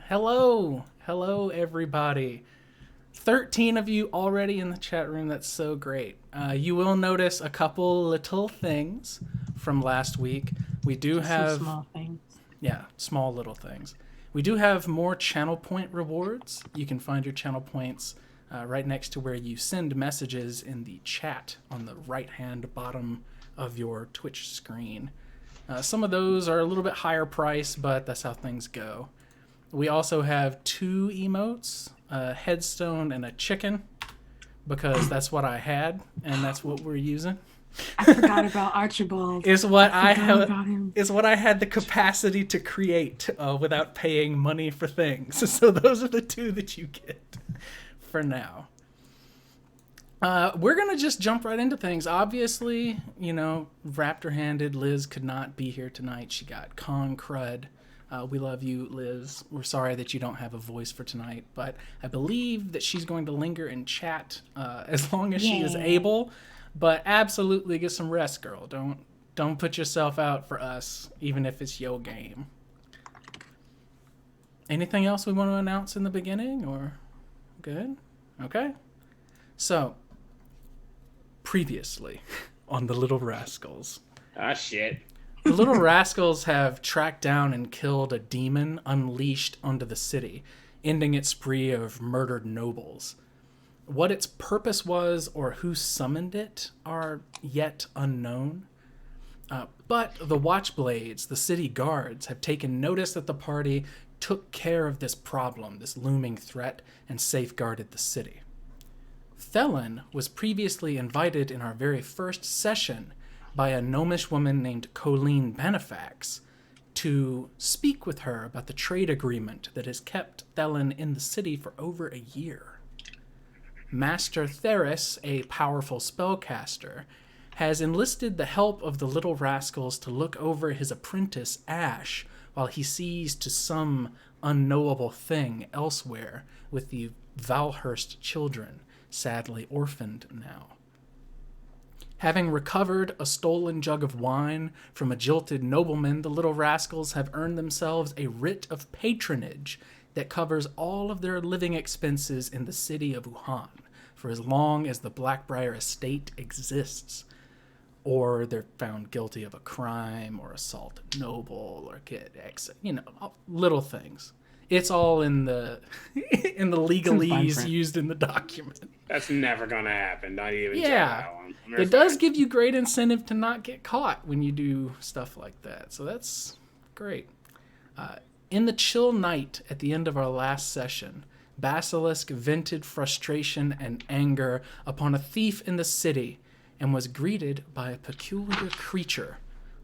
Hello, everybody. 13 of you already in the chat room. That's so great. You will notice a couple little things from last week. We do Just some have, small things. small little things. We do have more channel point rewards. You can find your channel points right next to where you send messages in the chat on the right-hand bottom of your Twitch screen. Some of those are a little bit higher price, but that's how things go. We also have 2 emotes, a headstone and a chicken, because that's what I had, and that's what we're using. I forgot about Archibald. Is what I forgot had about him. is what I had the capacity to create without paying money for things. So those are the 2 that you get for now. We're going to just jump right into things. Obviously, raptor-handed Liz could not be here tonight. She got con crud. We love you, Liz. We're sorry that you don't have a voice for tonight, but I believe that she's going to linger and chat as long as she is able. But absolutely get some rest, girl. Don't put yourself out for us, even if it's your game. Anything else we want to announce in the beginning, or good? Okay. So, previously on the Little Rascals. Ah, shit. The Little Rascals have tracked down and killed a demon unleashed onto the city, ending its spree of murdered nobles. What its purpose was or who summoned it are yet unknown. But the Watchblades, the city guards, have taken notice that the party took care of this problem, this looming threat, and safeguarded the city. Thelen was previously invited in our very first session by a gnomish woman named Colleen Benefax to speak with her about the trade agreement that has kept Thelen in the city for over a year. Master Theris, a powerful spellcaster, has enlisted the help of the Little Rascals to look over his apprentice Ash while he sees to some unknowable thing elsewhere with the Valhurst children, sadly orphaned now. Having recovered a stolen jug of wine from a jilted nobleman, the Little Rascals have earned themselves a writ of patronage that covers all of their living expenses in the city of Wuhan for as long as the Blackbriar estate exists, or they're found guilty of a crime or assault a noble or get little things. It's all in the legalese used in the document. That's never gonna happen. Not even try that one. It does give you great incentive to not get caught when you do stuff like that. So that's great. In the chill night at the end of our last session, Basilisk vented frustration and anger upon a thief in the city and was greeted by a peculiar creature,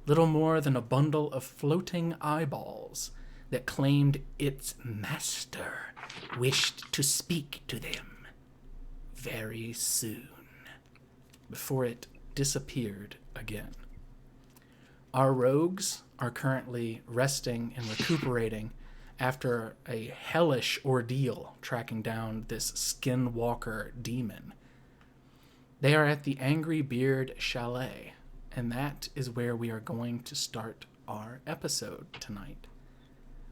little more than a bundle of floating eyeballs, that claimed its master wished to speak to them very soon, before it disappeared again. Our rogues are currently resting and recuperating after a hellish ordeal tracking down this skinwalker demon. They are at the Angry Beard Chalet, and that is where we are going to start our episode tonight.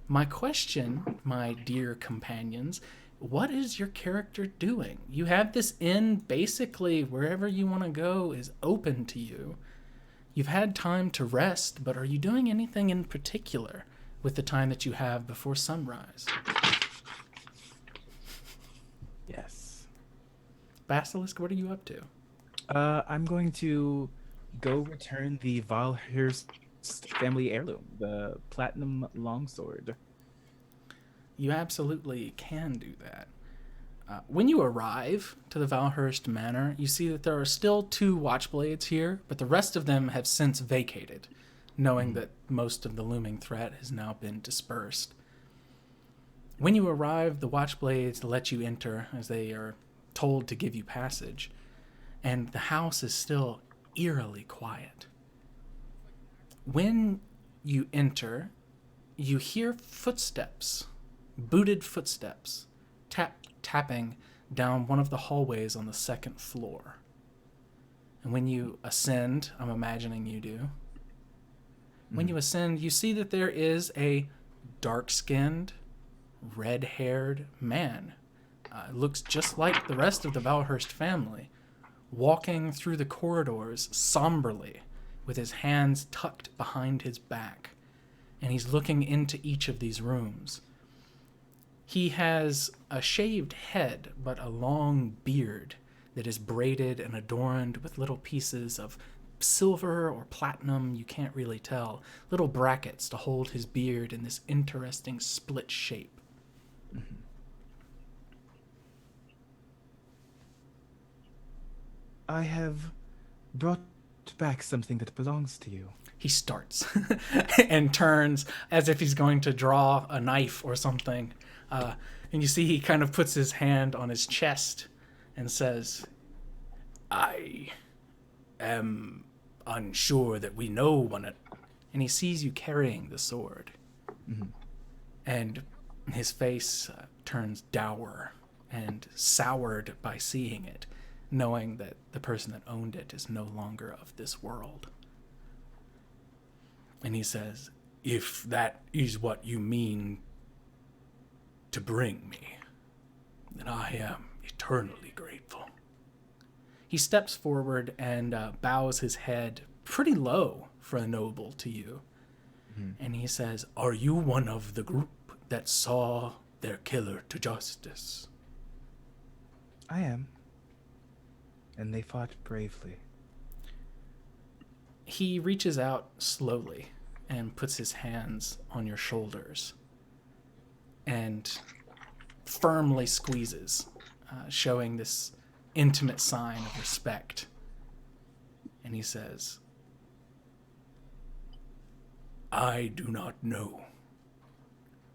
My question, my dear companions, what is your character doing? You have this inn, basically wherever you want to go is open to you. You've had time to rest, but are you doing anything in particular with the time that you have before sunrise? Yes. Basilisk, what are you up to? I'm going to go return the Valhurst family heirloom, the platinum longsword. You absolutely can do that. When you arrive to the Valhurst Manor, you see that there are still 2 Watchblades here, but the rest of them have since vacated, knowing that most of the looming threat has now been dispersed. When you arrive, the Watchblades let you enter, as they are told to give you passage, and the house is still eerily quiet. When you enter, you hear footsteps, booted footsteps, tapping down one of the hallways on the 2nd floor. And when you ascend, I'm imagining you do, when you ascend, you see that there is a dark-skinned, red-haired man. Looks just like the rest of the Valhurst family, walking through the corridors somberly with his hands tucked behind his back. And he's looking into each of these rooms. He has a shaved head, but a long beard that is braided and adorned with little pieces of silver or platinum, you can't really tell. Little brackets to hold his beard in this interesting split shape. Mm-hmm. I have brought back something that belongs to you. He starts and turns as if he's going to draw a knife or something. And you see he kind of puts his hand on his chest and says, I am unsure that we know one another. And he sees you carrying the sword. Mm-hmm. And his face turns dour and soured by seeing it, knowing that the person that owned it is no longer of this world. And he says, if that is what you mean to bring me, then I am eternally grateful. He steps forward and bows his head pretty low for a noble to you. Mm-hmm. And he says, are you one of the group that saw their killer to justice? I am. And they fought bravely. He reaches out slowly and puts his hands on your shoulders and firmly squeezes, showing this intimate sign of respect. And he says, I do not know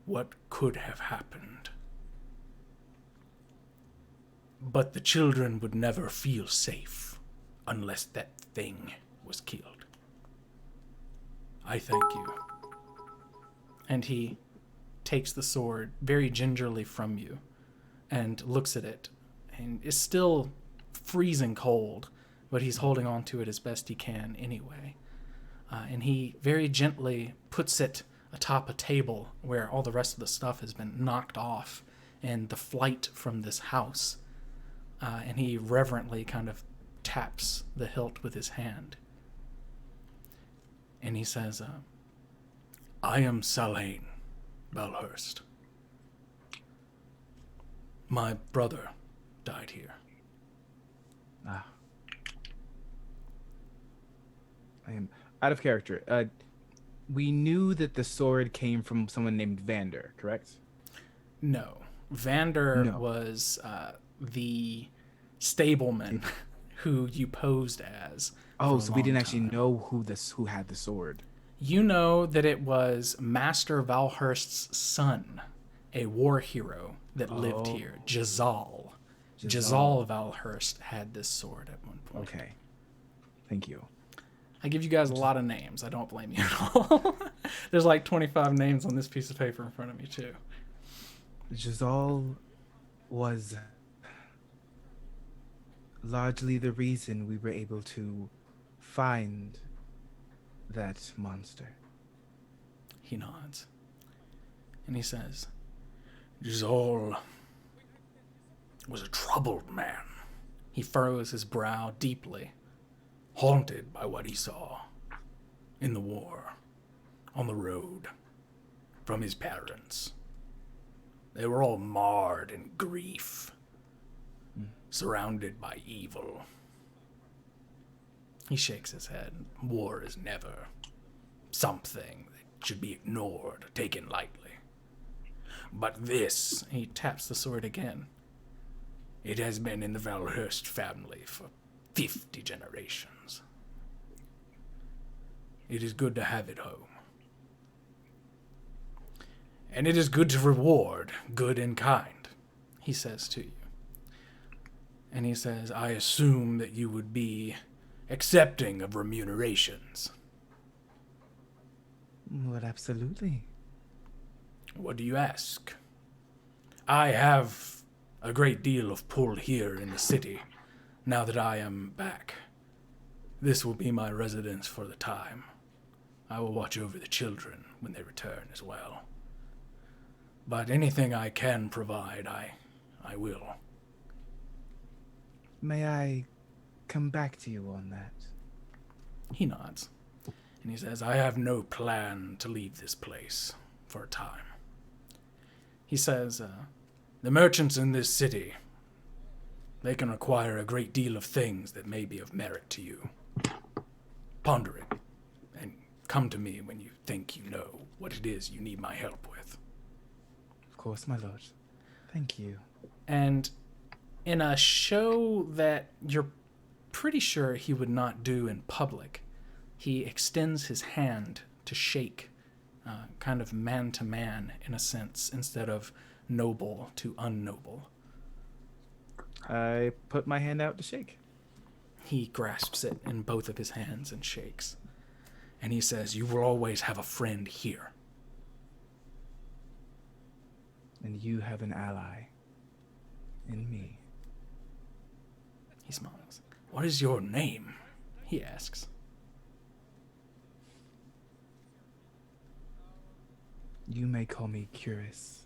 what could have happened, but the children would never feel safe unless that thing was killed. I thank you. And he takes the sword very gingerly from you and looks at it and is still freezing cold, but he's holding on to it as best he can anyway. And he very gently puts it atop a table where all the rest of the stuff has been knocked off and the flight from this house. And he reverently kind of taps the hilt with his hand. And he says, I am Salain Valhurst. My brother died here. I am out of character. We knew that the sword came from someone named Vander, correct? No. Vander was the stableman who you posed as. Oh, so we didn't actually know who had the sword. You know that it was Master Valhurst's son, a war hero that lived here, Jazal. Jazal Valhurst had this sword at one point. Okay. Thank you. I give you guys a lot of names. I don't blame you at all. There's like 25 names on this piece of paper in front of me, too. Jazal was largely the reason we were able to find that monster. He nods. And he says, Jazal was a troubled man. He furrows his brow deeply, haunted by what he saw in the war, on the road, from his parents. They were all marred in grief, surrounded by evil. He shakes his head. War is never something that should be ignored or taken lightly. But this, he taps the sword again, it has been in the Valhurst family for 50 generations. It is good to have it home. And it is good to reward good and kind, he says to you. And he says, I assume that you would be accepting of remunerations. Well, absolutely. What do you ask? I have a great deal of pull here in the city, now that I am back. This will be my residence for the time. I will watch over the children when they return as well. But anything I can provide, I will. May I come back to you on that? He nods. And he says, I have no plan to leave this place for a time. He says, the merchants in this city, they can acquire a great deal of things that may be of merit to you. Ponder it, and come to me when you think you know what it is you need my help with. Of course, my lord. Thank you. And in a show that you're pretty sure he would not do in public, he extends his hand to shake, kind of man to man in a sense, instead of noble to unnoble. I put my hand out to shake. He grasps it in both of his hands and shakes. And he says, you will always have a friend here. And you have an ally in me. He smiles. What is your name? He asks. You may call me Curious.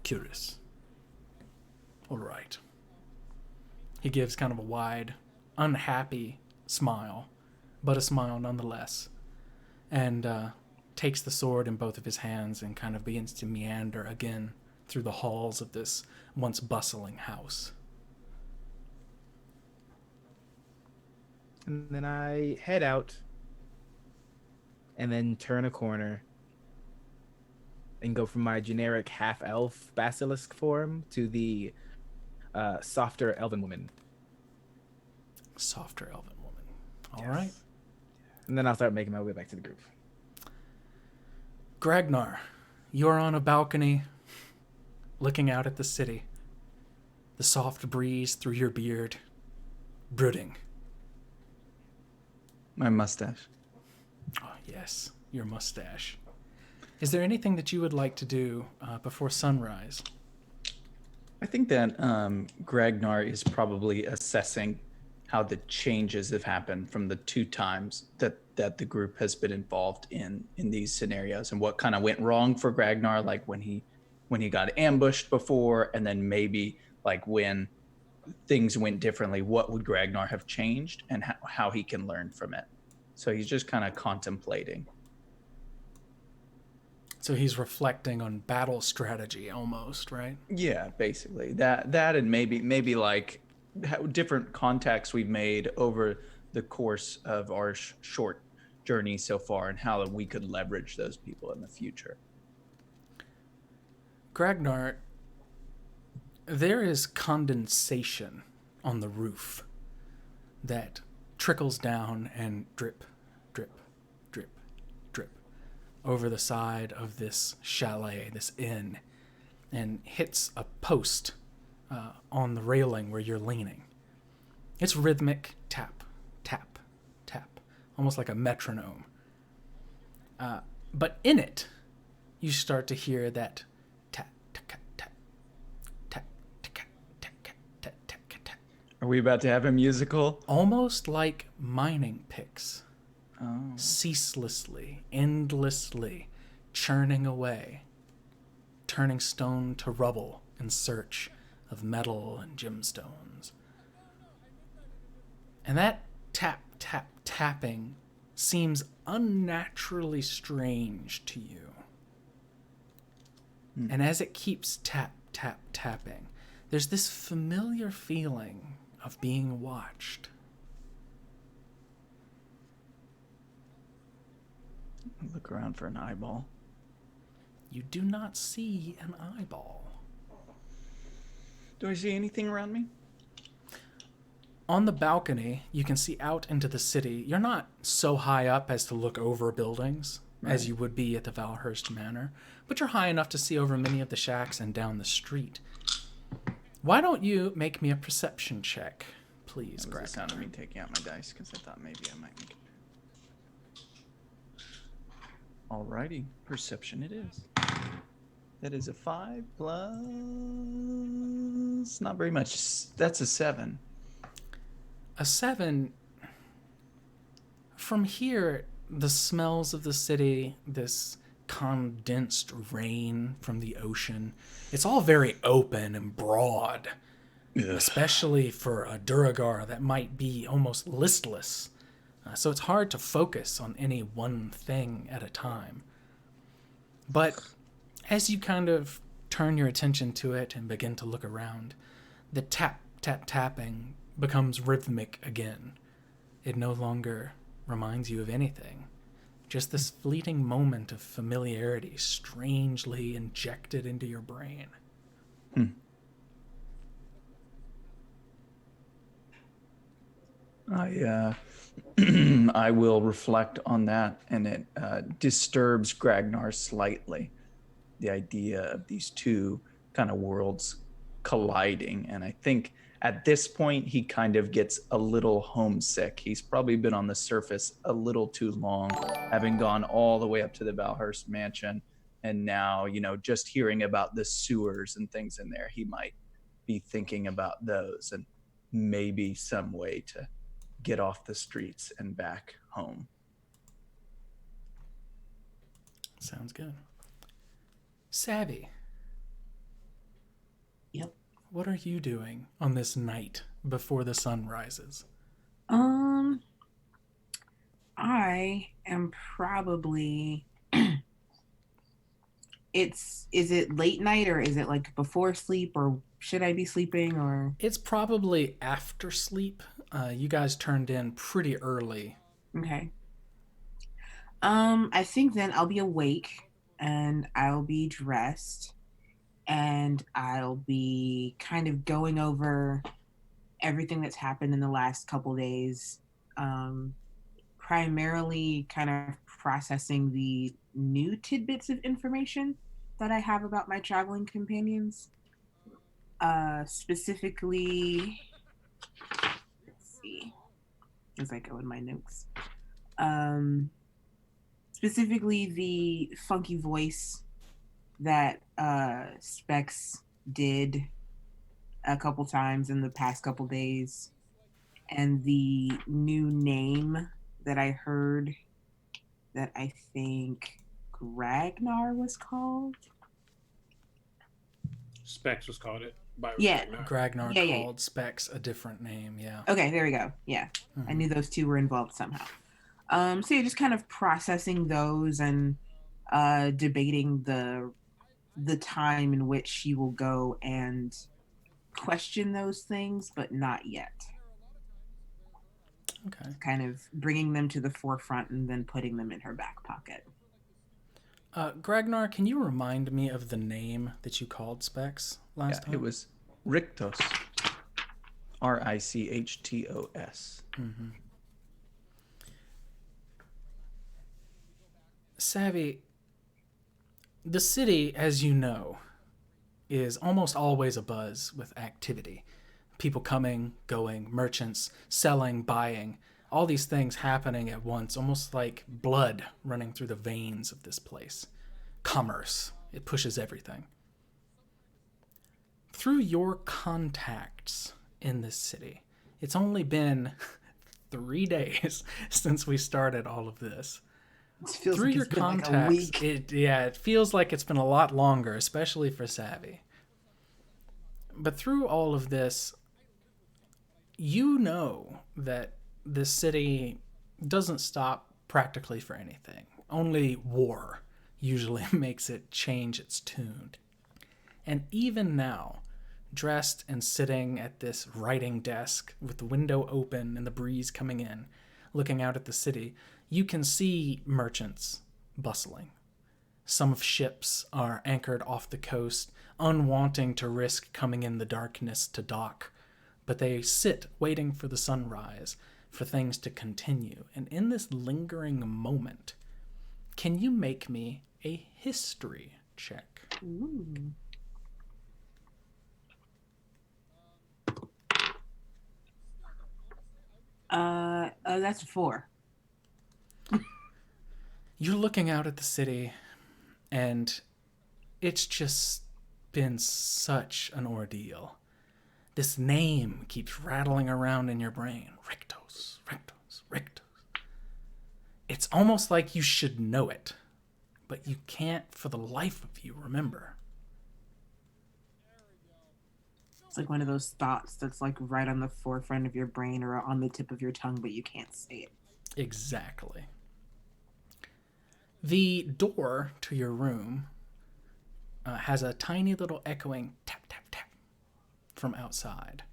Curious. All right. He gives kind of a wide, unhappy smile, but a smile nonetheless, and takes the sword in both of his hands and kind of begins to meander again through the halls of this once bustling house. And then I head out and then turn a corner and go from my generic half-elf basilisk form to the softer elven woman. Softer elven woman. All Yes. right. And then I'll start making my way back to the group. Gragnar, you're on a balcony looking out at the city. The soft breeze through your beard, brooding. My mustache. Oh, yes, your mustache. Is there anything that you would like to do before sunrise? I think that Gragnar is probably assessing how the changes have happened from the two times that the group has been involved in these scenarios, and what kind of went wrong for Gragnar, like when he got ambushed before, and then maybe like when things went differently, what would Gragnar have changed, and how he can learn from it. So he's just kind of contemplating. So he's reflecting on battle strategy almost, right? Yeah, basically that and maybe like how different contacts we've made over the course of our short journey so far, and how we could leverage those people in the future. Gragnar, there is condensation on the roof that trickles down and drip, drip, drip, drip over the side of this chalet, this inn, and hits a post on the railing where you're leaning. It's rhythmic tap, tap, tap, almost like a metronome. But in it, you start to hear that tap, tap, tap, tap, tap, tap, tap, tap, tap. Are we about to have a musical? Almost like mining picks, Oh. ceaselessly, endlessly churning away, turning stone to rubble in search of metal and gemstones. And that tap, tap, tapping seems unnaturally strange to you. And as it keeps tap, tap, tapping, there's this familiar feeling of being watched. Look around for an eyeball. You do not see an eyeball. Do I see anything around me? On the balcony, you can see out into the city. You're not so high up as to look over buildings as you would be at the Valhurst Manor, but you're high enough to see over many of the shacks and down the street. Why don't you make me a perception check, please, That Greg? was the sound of me taking out my dice, because I thought maybe I might make it. Alrighty, perception it is. That is a 5 plus... not very much. That's a 7. A 7. From here, the smells of the city, this condensed rain from the ocean. It's all very open and broad, especially for a Duragar that might be almost listless. So it's hard to focus on any one thing at a time. But as you kind of turn your attention to it and begin to look around, the tap, tap, tapping becomes rhythmic again. It no longer reminds you of anything. Just this fleeting moment of familiarity strangely injected into your brain. I will reflect on that, and it disturbs Gragnar slightly. The idea of these two kind of worlds colliding, and I think at this point he kind of gets a little homesick. He's probably been on the surface a little too long, having gone all the way up to the Valhurst mansion, and now, you know, just hearing about the sewers and things in there, he might be thinking about those and maybe some way to get off the streets and back home. Sounds good. Savvy. Yep. What are you doing on this night before the sun rises? I am probably is it late night or is it like before sleep, or should I be sleeping, or It's probably after sleep. You guys turned in pretty early. okay. I think then I'll be awake and I'll be dressed and I'll be kind of going over everything that's happened in the last couple days. Primarily kind of processing the new tidbits of information that I have about my traveling companions. Specifically, let's see, as I go in my notes. Specifically, the funky voice that Specs did a couple times in the past couple days, and the new name that I heard that I think Ragnar was called. Specs was called it by Yeah. Ragnar. Gragnar Yeah. called Specs a different name, yeah. Okay, there we go. Yeah, I knew those two were involved somehow. So yeah, just kind of processing those and debating the time in which she will go and question those things, but not yet. Okay. Kind of bringing them to the forefront and then putting them in her back pocket. Gragnar, can you remind me of the name that you called Specs last time? It was Rictos. Richtos. Savvy, the city, as you know, is almost always abuzz with activity. People coming, going, merchants selling, buying, all these things happening at once, almost like blood running through the veins of this place. Commerce, it pushes everything. Through your contacts in this city, it's only been 3 days since we started all of this. It feels Through like your it's been like a contacts, week. it feels like it's been a lot longer, especially for Savvy. But through all of this, you know that this city doesn't stop practically for anything. Only war usually makes it change its tune. And even now, dressed and sitting at this writing desk with the window open and the breeze coming in, looking out at the city, you can see merchants bustling. Some of ships are anchored off the coast, unwanting to risk coming in the darkness to dock, but they sit waiting for the sunrise, for things to continue. And in this lingering moment, can you make me a history check? Ooh. That's 4. You're looking out at the city, and it's just been such an ordeal. This name keeps rattling around in your brain. Rictos, Rictos, Rictos. It's almost like you should know it, but you can't for the life of you remember. It's like one of those thoughts that's like right on the forefront of your brain or on the tip of your tongue, but you can't say it. Exactly. The door to your room has a tiny little echoing tap, tap, tap from outside.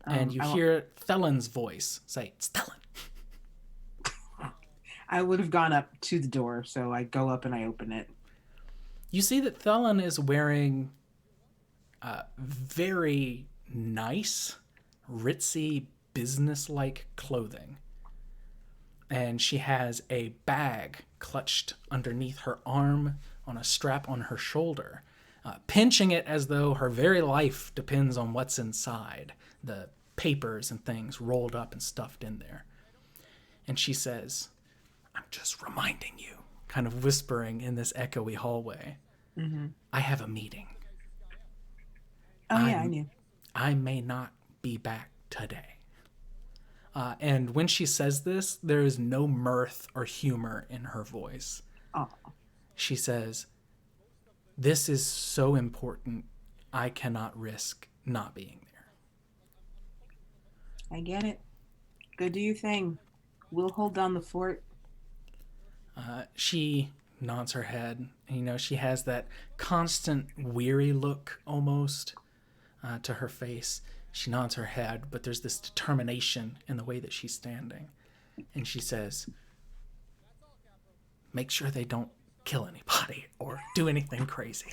And you hear Thelen's voice say, "It's Thelen." I would have gone up to the door, so I go up and I open it. You see that Thelen is wearing very nice, ritzy, business-like clothing. And she has a bag clutched underneath her arm on a strap on her shoulder, pinching it as though her very life depends on what's inside, the papers and things rolled up and stuffed in there. And she says, "I'm just reminding you," kind of whispering in this echoey hallway, "I have a meeting. I knew. I may not be back today." And when she says this, there is no mirth or humor in her voice. Oh. She says, "This is so important, I cannot risk not being there." I get it. Go do your thing. We'll hold down the fort. She nods her head. You know, she has that constant weary look almost to her face. She nods her head, but there's this determination in the way that she's standing. And she says, "Make sure they don't kill anybody or do anything crazy.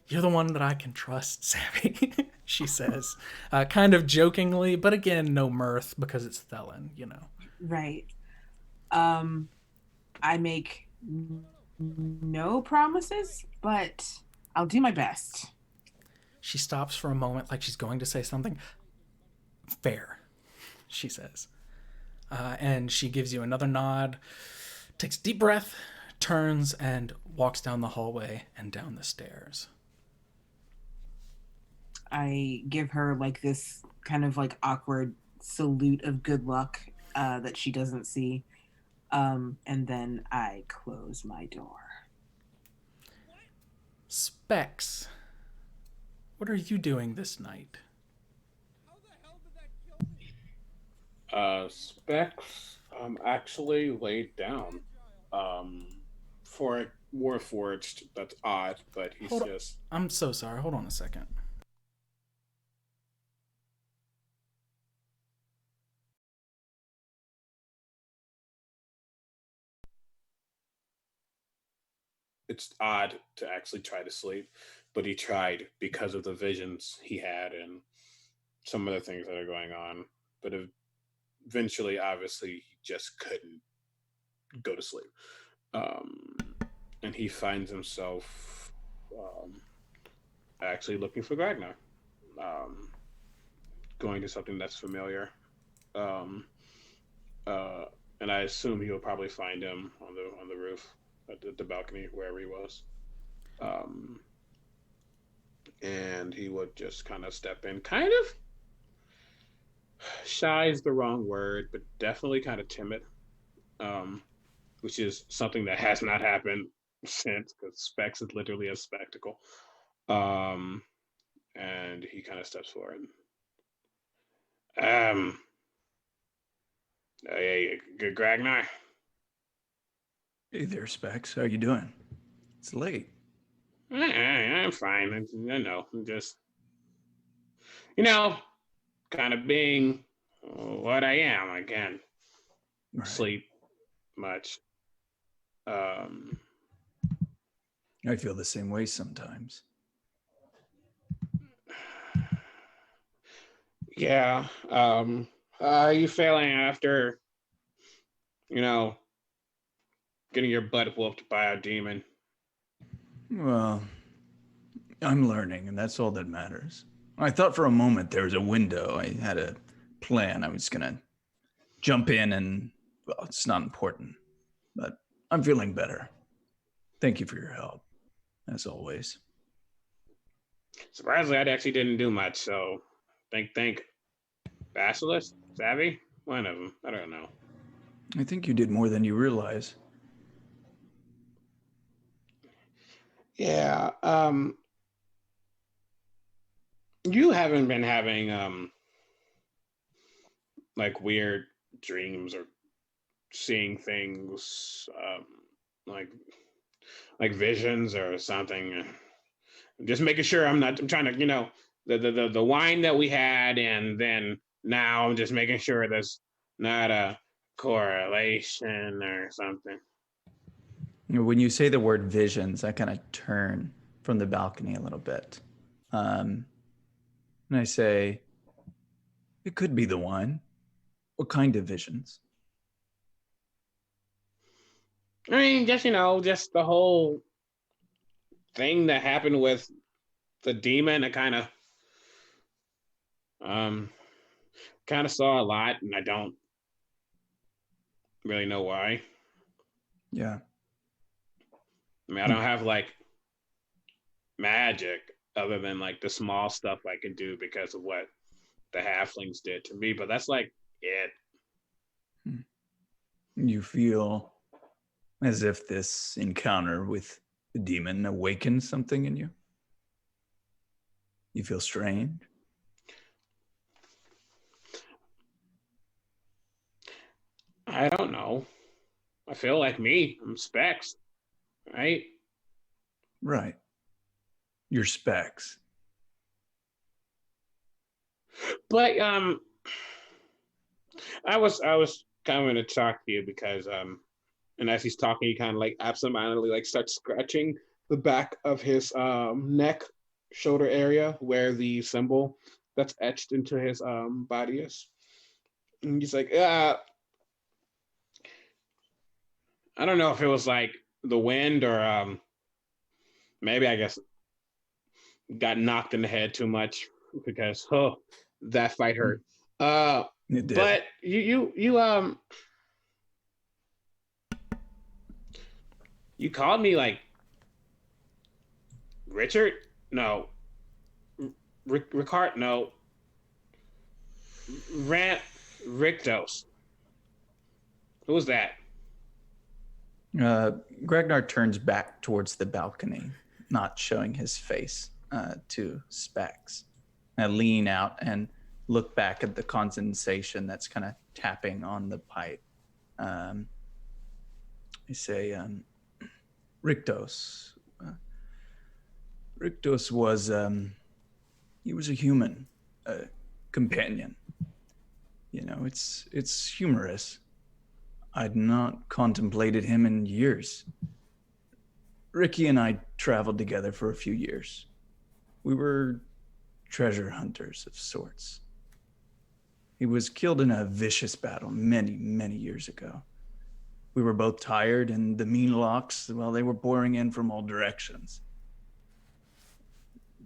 You're the one that I can trust, Savvy," she says, kind of jokingly, but again, no mirth because it's Thelen, you know. Right. I make no promises, but I'll do my best. She stops for a moment like she's going to say something. "Fair," she says. And she gives you another nod, takes a deep breath, turns, and walks down the hallway and down the stairs. I give her like this kind of like awkward salute of good luck that she doesn't see. And then I close my door. Specs, what are you doing this night? Specs actually laid down for Warforged. That's odd, but he's Hold on. just. I'm so sorry. Hold on a second. It's odd to actually try to sleep, but he tried because of the visions he had and some of the things that are going on. But eventually, obviously, he just couldn't go to sleep. And he finds himself actually looking for Ragnar, going to something that's familiar. Um, and I assume he'll probably find him on the roof, at the balcony, wherever he was. And he would just kind of step in, kind of shy is the wrong word, but definitely kind of timid, which is something that has not happened since, because Specs is literally a spectacle. And he kind of steps forward. Hey, good Gragnar. Hey there, Specs. How you doing? It's late. I'm fine. I know. I'm just, kind of being what I am. I can't sleep much. I feel the same way sometimes. Yeah. How are you feeling after, getting your butt whooped by a demon? Well, I'm learning, and that's all that matters. I thought for a moment there was a window. I had a plan. I was going to jump in and, well, it's not important. But I'm feeling better. Thank you for your help, as always. Surprisingly, I actually didn't do much, so think. Basilisk? Savvy? One of them. I don't know. I think you did more than you realize. Yeah. You haven't been having like weird dreams or seeing things like visions or something. Just making sure I'm trying to, the wine that we had, and then now I'm just making sure there's not a correlation or something. When you say the word visions, I kind of turn from the balcony a little bit. And I say, it could be the wine. What kind of visions? I mean, just the whole thing that happened with the demon. I um kind of saw a lot, and I don't really know why. Yeah. I mean, I don't have like magic other than like the small stuff I can do because of what the halflings did to me, but that's like it. You feel as if this encounter with the demon awakened something in you? You feel strange? I don't know. I feel like me. I'm Specs, right? Right. Your specs. But I was kind of going to talk to you because and as he's talking, he kind of like absentmindedly like starts scratching the back of his neck, shoulder area where the symbol that's etched into his body is. And he's like, I don't know if it was like the wind or maybe I guess got knocked in the head too much because that fight hurt. It did. But you called me like Richard? No. Ricard? No. Rictos. Who was that? Gregnar turns back towards the balcony, not showing his face to Specs. I lean out and look back at the condensation that's kind of tapping on the pipe. I say, Rictos. Rictos was, he was a human, a companion. You know, it's humorous. I'd not contemplated him in years. Ricky and I traveled together for a few years. We were treasure hunters of sorts. He was killed in a vicious battle many, many years ago. We were both tired, and the mean locks, well, they were pouring in from all directions.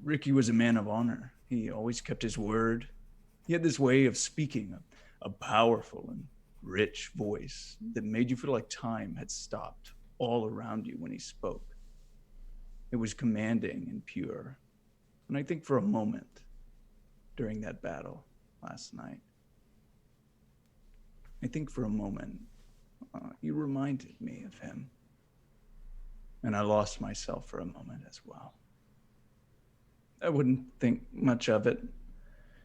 Ricky was a man of honor. He always kept his word. He had this way of speaking, a powerful and rich voice that made you feel like time had stopped all around you when he spoke. It was commanding and pure. And I think for a moment during that battle last night, you reminded me of him. And I lost myself for a moment as well. I wouldn't think much of it.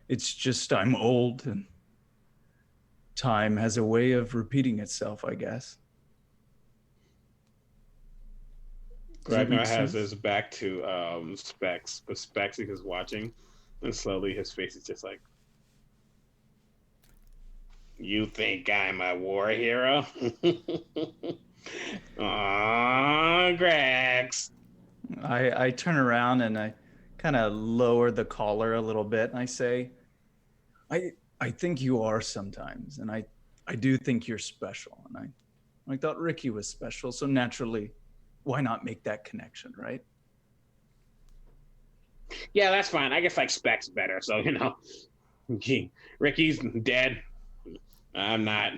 It's just I'm old and time has a way of repeating itself, I guess. Ragnar has his back to Specs, but Specs is watching, and slowly his face is just like, "You think I'm a war hero?" Aww, Grex. I turn around and I kind of lower the collar a little bit, and I say, I think you are sometimes, and I do think you're special, and I thought Ricky was special, so naturally, why not make that connection, right? Yeah, that's fine. I guess like Specs better, so Ricky's dead. I'm not.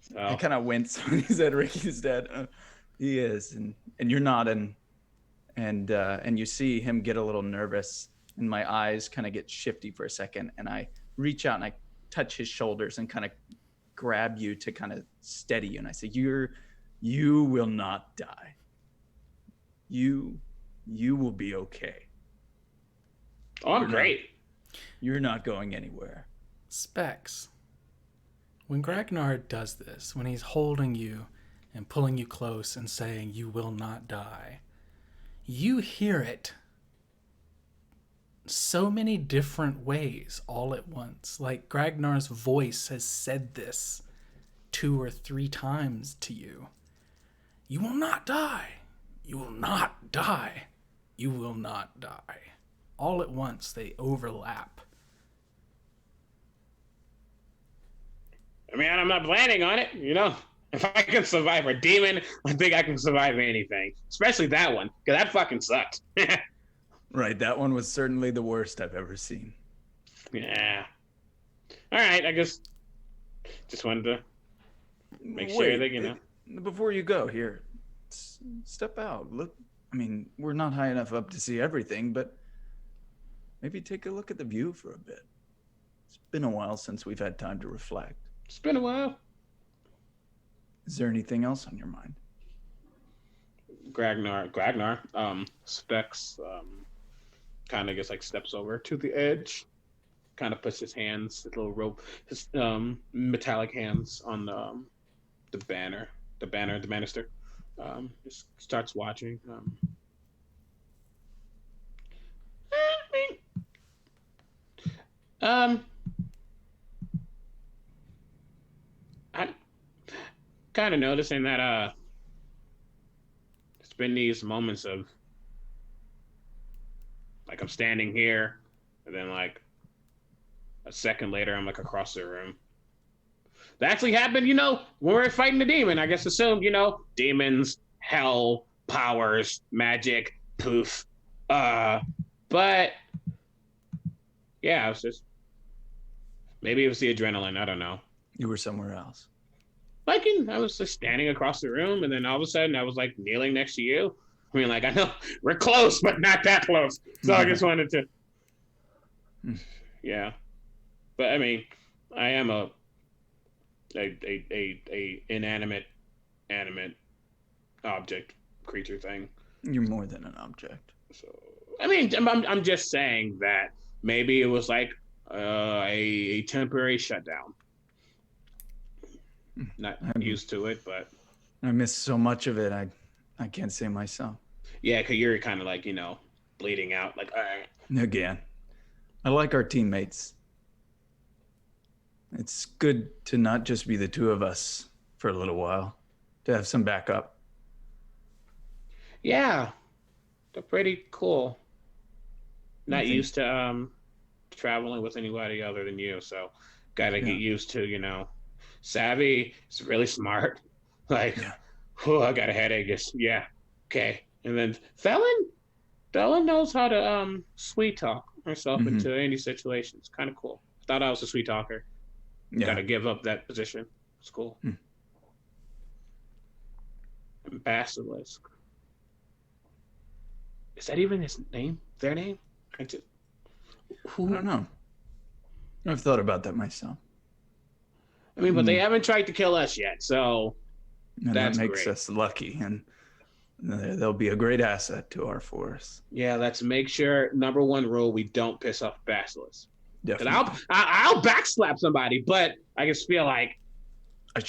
So. I kind of wince when he said Ricky's dead. He is, and you're not, and you see him get a little nervous, and my eyes kind of get shifty for a second, and I reach out and I touch his shoulders and kind of grab you to kind of steady you, and I say, you will not die. You You will be okay. Oh, I'm great. You're not going anywhere. Specs. When Ragnar does this, when he's holding you and pulling you close and saying you will not die, you hear it so many different ways all at once. Like Ragnar's voice has said this 2 or 3 times to you. You will not die. You will not die. You will not die. All at once, they overlap. I mean, I'm not planning on it, you know? If I can survive a demon, I think I can survive anything. Especially that one, because that fucking sucked. Right, that one was certainly the worst I've ever seen. Yeah. All right, I guess just wanted to make sure that, you know. Before you go, here, step out. Look, I mean, we're not high enough up to see everything, but maybe take a look at the view for a bit. It's been a while since we've had time to reflect. It's been a while. Is there anything else on your mind? Gragnar, Specs, kind of gets like steps over to the edge, kind of puts his hands, his little rope, his metallic hands on the banister. Just starts watching. I kind of noticing that it's been these moments of like I'm standing here, and then like a second later I'm like across the room. That actually happened, you know, when we were fighting the demon. I guess assumed, you know, demons, hell, powers, magic, poof. But yeah, it was just maybe it was the adrenaline. I don't know. You were somewhere else. Like I was just standing across the room, and then all of a sudden I was like kneeling next to you. I mean, like I know we're close, but not that close. So I just wanted to, yeah. But I mean, I am a inanimate, animate object creature thing. You're more than an object. So I mean, I'm just saying that maybe it was like a temporary shutdown. Not used to it, but I missed so much of it. I can't say myself. Yeah, because you're kind of like, you know, bleeding out. Like, all right. Again, I like our teammates. It's good to not just be the two of us for a little while, to have some backup. Yeah, they're pretty cool. Not used to traveling with anybody other than you, so gotta get used to, you know. Savvy is really smart. Like, I got a headache. Just okay. And then Felon knows how to sweet talk herself into any situation. It's kind of cool. I thought I was a sweet talker. Yeah. Got to give up that position. It's cool. Basilisk. Is that even his name? Their name? I don't know. I've thought about that myself. I mean, but they haven't tried to kill us yet, so and that's that makes great. us lucky, and they'll be a great asset to our force. Yeah, let's make sure, number one rule, we don't piss off Basilisk. Definitely. I'll backslap somebody, but I just feel like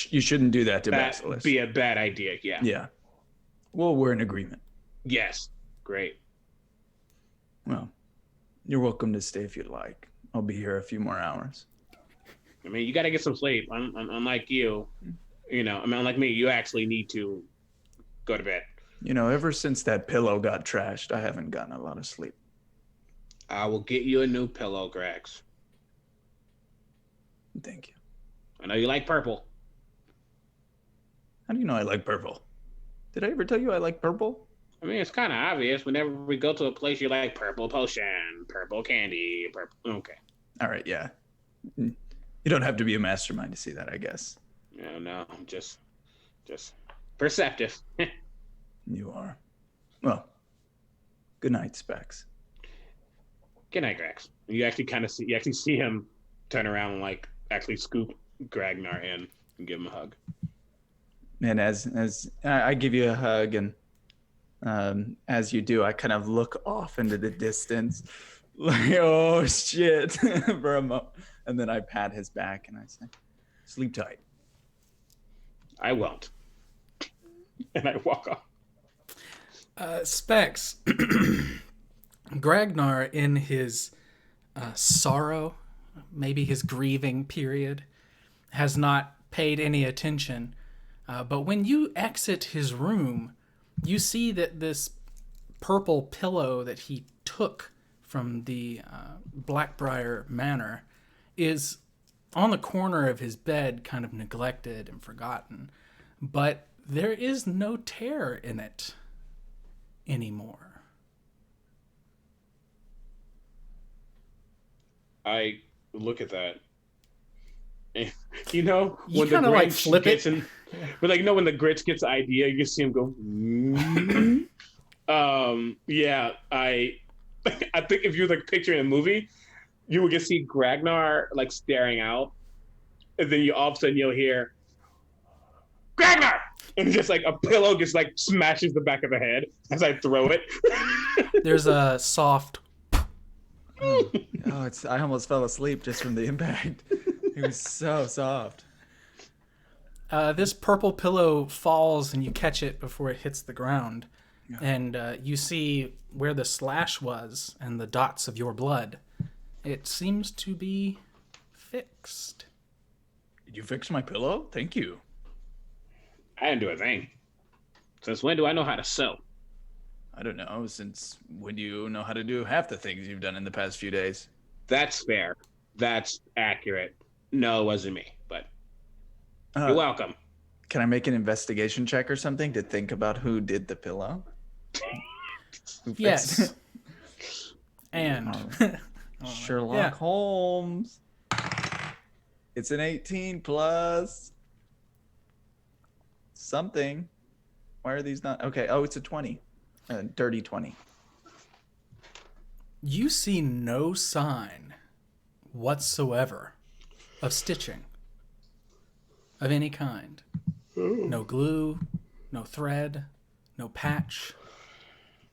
you shouldn't do that to that Basilisk. would be a bad idea. Yeah. Yeah. Well, we're in agreement. Yes. Great. Well, you're welcome to stay if you'd like. I'll be here a few more hours. I mean, you got to get some sleep. Unlike you, you know, I mean, unlike me, you actually need to go to bed. You know, ever since that pillow got trashed, I haven't gotten a lot of sleep. I will get you a new pillow, Grex. Thank you. I know you like purple. How do you know I like purple? Did I ever tell you I like purple? I mean, it's kind of obvious. Whenever we go to a place, you like purple potion, purple candy, purple. Okay. All right, yeah. You don't have to be a mastermind to see that, I guess. No, just perceptive. You are. Well, good night, Specs. Good night, Grex. You actually see him turn around and like actually scoop Ragnar in and give him a hug. And as I give you a hug and As you do, I kind of look off into the distance, like, oh shit, for a moment. And then I pat his back and I say, sleep tight. I won't. And I walk off. Specs. Gragnar, in his sorrow, maybe his grieving period, has not paid any attention. But when you exit his room, you see that this purple pillow that he took from the Blackbriar Manor is on the corner of his bed, kind of neglected and forgotten. But there is no tear in it anymore. I look at that. And, you know, You when the kinda, like, Grinch flip gets it. in, but like, you know, when the Grinch gets the idea, you just see him go. Yeah, I think if you like picturing a movie, you would just see Gragnar like staring out, and then you all of a sudden you'll hear Gragnar, and just like a pillow just like smashes the back of the head as I throw it. There's a soft. Oh, I almost fell asleep just from the impact. It was so soft. This purple pillow falls and you catch it before it hits the ground. And you see where the slash was and the dots of your blood. It seems to be fixed. Did you fix my pillow? Thank you. I didn't do a thing. Since when do I know how to sew? I don't know. Since when do you know how to do half the things you've done in the past few days? That's fair. That's accurate. No, it wasn't me, but you're welcome. Can I make an investigation check or something to think about who did the pillow? Who fixed Yes. it? And Sherlock Yeah. Holmes. It's an 18 plus something. Why are these not? Okay. Oh, it's a 20. Dirty 20. you see no sign whatsoever of stitching of any kind. No glue, no thread, no patch,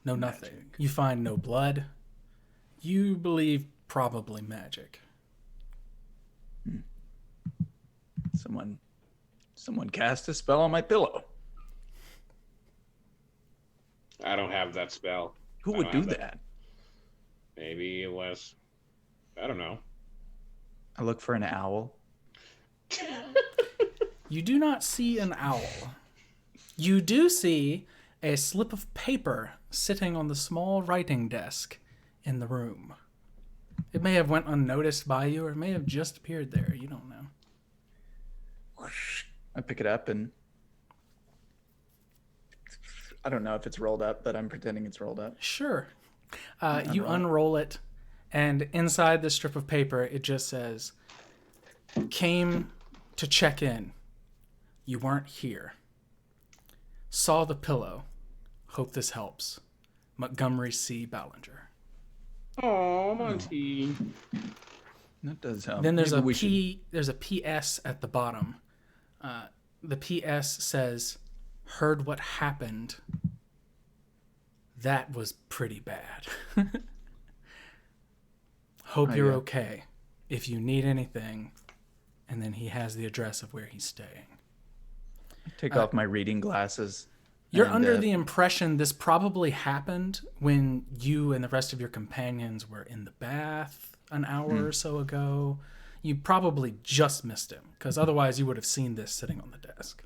no nothing. You find no blood. You believe probably magic. Someone cast a spell on my pillow. I don't have that spell. Who I would don't do have that? Maybe it was. I don't know. I look for an owl. You do not see an owl. You do see a slip of paper sitting on the small writing desk in the room. It may have went unnoticed by you, or it may have just appeared there. You don't know. I pick it up and I don't know if it's rolled up, but I'm pretending it's rolled up. Sure. You unroll it, and inside the strip of paper, it just says, "Came to check in. You weren't here. Saw the pillow. Hope this helps. Montgomery C. Ballinger." Oh, Monty. That does help. Then there's Maybe there's a PS at the bottom. The PS says, "Heard what happened. That was pretty bad. Hope you're yeah. okay. If you need anything." And then he has the address of where he's staying. take off my reading glasses. You're and, under the impression this probably happened when you and the rest of your companions were in the bath an hour or so ago. You probably just missed him, because otherwise you would have seen this sitting on the desk.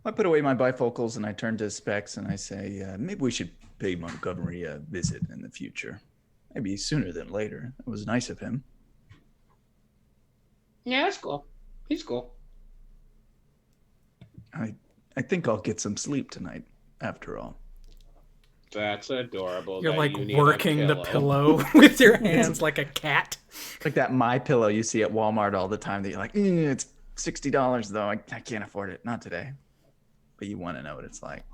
I put away my bifocals and I turn to Specs and I say, maybe we should pay Montgomery a visit in the future. Maybe sooner than later. It was nice of him. Yeah, that's cool. He's cool. I think I'll get some sleep tonight, after all. That's adorable. You're that like you need a working the pillow with your hands like a cat. Like that My Pillow you see at Walmart all the time that you're like, it's $60 though. I can't afford it. Not today. But you want to know what it's like.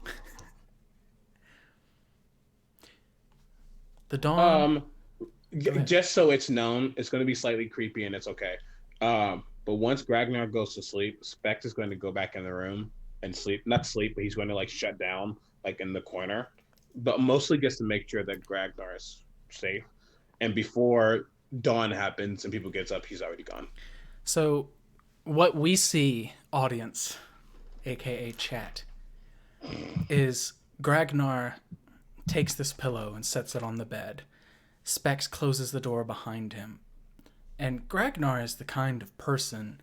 The dawn. Just so it's known, it's going to be slightly creepy and it's okay. But once Ragnar goes to sleep, Specs is going to go back in the room and sleep. Not sleep, but he's going to like shut down like in the corner, but mostly just to make sure that Gragnar is safe. And before dawn happens and people gets up, he's already gone. So what we see, audience, aka chat, is Gragnar takes this pillow and sets it on the bed. Specs closes the door behind him. And Gragnar is the kind of person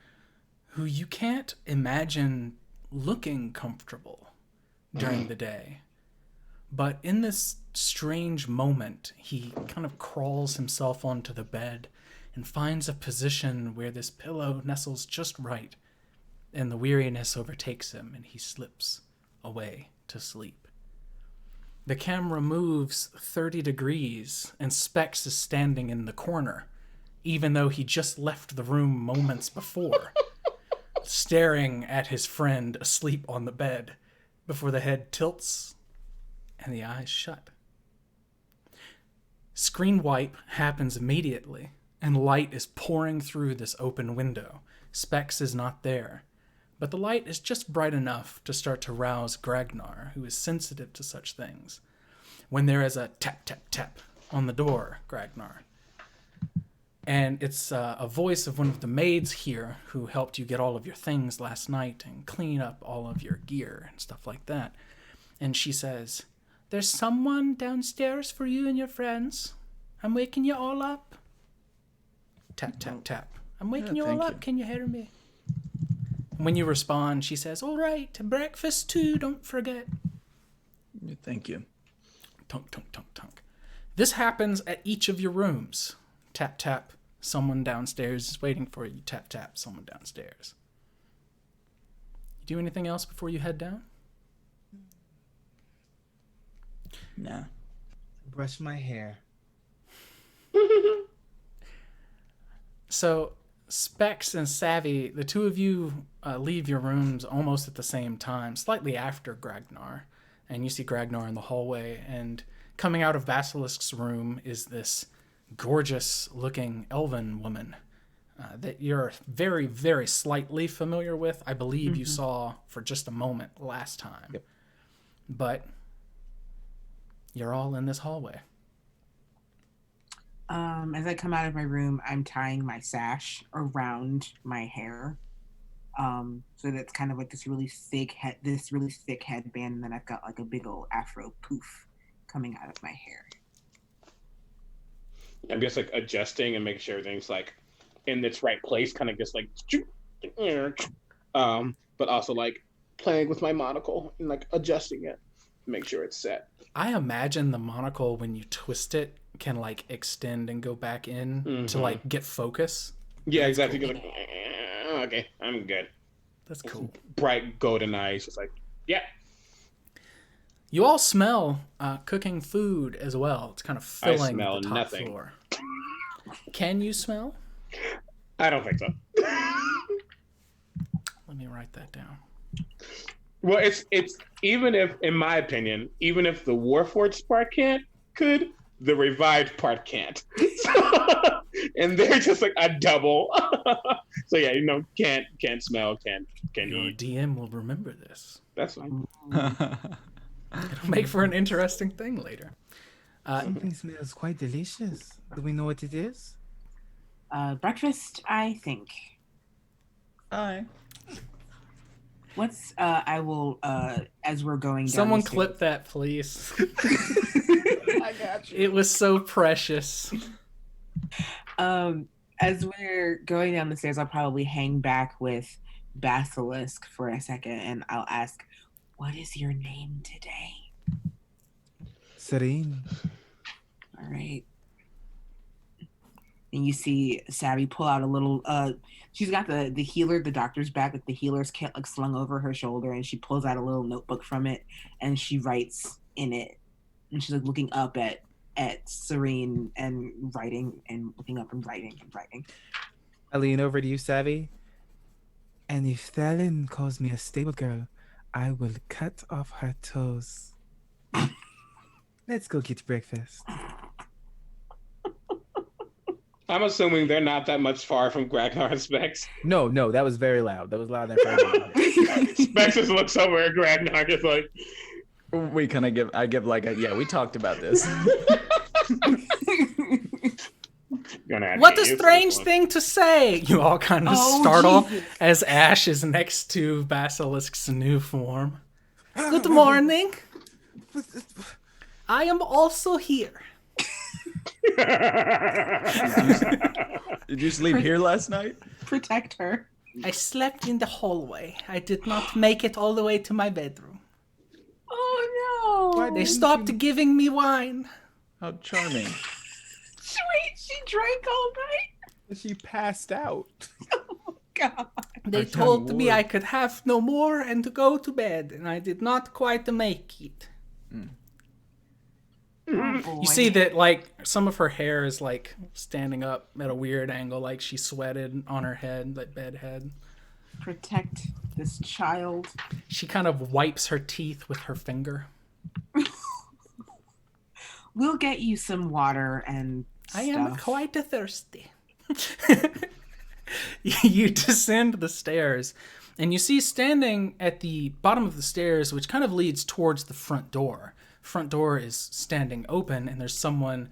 who you can't imagine looking comfortable during the day. But in this strange moment, he kind of crawls himself onto the bed and finds a position where this pillow nestles just right, and the weariness overtakes him and he slips away to sleep. The camera moves 30 degrees and Specs is standing in the corner, even though he just left the room moments before, staring at his friend asleep on the bed before the head tilts and the eyes shut. Screen wipe happens immediately, and light is pouring through this open window. Specs is not there, but the light is just bright enough to start to rouse Gragnar, who is sensitive to such things. When there is a tap, tap, tap on the door, Gragnar. And it's a voice of one of the maids here who helped you get all of your things last night and clean up all of your gear and stuff like that. And she says, "There's someone downstairs for you and your friends. I'm waking you all up." Tap, tap, tap. "I'm waking you all up. Can you hear me?" When you respond, she says, "All right, breakfast too, don't forget." Thank you. Tunk, tunk, tunk, tunk. This happens at each of your rooms. Tap, tap. Someone downstairs is waiting for you. Tap, tap. Someone downstairs. You do anything else before you head down? Nah. Brush my hair. So, Specs and Savvy, the two of you leave your rooms almost at the same time, slightly after Gragnar. And you see Gragnar in the hallway, and coming out of Basilisk's room is this gorgeous-looking elven woman that you're very, very slightly familiar with. I believe you saw for just a moment last time. Yep. But you're all in this hallway. As I come out of my room, I'm tying my sash around my hair. So that's kind of like this really thick headband, and then I've got like a big old afro poof coming out of my hair. I'm just like adjusting and making sure everything's like in its right place, kind of just like, but also like playing with my monocle and like adjusting it to make sure it's set. I imagine the monocle, when you twist it, can like extend and go back in to like get focus. Yeah, exactly. Cool. Like, okay, I'm good. That's cool. Bright golden eyes, just like, yeah. You all smell cooking food as well. It's kind of filling the top nothing. floor. Can you smell? I don't think so. Let me write that down. Well, it's even if, in my opinion, even if the Warforged part could, the revived part can't. So, and they're just like a double. So yeah, can't smell, can't Your eat. DM will remember this. That's fine. It'll make for an interesting thing later. Something smells quite delicious. Do we know what it is? Breakfast, I think. Hi. What's I will as we're going down. Someone the clip that, please. I got you. It was so precious. As we're going down the stairs, I'll probably hang back with Basilisk for a second, and I'll ask, "What is your name today?" Serene. All right. And you see Savvy pull out a little, she's got the healer, the doctor's bag with the healer's kit like slung over her shoulder, and she pulls out a little notebook from it, and she writes in it. And she's like looking up at Serene and writing and looking up and writing and writing. I lean over to you, Savvy. And if Thalen calls me a stable girl, I will cut off her toes. Let's go get breakfast. I'm assuming they're not that much far from Gragnar and Specs. No, that was very loud. That was louder than everyone. Specs just looks over at Gragnar, just like, We kind of I give like a, yeah, we talked about this. What a strange thing to say! You all kind of Oh, startle Jesus. as Ash is next to Basilisk's new form. Good morning. I am also here. Did you sleep here last night? Protect her. I slept in the hallway. I did not make it all the way to my bedroom. Oh no. They stopped giving me wine. How charming. Sweet, she drank all night. She passed out. Oh God. They Our told young me ward. I could have no more and to go to bed, and I did not quite make it. Oh, boy. You see that, like, some of her hair is, like, standing up at a weird angle, like she sweated on her head, that bed head. Protect this child. She kind of wipes her teeth with her finger. We'll get you some water and stuff. I am quite thirsty. You descend the stairs, and you see standing at the bottom of the stairs, which kind of leads towards the front door. Front door is standing open, and there's someone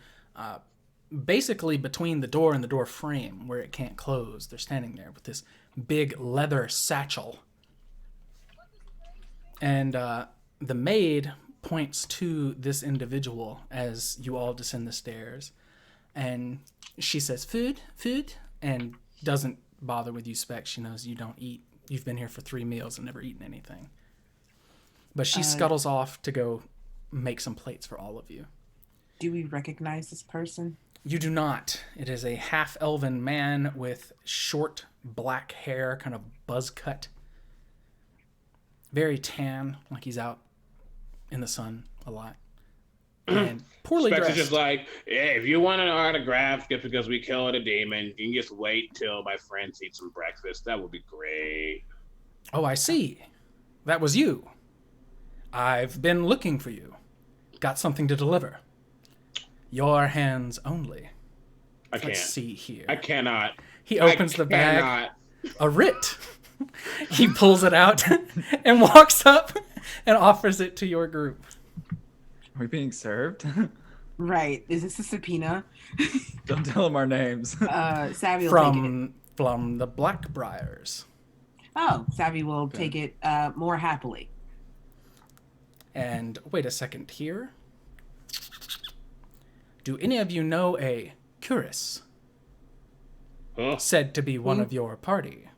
basically between the door and the door frame where it can't close. They're standing there with this big leather satchel. And the maid points to this individual as you all descend the stairs. And she says, food, and doesn't bother with you, Specs. She knows you don't eat. You've been here for 3 meals and never eaten anything. But she scuttles off to go make some plates for all of you. Do we recognize this person? You do not. It is a half-elven man with short black hair, kind of buzz cut. Very tan, like he's out in the sun a lot. And poorly Specs is dressed. just like, yeah, if you want an autograph just because we killed a demon, you can just wait till my friends eat some breakfast. That would be great. Oh, I see. That was you. I've been looking for you. Got something to deliver. Your hands only. I can't. Let's see here. I cannot. He opens the bag. Cannot. A writ. He pulls it out and walks up and offers it to your group. Are we being served? Right. Is this a subpoena? Don't tell them our names. Savvy will take it. From the Blackbriars. Oh, Savvy will take it more happily. And wait a second here. Do any of you know a Curis? Huh? Said to be one of your party.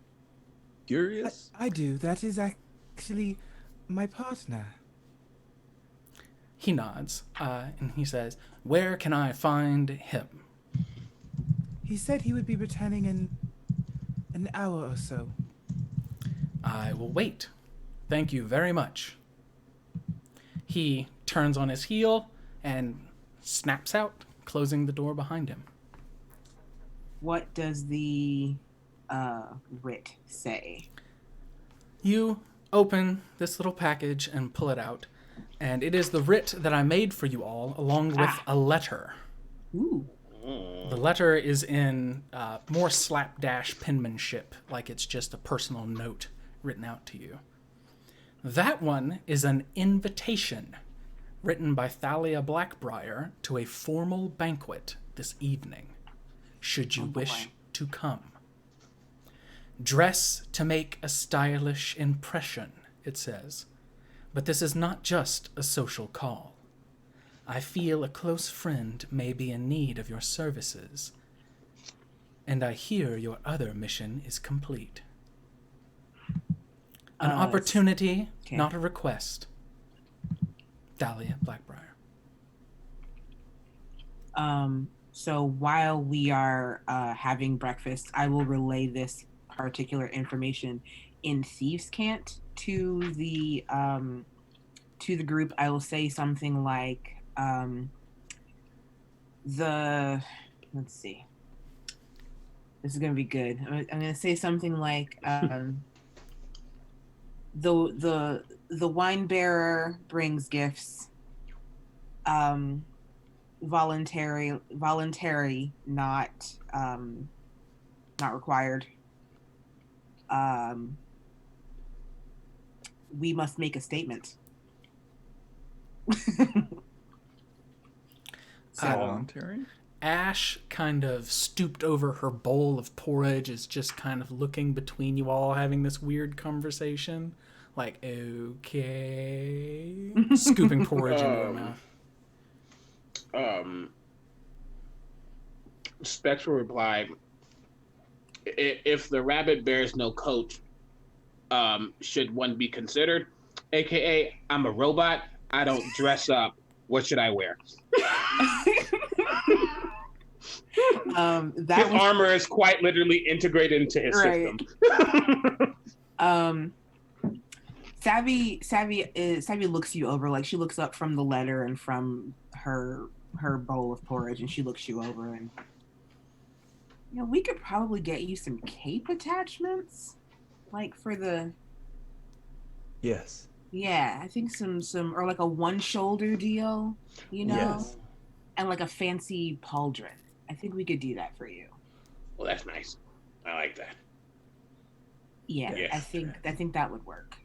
Curious? I do. That is actually my partner. He nods, and he says, where can I find him? He said he would be returning in an hour or so. I will wait. Thank you very much. He turns on his heel and snaps out, closing the door behind him. What does the writ say? You open this little package and pull it out, and it is the writ that I made for you all, along with a letter. Ooh. The letter is in more slapdash penmanship, like it's just a personal note written out to you. That one is an invitation written by Thalia Blackbriar to a formal banquet this evening, should you wish to come. Dress to make a stylish impression, it says. But this is not just a social call. I feel a close friend may be in need of your services, and I hear your other mission is complete. An opportunity, okay. not a request. Thalia Blackbriar. So while we are having breakfast, I will relay this particular information in Thieves' Cant to the group. I will say something like let's see. This is gonna be good. I'm gonna say something like the wine bearer brings gifts. Voluntary, not required. We must make a statement. So, Voluntary? Ash kind of stooped over her bowl of porridge, is just kind of looking between you all, having this weird conversation. Like, okay. Scooping porridge into her mouth. Specs will reply, if the rabbit bears no coat, should one be considered? AKA, I'm a robot. I don't dress up. What should I wear? That His was armor is quite literally integrated into his right. system. Savvy looks you over, like she looks up from the letter and from her bowl of porridge, and she looks you over, and we could probably get you some cape attachments, like for the Yes. yeah, I think some or like a one shoulder deal, Yes. and like a fancy pauldron. I think we could do that for you. Well, that's nice. I like that. Yeah, Yes. I think that would work.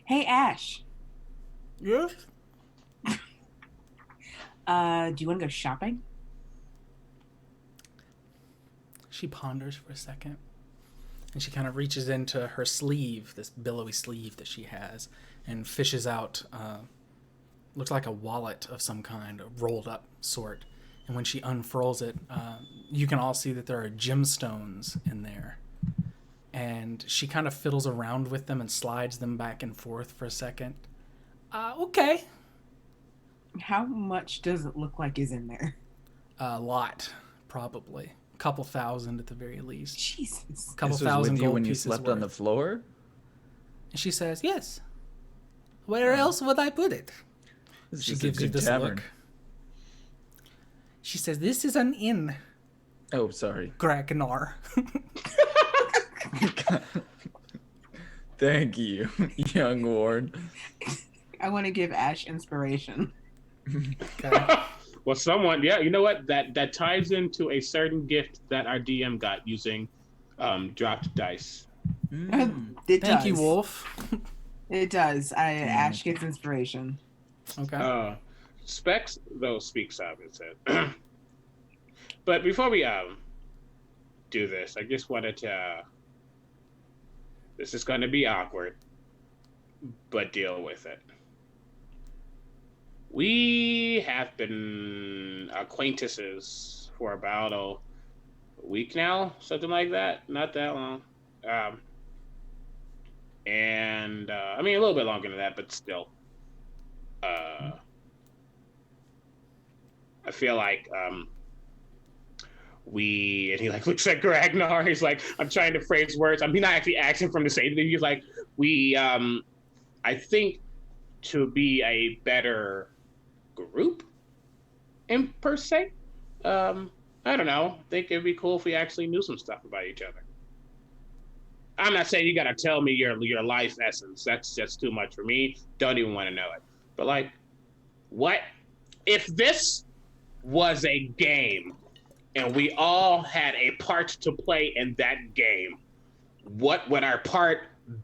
Hey Ash, Yes? do you want to go shopping? She ponders for a second. And she kind of reaches into her sleeve, this billowy sleeve that she has, and fishes out, looks like a wallet of some kind, a rolled up sort. And when she unfurls it, you can all see that there are gemstones in there. And she kind of fiddles around with them and slides them back and forth for a second. Okay. How much does it look like is in there? A lot, probably. A couple thousand at the very least. Jesus. A couple This was thousand with you gold when you pieces slept worth. on the floor? And she says, yes. Where else would I put it? This She is a gives you good this tavern. look. She says, this is an inn, Oh, sorry. Gragnar. Thank you, young ward. I want to give Ash inspiration. Okay. Well, someone, yeah, you know what? That ties into a certain gift that our DM got using dropped dice. It Thank does. you, Wolf. It does. Ash gets inspiration. Okay. Specs, though, speaks of it. Said. But before we do this, I just wanted to. This is going to be awkward, but deal with it. We have been acquaintances for about a week now, something like that. Not that long. And I mean, a little bit longer than that, but still. I feel like and he like looks at Ragnar. He's like, I'm trying to phrase words. I'm not actually asking from the same thing. He's like, I think to be a better group, in per se. I don't know. I think it'd be cool if we actually knew some stuff about each other. I'm not saying you gotta tell me your life essence. That's just too much for me. Don't even want to know it. But like, what if this was a game and we all had a part to play in that game? What would our part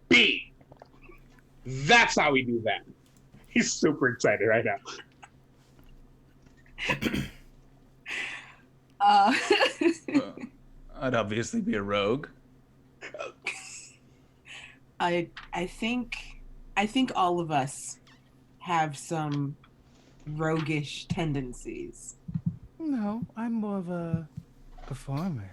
be? That's how we do that. He's super excited right now. I'd obviously be a rogue. I think all of us have some roguish tendencies. No, I'm more of a performer.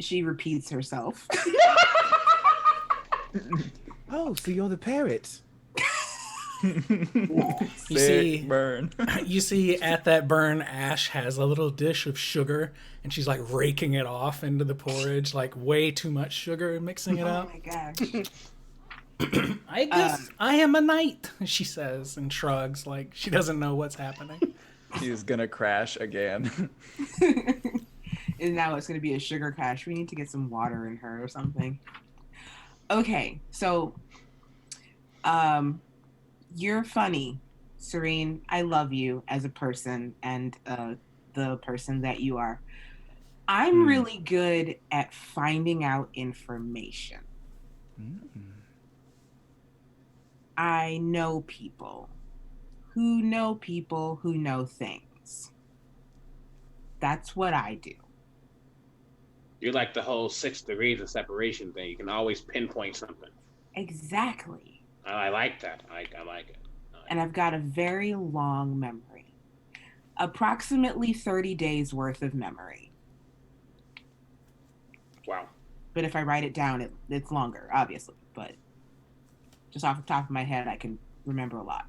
She repeats herself. Oh, so you're the parrot. You see, burn. you see at that burn, Ash has a little dish of sugar, and she's like raking it off into the porridge, like way too much sugar, and mixing it Oh up. my gosh. I guess I am a knight, she says, and shrugs like she doesn't know what's happening. He's gonna crash again. And now it's going to be a sugar crash. We need to get some water in her or something. Okay, so you're funny, Serene. I love you as a person and the person that you are. I'm really good at finding out information. I know people who know things. That's what I do. You're like the whole 6 degrees of separation thing. You can always pinpoint something. Exactly. I like that. I like it. And I've got a very long memory. Approximately 30 days worth of memory. Wow. But if I write it down, it's longer, obviously. But just off the top of my head, I can remember a lot.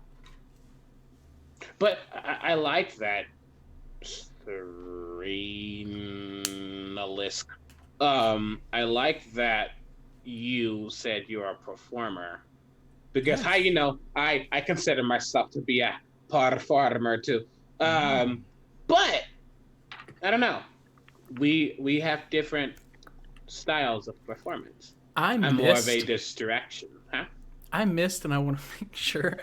But I like that Serenalisk. I like that you said you're a performer. Because how you know, I consider myself to be a performer too. But I don't know. We have different styles of performance. I'm more of a distraction, huh? I missed, and I want to make sure.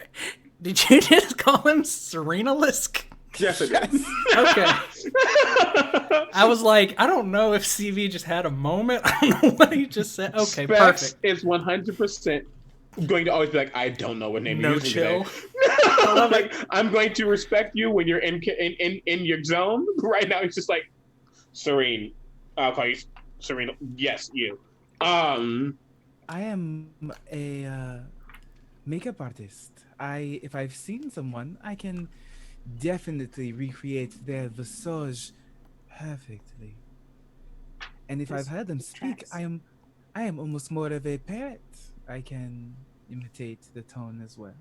Did you just call him Serenalisk? Yes, it is. Okay. I was like, I don't know if CV just had a moment. I don't know what he just said. Okay, Specs perfect. is 100% going to always be like, I don't know what name No you're using chill. today. Like, I'm going to respect you when you're in your zone. Right now, it's just like, Serene. I'll call you Serena. Yes, you. I am a makeup artist. If I've seen someone, I can definitely recreate their visage perfectly. And if I've heard them speak, I am almost more of a parrot. I can imitate the tone as well.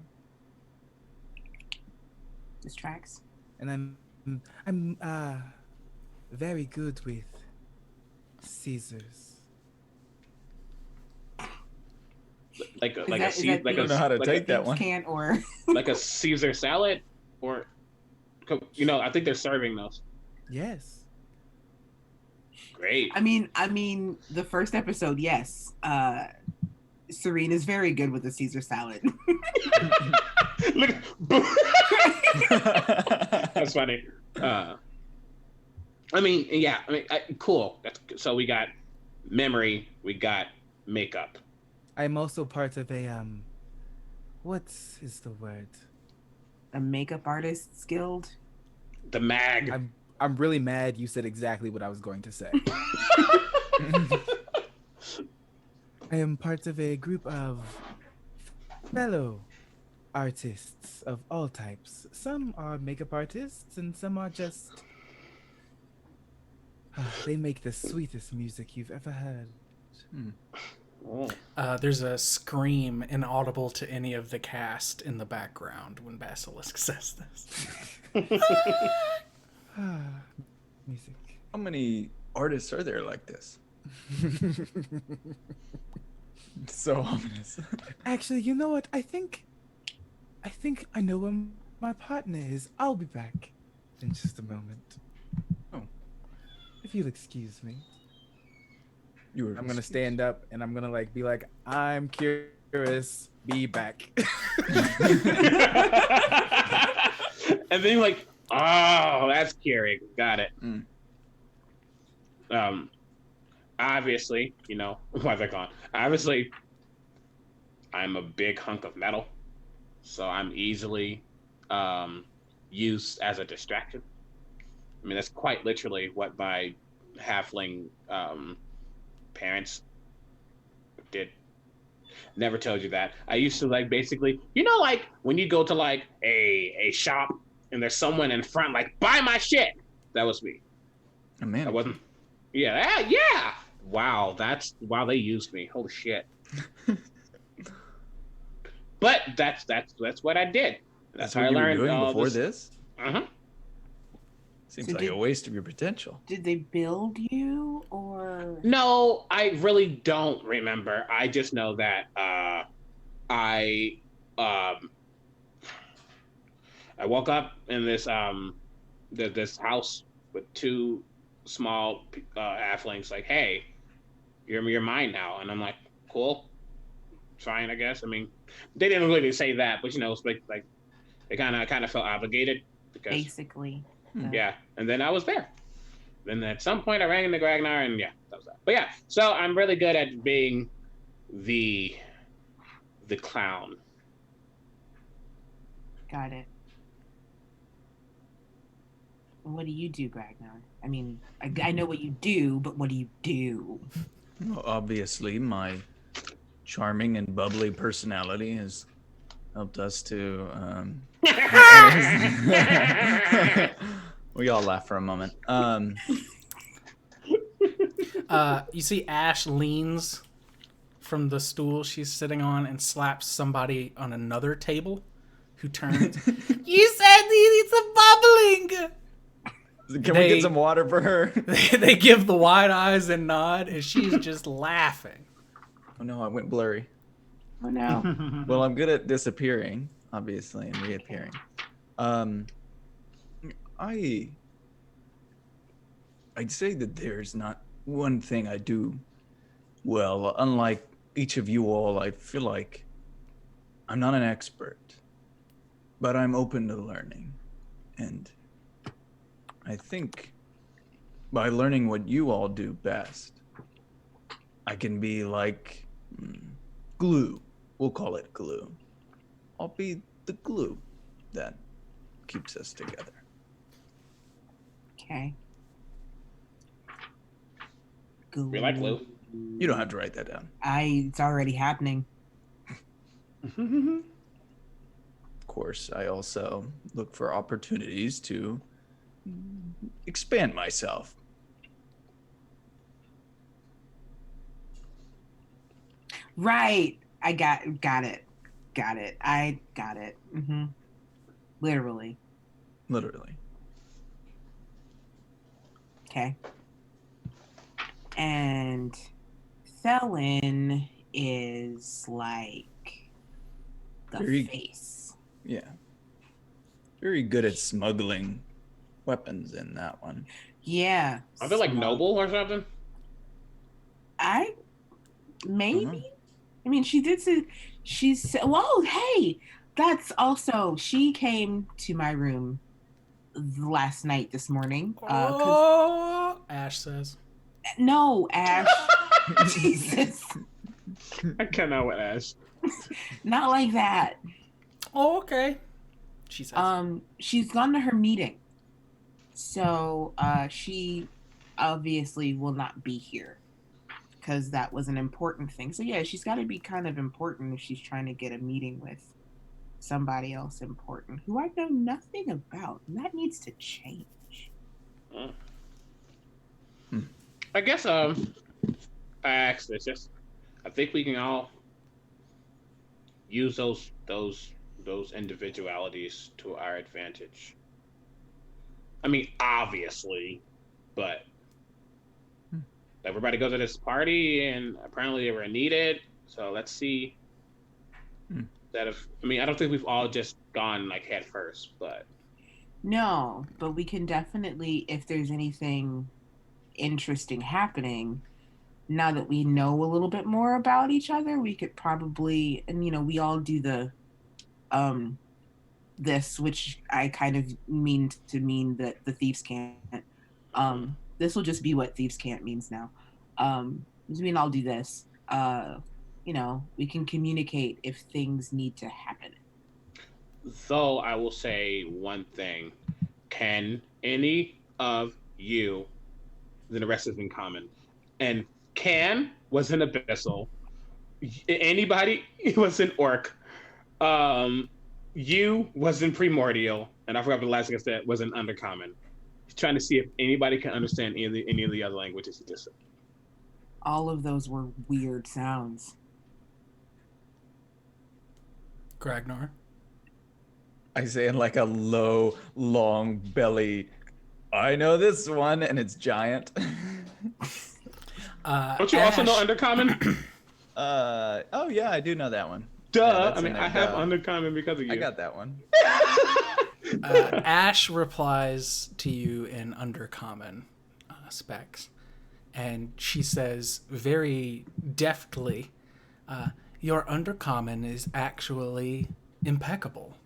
This tracks. And I'm very good with Caesars. I don't know how to take that one. Can't or like a Caesar salad, or I think they're serving those. Yes. Great. I mean, the first episode, yes. Serene is very good with the Caesar salad. Look, that's funny. Cool. So we got memory, we got makeup. I'm also part of a what is the word? A makeup artists guild. The MAG. I'm really mad you said exactly what I was going to say. I am part of a group of fellow artists of all types. Some are makeup artists and some are just they make the sweetest music you've ever heard. There's a scream inaudible to any of the cast in the background when Basilisk says this. Music. How many artists are there like this? So ominous. Actually, you know what? I think I know where my partner is. I'll be back in just a moment. Oh. If you'll excuse me. I'm gonna stand up and I'm gonna be like, I'm curious. Be back. And then you're like, oh, that's Keurig. Got it. Obviously, why they're gone. Obviously, I'm a big hunk of metal, so I'm easily used as a distraction. I mean, that's quite literally what my halfling parents did. Never told you that. I used to basically, when you go to a shop and there's someone in front buy my shit. That was me. Oh man. I wasn't. Yeah. Wow, they used me. Holy shit. But that's what I did. That's how I learned you were doing before this? Uh-huh. Seems like a waste of your potential. Did they build you or? No, I really don't remember. I just know that I woke up in this this house with two small halflings. Like, hey, you're mine now, and I'm like, cool, fine, I guess. I mean, they didn't really say that, but it's like they kind of felt obligated because Basically. yeah, and then I was there. Then at some point I ran into Gragnar, and yeah, that was that. But yeah, so I'm really good at being the clown. Got it. What do you do, Ragnar? I mean, I know what you do, but what do you do? Well, obviously, my charming and bubbly personality has helped us to. We all laugh for a moment. You see Ash leans from the stool she's sitting on and slaps somebody on another table who turns. You said he needs some bubbling! Can we get some water for her? They give the wide eyes and nod as she's just laughing. Oh no, I went blurry. Oh no. Well, I'm good at disappearing, obviously, and reappearing. I'd say that there's not one thing I do well. Unlike each of you all, I feel like I'm not an expert, but I'm open to learning. And I think by learning what you all do best, I can be like glue. We'll call it glue. I'll be the glue that keeps us together. Okay. We like glue. You don't have to write that down. It's already happening. Of course, I also look for opportunities to expand myself. Right. I got it. I got it. Mm-hmm. Literally. Okay. And Felon is like the face. Yeah. Very good at smuggling weapons in that one. Yeah. I feel like Noble or something. Maybe. I mean, she did say whoa, hey, that's also, she came to my room last night this morning. Ash says. No, Ash. Jesus. I cannot with Ash. Not like that. Oh, okay. She says. She's gone to her meeting. So she obviously will not be here because that was an important thing. So yeah, she's got to be kind of important if she's trying to get a meeting with somebody else important who I know nothing about. And that needs to change. I guess I asked this. Just I think we can all use those individualities to our advantage. I mean, obviously, but everybody goes to this party, and apparently they were needed. So let's see. I don't think we've all just gone like head first, but no, but we can definitely, if there's anything interesting happening, now that we know a little bit more about each other, we could probably, and we all do the this, which I kind of mean that the thieves can't. This will just be what thieves can't means now. Does mean I'll do this. We can communicate if things need to happen. Though I will say one thing: can any of you, then the rest is in common, and Can was an abyssal. Anybody was an orc. You was in primordial, and I forgot the last thing I said was an undercommon. He's trying to see if anybody can understand any of the other languages he just said. All of those were weird sounds. Gragnar. I say in like a low, long belly, I know this one, and it's giant. Don't you also know undercommon? Oh yeah, I do know that one. Duh. Yeah, I mean, I have undercommon because of you. I got that one. Ash replies to you in undercommon specs, and she says very deftly, your undercommon is actually impeccable.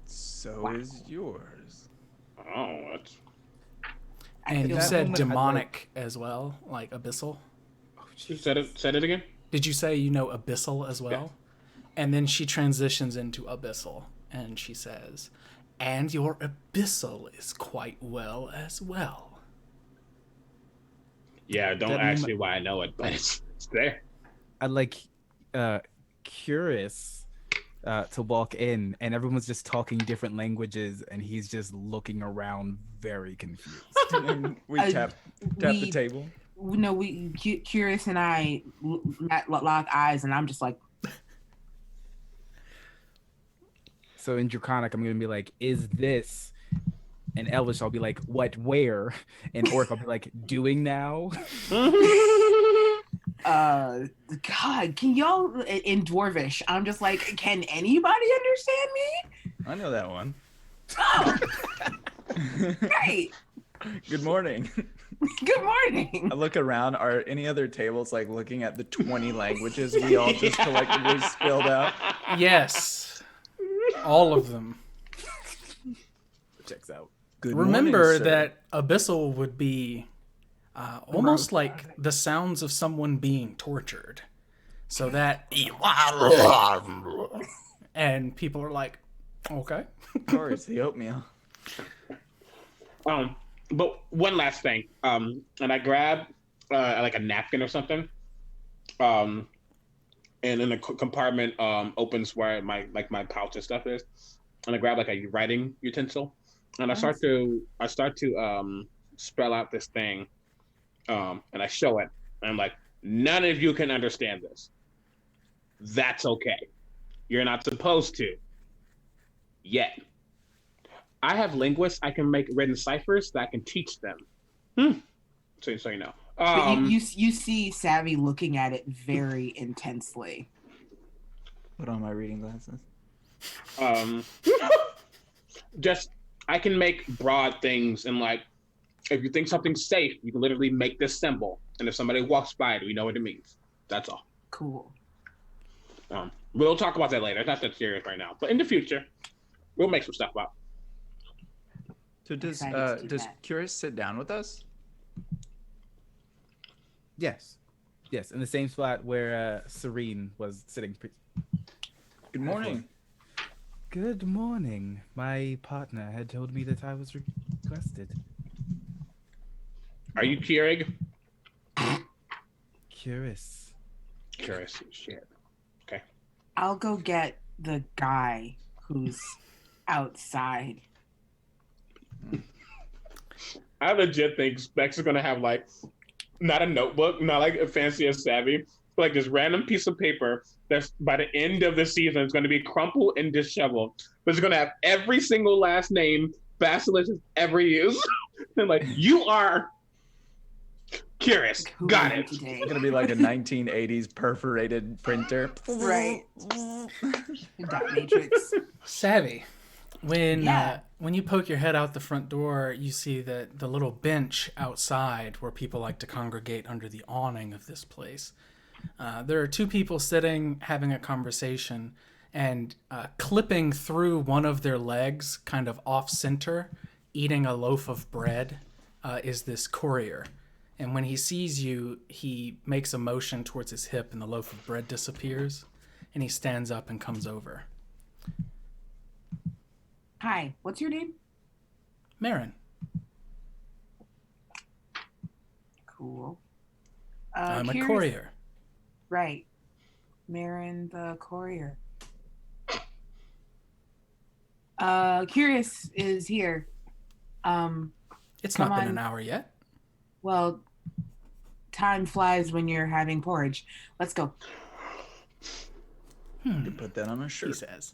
So is yours. Oh, what? And you feel said moment I'd demonic as well, like abyssal. Said it again. Did you say you know abyssal as well? And then she transitions into abyssal, and she says, "And your abyssal is quite well as well." Yeah, don't That ask moment- me why I know it, but it's there. I'd like Curious to walk in, and everyone's just talking different languages, and he's just looking around very confused. And we tap the table. No, Curious and I lock eyes, and I'm just like, So in Draconic, I'm gonna be like, "Is this?" And Elvish, I'll be like, "What? Where?" And Orc, I'll be like, "Doing now?" God, can y'all in Dwarvish? I'm just like, can anybody understand me? I know that one. Oh, great. Good morning. Good morning. I look around. Are any other tables like looking at the 20 languages we all just collectively spilled out? Yes, all of them. Checks out. Good Remember morning, sir. that abyssal would be almost like the sounds of someone being tortured. So that and people are like, okay. Of course, the oatmeal. But one last thing. And I grab like a napkin or something. And then a compartment opens where my pouch and stuff is. And I grab like a writing utensil. And I start to spell out this thing. And I show it. And I'm like, none of you can understand this. That's okay. You're not supposed to. Yet. I have linguists. I can make written ciphers that I can teach them. So you know. But you see Savvy looking at it very intensely. Put on my reading glasses. Just I can make broad things, and like if you think something's safe, you can literally make this symbol, and if somebody walks by it, we know what it means. That's all. Cool. We'll talk about that later. It's not that serious right now, but in the future, we'll make some stuff up. So does Excited to do does that. Curious sit down with us? Yes, in the same spot where Serene was sitting. Good morning. Good morning. My partner had told me that I was requested. Are you Keurig? Curious. Curious. Shit. Okay. I'll go get the guy who's outside. I legit think Specs is gonna have like not a notebook, not like a fancy as Savvy, but like this random piece of paper that's by the end of the season is gonna be crumpled and disheveled. But it's gonna have every single last name Basilisk has ever used. And like, you are Curious. Who Got are you it. today? It's gonna be like a 1980s perforated printer. Right. Dot matrix. Savvy. When Yeah. when you poke your head out the front door, you see that the little bench outside where people like to congregate under the awning of this place. There are two people sitting having a conversation, and clipping through one of their legs, kind of off center, eating a loaf of bread, is this courier. And when he sees you, he makes a motion towards his hip, and the loaf of bread disappears, and he stands up and comes over. Hi, what's your name? Marin. Cool. I'm a Curious- courier. Right. Marin the courier. Curious is here. It's Come not been on. an hour yet. Well, time flies when you're having porridge. Let's go. You put that on a He shirt. says.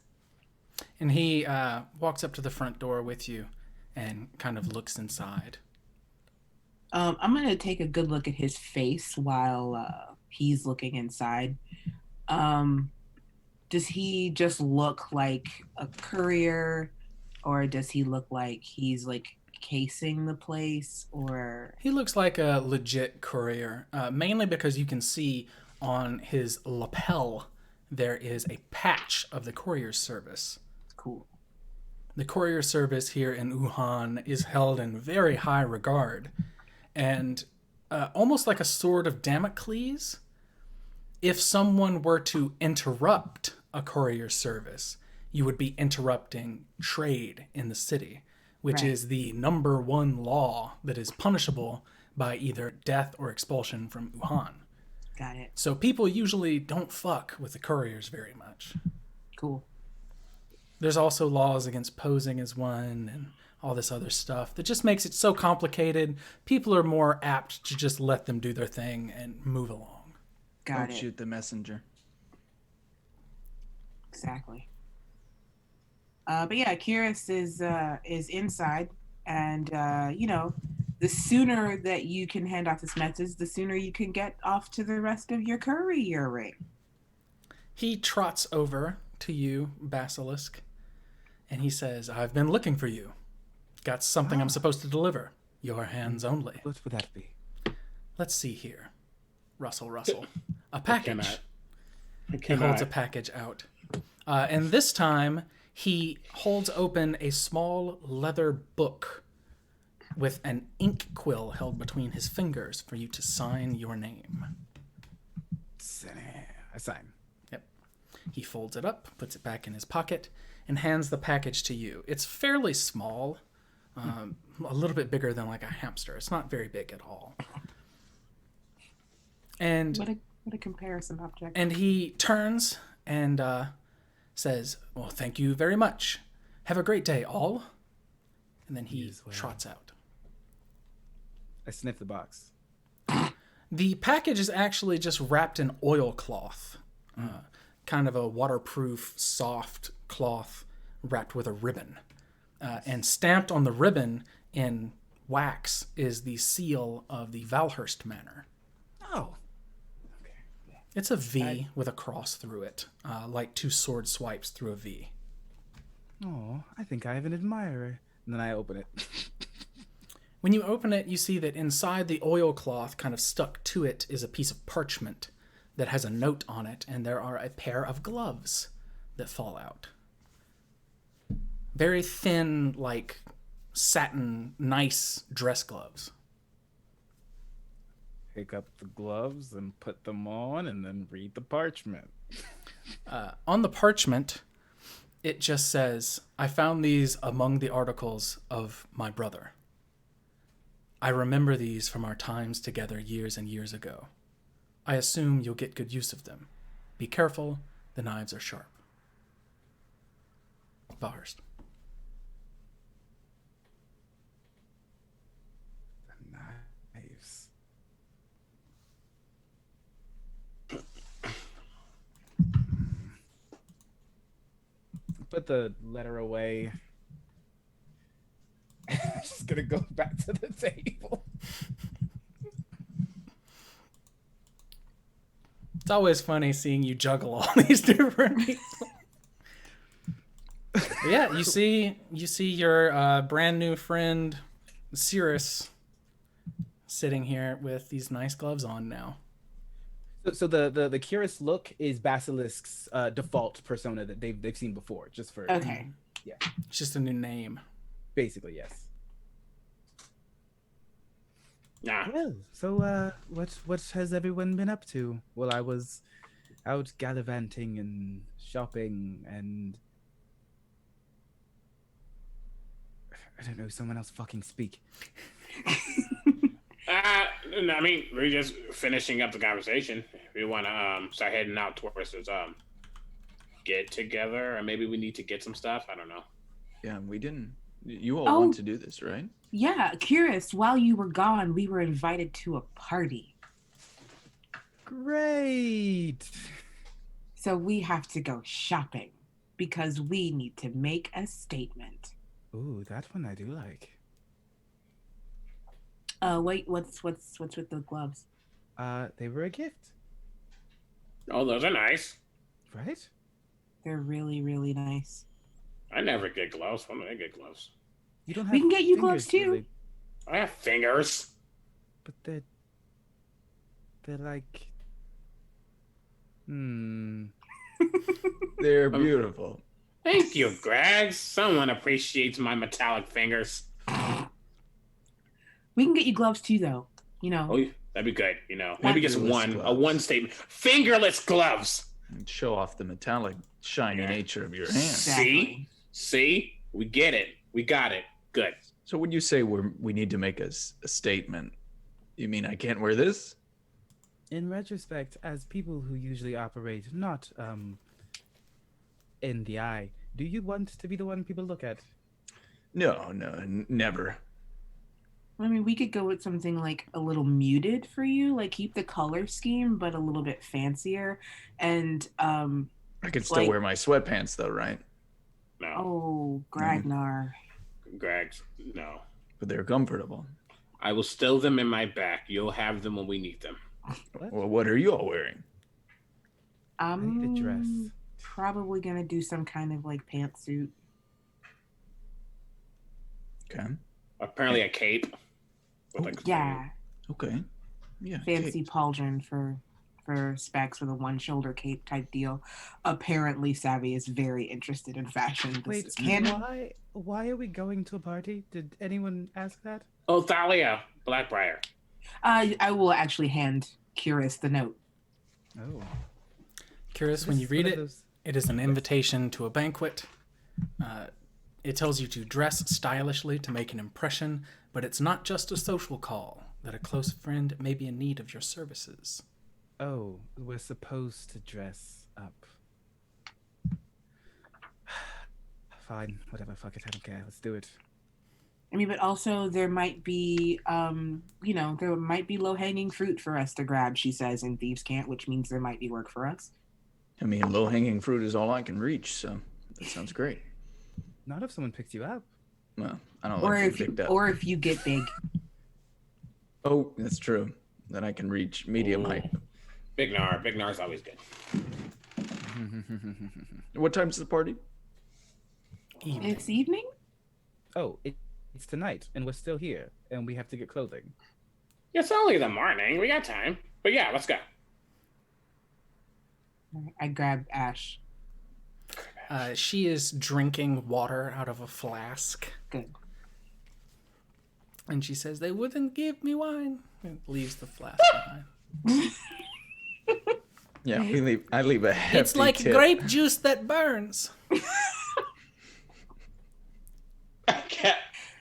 And he walks up to the front door with you and kind of looks inside. I'm gonna take a good look at his face while he's looking inside. Does he just look like a courier, or does he look like he's like casing the place, or He looks like a legit courier, mainly because you can see on his lapel there is a patch of the courier service. cool? The courier service here in Wuhan is held in very high regard, and almost like a sword of Damocles. If someone were to interrupt a courier service, you would be interrupting trade in the city, which Right. is the number one law that is punishable by either death or expulsion from Wuhan. Got it. So people usually don't fuck with the couriers very much. Cool. There's also laws against posing as one and all this other stuff that just makes it so complicated. People are more apt to just let them do their thing and move along. Got Don't it. shoot the messenger. Exactly. But yeah, Kyrus is inside, and the sooner that you can hand off this message, the sooner you can get off to the rest of your couriering. He trots over to you, Basilisk, and he says, "I've been looking for you. Got something I'm supposed to deliver. Your hands only." What would that be? Let's see here. Rustle. A package. He Can holds I? a package out. And this time, he holds open a small leather book with an ink quill held between his fingers for you to sign your name. I sign. Yep. He folds it up, puts it back in his pocket, and hands the package to you. It's fairly small, a little bit bigger than like a hamster. It's not very big at all. And What a comparison object. And he turns and says, "Well, thank you very much. Have a great day, all." And then he as well. trots out. I sniff the box. The package is actually just wrapped in oilcloth, kind of a waterproof, soft cloth wrapped with a ribbon. And stamped on the ribbon in wax is the seal of the Valhurst Manor. Oh. It's a V with a cross through it, like two sword swipes through a V. Oh, I think I have an admirer. And then I open it. When you open it, you see that inside the oilcloth, kind of stuck to it, is a piece of parchment that has a note on it, and there are a pair of gloves that fall out. Very thin, like satin, nice dress gloves. Pick up the gloves and put them on and then read the parchment. On the parchment, it just says, "I found these among the articles of my brother. I remember these from our times together years and years ago. I assume you'll get good use of them. Be careful, the knives are sharp. Valhurst." The knives. Put the letter away. Just gonna go back to the table. It's always funny seeing you juggle all these different people. But yeah, you see your brand new friend Cirrus sitting here with these nice gloves on now. So the curious look is Basilisk's default persona that they've seen before, just for Okay. It's just a new name. basically, yes. Nah. Well, so what has everyone been up to? Well, I was out gallivanting and shopping and I don't know, someone else fucking speak. I mean, we're just finishing up the conversation. We want to start heading out towards this get together, or maybe we need to get some stuff. I don't know. Yeah, we didn't. You all Oh. want to do this, right? Yeah, Kyrus, while you were gone, we were invited to a party. Great. So we have to go shopping because we need to make a statement. Ooh, that one I do like. Wait, what's with the gloves? They were a gift, Oh, those are nice. right? They're really, really nice. I never get gloves. When do I get gloves? You don't have We can get you gloves, fingers, too. really, I have fingers. but they're like They're Um, beautiful. Thank you, Greg. Someone appreciates my metallic fingers. We can get you gloves too, though. You know. Oh, that'd be good. Maybe just Fingerless one, a gloves. one statement. Fingerless gloves. And show off the metallic, shiny nature of your hands. Exactly. See, we get it. We got it. Good. So when you say we need to make a statement, you mean I can't wear this? In retrospect, as people who usually operate not in the eye, do you want to be the one people look at? No, never. I mean, we could go with something like a little muted for you, like keep the color scheme, but a little bit fancier. And I could still wear my sweatpants though, right? No. Oh, Gragnar. Greg, no. But they're comfortable. I will stow them in my back. You'll have them when we need them. Well, what are you all wearing? I need a dress. Probably gonna do some kind of like pantsuit. Okay. Apparently a cape. With like Yeah, Okay. Yeah. fancy pauldron for Specs with a one shoulder cape type deal. Apparently, Savvy is very interested in fashion. This Wait, is canon. why are we going to a party? Did anyone ask that? Oh, Thalia, Blackbriar. I will actually hand Curious the note. Oh. Curious, when you read it, it is an invitation to a banquet. It tells you to dress stylishly to make an impression, but it's not just a social call, that a close friend may be in need of your services. Oh, we're supposed to dress up. Fine, whatever, fuck it, I don't care. Let's do it. I mean, but also there might be, there might be low-hanging fruit for us to grab, she says, in Thieves' Cant, which means there might be work for us. I mean, low-hanging fruit is all I can reach, so that sounds great. Not if someone picks you up. Well, I don't Or like if being picked up. or if you get big. Oh, that's true. Then I can reach medium height. Big Nar. Big Nar's always good. What time's the party? Evening. It's evening? Oh, it's tonight, and we're still here, and we have to get clothing. It's only the morning. We got time. But yeah, let's go. I grab Ash. She is drinking water out of a flask. Good. And she says, they wouldn't give me wine. And leaves the flask behind. Yeah, I leave a hefty It's like tip. grape juice that burns.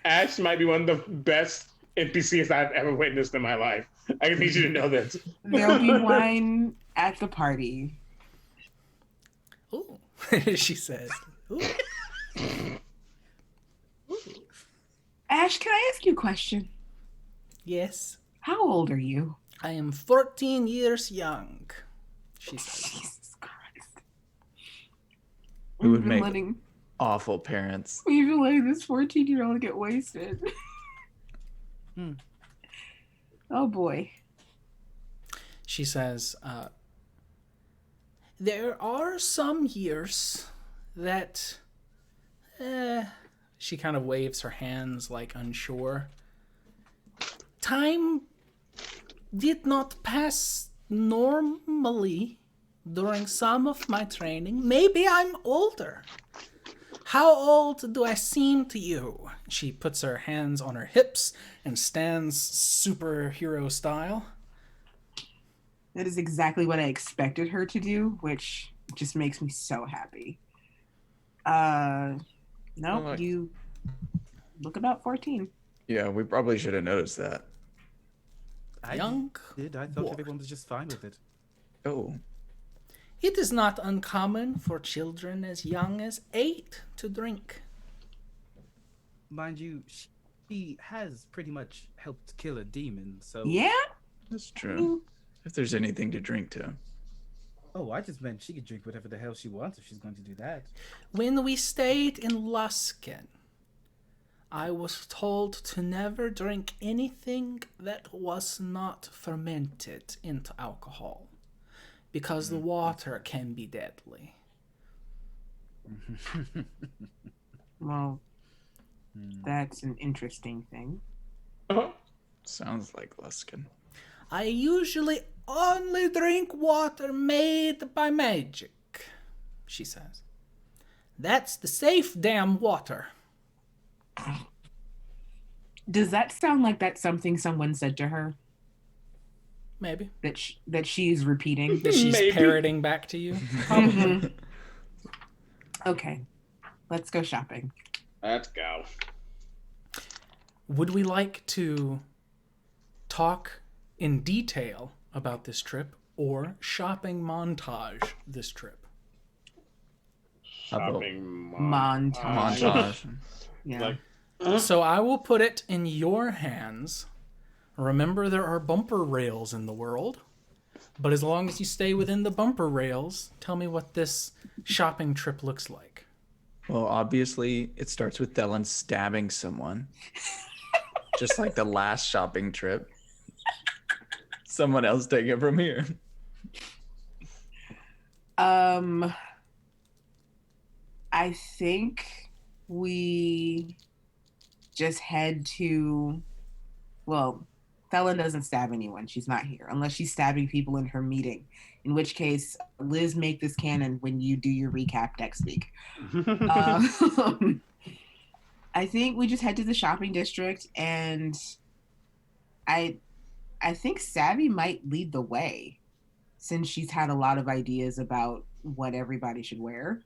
Ash might be one of the best NPCs I've ever witnessed in my life. I need you to know this. There'll be wine at the party. Ooh, she says. Ooh. Ash, can I ask you a question? Yes, How old are you? I am 14 years young, she says. Jesus Christ. We would We've been make letting awful parents. we've been letting this 14-year-old get wasted. Oh boy. She says, there are some years that, she kind of waves her hands like unsure. Time did not pass normally during some of my training. Maybe I'm older. How old do I seem to you? She puts her hands on her hips and stands superhero style. That is exactly what I expected her to do, which just makes me so happy. No, Like- you look about 14. Yeah, we probably should have noticed that. Young. I thought boy. everyone was just fine with it. Oh, It is not uncommon for children as young as 8 to drink. Mind you, she has pretty much helped kill a demon, so... Yeah? that's true. If there's anything to drink to. Oh, I just meant she could drink whatever the hell she wants if she's going to do that. When we stayed in Luskin, I was told to never drink anything that was not fermented into alcohol, because the water can be deadly. Well, that's an interesting thing. Sounds like Luskin. I usually only drink water made by magic, she says. That's the safe damn water. Does that sound like that's something someone said to her Maybe. that she's repeating? That she's Maybe. parroting back to you? Probably. Okay, let's go shopping. Let's go. Would we like to talk in detail about this trip or shopping montage this trip? Shopping Montage. Montage. Yeah. Like, So I will put it in your hands. Remember, there are bumper rails in the world. But as long as you stay within the bumper rails, tell me what this shopping trip looks like. Well, obviously, it starts with Dylan stabbing someone. Just like the last shopping trip. Someone else take it from here. I think we just head to, well, Thelen doesn't stab anyone. She's not here unless she's stabbing people in her meeting. In which case, Liz, make this canon when you do your recap next week. I think we just head to the shopping district, and I think Savvy might lead the way since she's had a lot of ideas about what everybody should wear.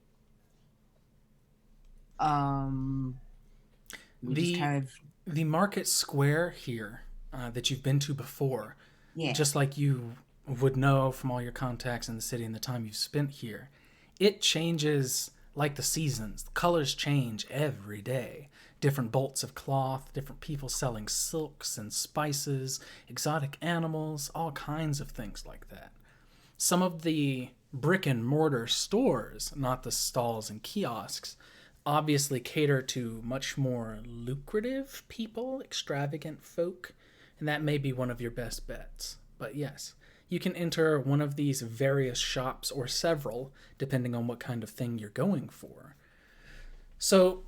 The market square here that you've been to before, Yeah. just like you would know from all your contacts in the city and the time you've spent here, it changes like the seasons. The colors change every day. Different bolts of cloth, different people selling silks and spices, exotic animals, all kinds of things like that. Some of the brick and mortar stores, not the stalls and kiosks, obviously cater to much more lucrative people, extravagant folk, and that may be one of your best bets. But yes, you can enter one of these various shops or several, depending on what kind of thing you're going for. So,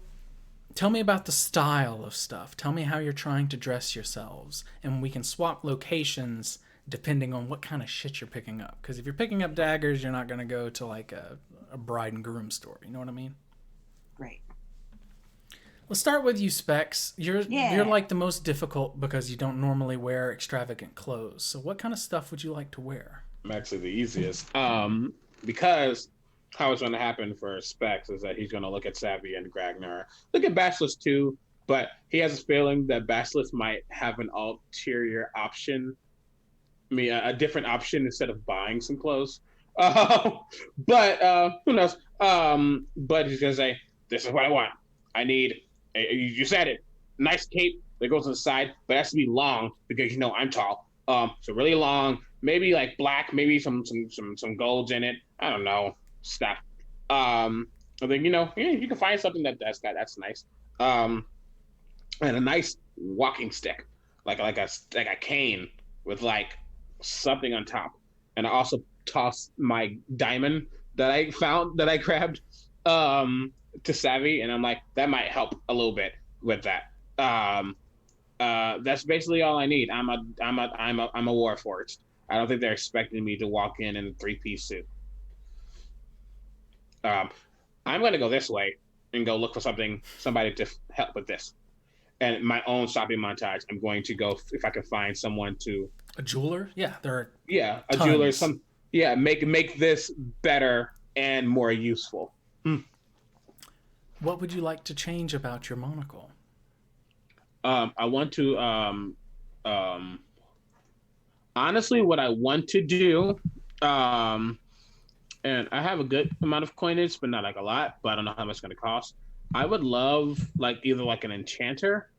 tell me about the style of stuff. Tell me how you're trying to dress yourselves, and we can swap locations depending on what kind of shit you're picking up. Because if you're picking up daggers, you're not going to go to like a bride and groom store. You know what I mean? Great. Let's start with you, Specs. You're like the most difficult because you don't normally wear extravagant clothes. So what kind of stuff would you like to wear? I'm actually the easiest. Because how it's going to happen for Specs is that he's going to look at Savvy and Gragnar. Look at Basilisk too, but he has a feeling that Basilisk might have an ulterior option. I mean, a different option instead of buying some clothes. But who knows? But he's going to say, this is what I want. I need, you said it, nice cape that goes on the side, but it has to be long because, you know, I'm tall. So really long, maybe like black, maybe some golds in it. I don't know, stuff. I think, you know, you can find something that's nice. And a nice walking stick, like a cane with like something on top. And I also toss my diamond that I grabbed to Savvy, and I'm like, that might help a little bit with that. That's basically all I need. I'm a warforged. I don't think they're expecting me to walk in a 3-piece suit. I'm gonna go this way and go look for somebody to help with this. And my own shopping montage, I'm going to go if I can find someone to A jeweler? Yeah, there are a jeweler. Make this better and more useful. What would you like to change about your monocle? I want to honestly, what I want to do, and I have a good amount of coinage, but not like a lot. But I don't know how much it's going to cost. I would love like either like an enchanter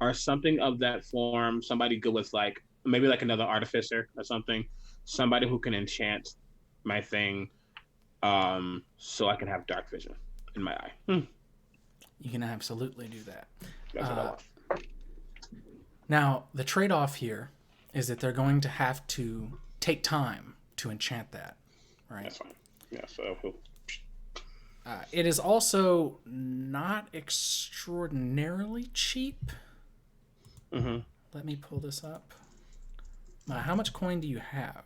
or something of that form. Somebody good with like maybe like another artificer or something. Somebody who can enchant my thing, so I can have dark vision in my eye. You can absolutely do that. That's what I want. Now, the trade-off here is that they're going to have to take time to enchant that, right? That's fine. Yeah, so it is also not extraordinarily cheap. Mm-hmm. Let me pull this up. How much coin do you have?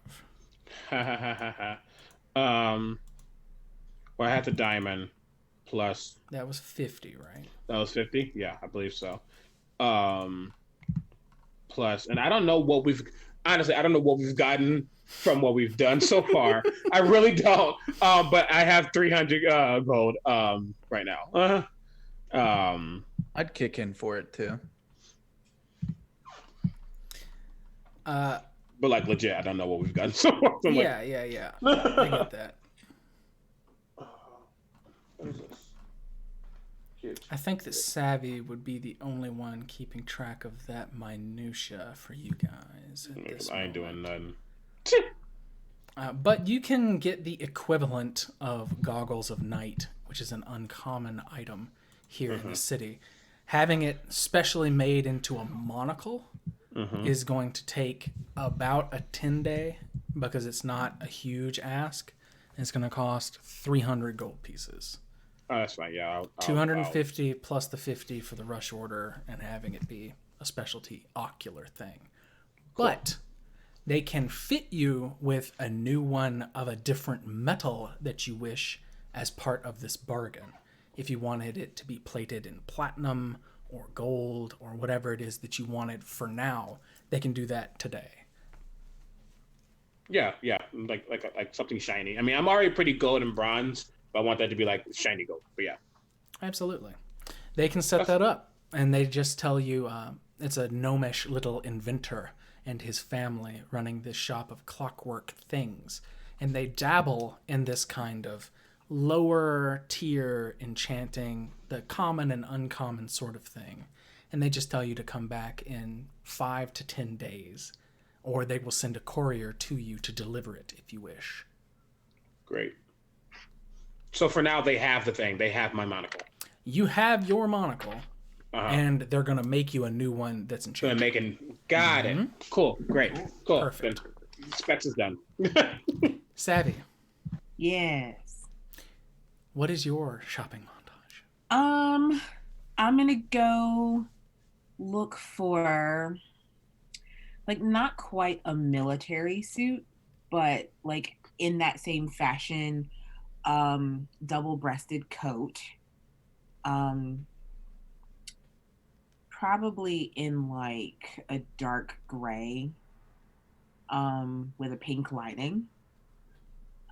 Well, I have the diamond plus That was 50, right? that was 50. Yeah, I believe so. Um, plus, and I don't know what we've honestly, I don't know what we've gotten from what we've done so far. I really don't. But I have 300 gold right now. I'd kick in for it too. But like legit, I don't know what we've gotten so far. So Yeah. I get that. What is this? Huge. I think that Savvy would be the only one keeping track of that minutia for you guys. At this I ain't moment. doing nothing. But you can get the equivalent of Goggles of Night, which is an uncommon item here in the city. Having it specially made into a monocle is going to take about a 10-day because it's not a huge ask. It's going to cost 300 gold pieces. Oh, that's fine. Yeah, I'll 250 plus the 50 for the rush order and having it be a specialty ocular thing. Cool. But they can fit you with a new one of a different metal that you wish as part of this bargain. If you wanted it to be plated in platinum or gold or whatever it is that you wanted for now, they can do that today. Yeah, like something shiny. I mean, I'm already pretty gold and bronze, but I want that to be like shiny gold. But yeah, Absolutely. They can set that up, and they just tell you it's a gnomish little inventor and his family running this shop of clockwork things. And they dabble in this kind of lower tier enchanting, the common and uncommon sort of thing. And they just tell you to come back in 5 to 10 days, or they will send a courier to you to deliver it if you wish. great. So for now, they have the thing. They have my monocle. You have your monocle, and they're going to make you a new one that's So enchanted. they're making. Got it. Cool. Great. Cool. Perfect. Then Specs is done. Savvy, Yes. what is your shopping montage? I'm gonna go look for like not quite a military suit, but like in that same fashion, double-breasted coat. Probably in like a dark gray, with a pink lining.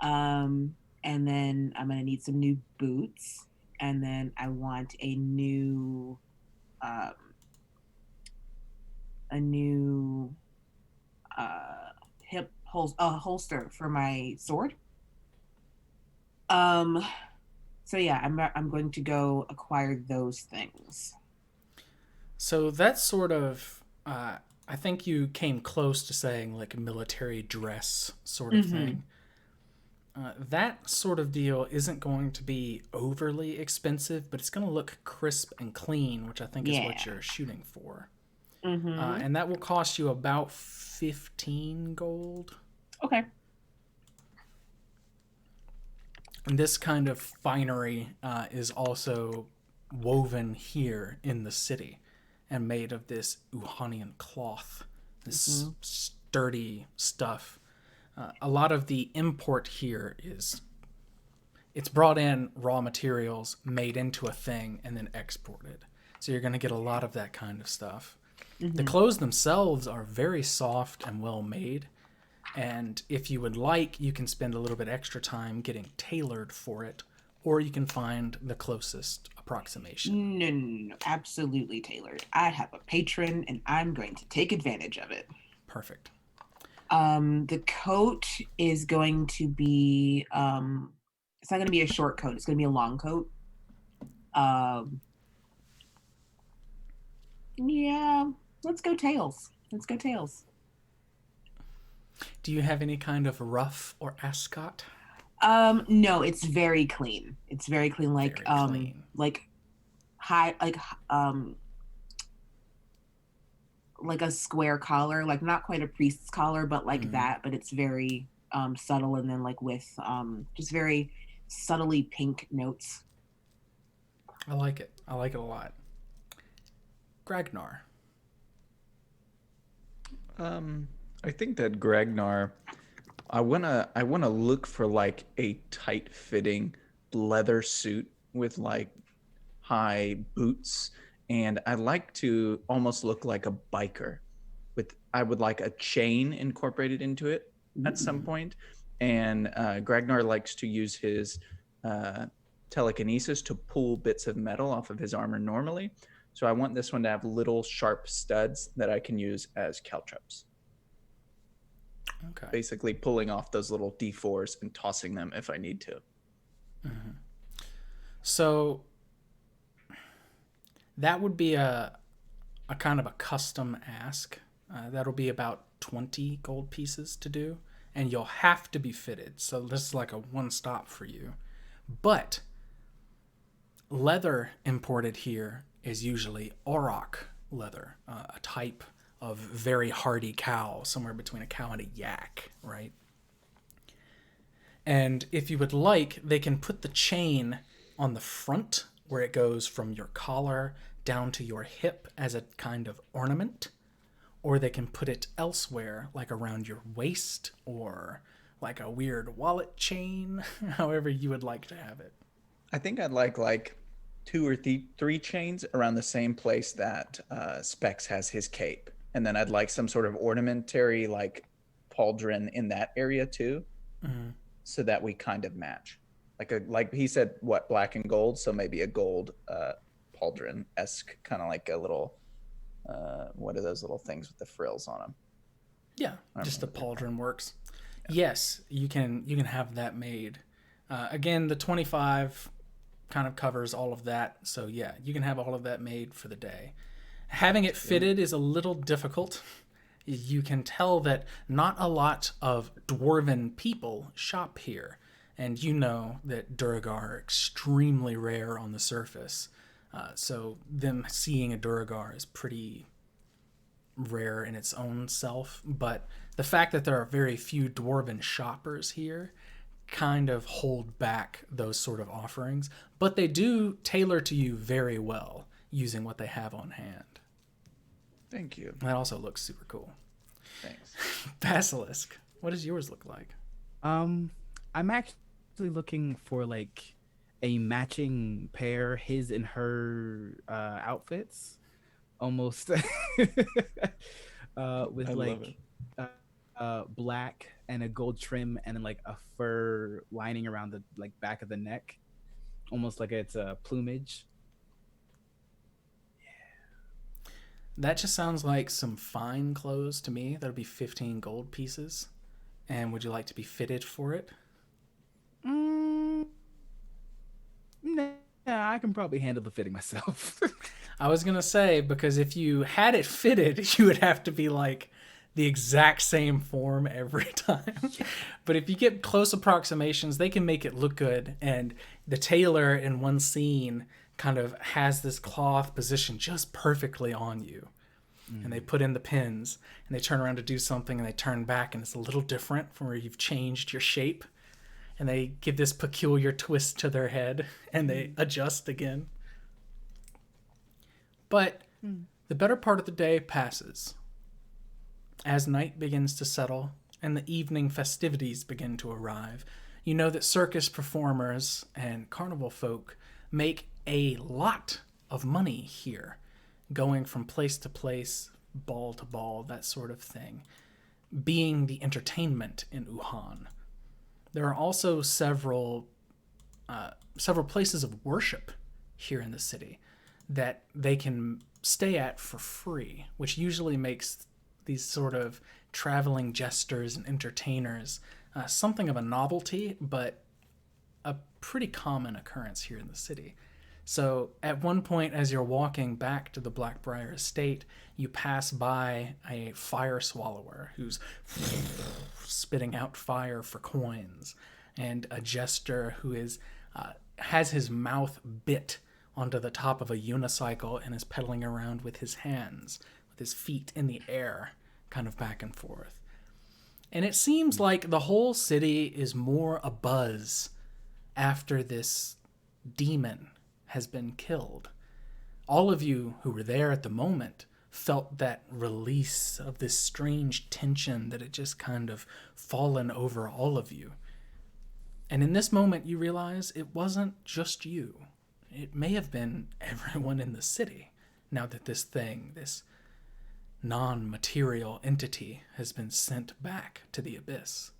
And then I'm gonna need some new boots, and then I want a new hip holster for my sword. So yeah, I'm going to go acquire those things. So that's sort of, I think you came close to saying like a military dress sort of thing. That sort of deal isn't going to be overly expensive, but it's going to look crisp and clean, which I think is what you're shooting for. And that will cost you about 15 gold. Okay. And this kind of finery is also woven here in the city and made of this Uhanian cloth, this sturdy stuff. A lot of the import here is it's brought in raw materials, made into a thing, and then exported. So you're going to get a lot of that kind of stuff. The clothes themselves are very soft and well made. And if you would like, you can spend a little bit extra time getting tailored for it, or you can find the closest approximation. No, absolutely tailored. I have a patron, and I'm going to take advantage of it. Perfect. The coat is going to be it's not going to be a short coat, it's going to be a long coat. Yeah, let's go tails. Do you have any kind of ruff or ascot? No, it's very clean. It's very clean, like Very clean. like high, like a square collar, like not quite a priest's collar, but like that, but it's very subtle, and then like with just very subtly pink notes. I like it. I like it a lot. Gragnar. I think that Gragnar, I wanna look for like a tight fitting leather suit with like high boots, and I like to almost look like a biker. I would like a chain incorporated into it at some point. And Gragnar likes to use his telekinesis to pull bits of metal off of his armor normally. So I want this one to have little sharp studs that I can use as caltrops. Okay. Basically pulling off those little D4s and tossing them if I need to. Mm-hmm. So that would be a kind of a custom ask. That'll be about 20 gold pieces to do, and you'll have to be fitted. So this is like a one stop for you. But leather imported here is usually auroch leather, a type of very hardy cow, somewhere between a cow and a yak, right? And if you would like, they can put the chain on the front where it goes from your collar down to your hip as a kind of ornament, or they can put it elsewhere, like around your waist or like a weird wallet chain, however you would like to have it. I think I'd like two or three chains around the same place that Specs has his cape. And then I'd like some sort of ornamentary like pauldron in that area too, so that we kind of match. Like he said, what, black and gold? So maybe a gold pauldron-esque, kind of like a little, what are those little things with the frills on them? Yeah, just the pauldron works. Yeah. Yes, you can have that made. Again, the 25 kind of covers all of that. So yeah, you can have all of that made for the day. Having it fitted is a little difficult. You can tell that not a lot of dwarven people shop here. And you know that Duergar are extremely rare on the surface. So them seeing a Duergar is pretty rare in its own self. But the fact that there are very few dwarven shoppers here kind of hold back those sort of offerings. But they do tailor to you very well using what they have on hand. Thank you. That also looks super cool. Thanks. Basilisk, what does yours look like? I'm actually looking for like a matching pair, his and her outfits, almost with like black and a gold trim, and then like a fur lining around the like back of the neck, almost like it's a plumage. That just sounds like some fine clothes to me. That'll be 15 gold pieces. And would you like to be fitted for it? Nah, I can probably handle the fitting myself. I was going to say, because if you had it fitted, you would have to be like the exact same form every time. But if you get close approximations, they can make it look good. And the tailor in one scene kind of has this cloth positioned just perfectly on you. And they put in the pins, and they turn around to do something, and they turn back, and it's a little different from where you've changed your shape. And they give this peculiar twist to their head, and they adjust again. But the better part of the day passes. As night begins to settle, and the evening festivities begin to arrive, you know that circus performers and carnival folk make a lot of money here, going from place to place, ball to ball, that sort of thing, being the entertainment in Wuhan. There are also several places of worship here in the city that they can stay at for free, which usually makes these sort of traveling jesters and entertainers something of a novelty, but a pretty common occurrence here in the city. So at one point, as you're walking back to the Blackbriar estate, you pass by a fire swallower who's spitting out fire for coins, and a jester who is has his mouth bit onto the top of a unicycle and is pedaling around with his hands, with his feet in the air, kind of back and forth. And it seems like the whole city is more abuzz after this demon has been killed. All of you who were there at the moment felt that release of this strange tension that had just kind of fallen over all of you. And in this moment, you realize it wasn't just you. it may have been everyone in the city, now that this thing, this non-material entity, has been sent back to the abyss.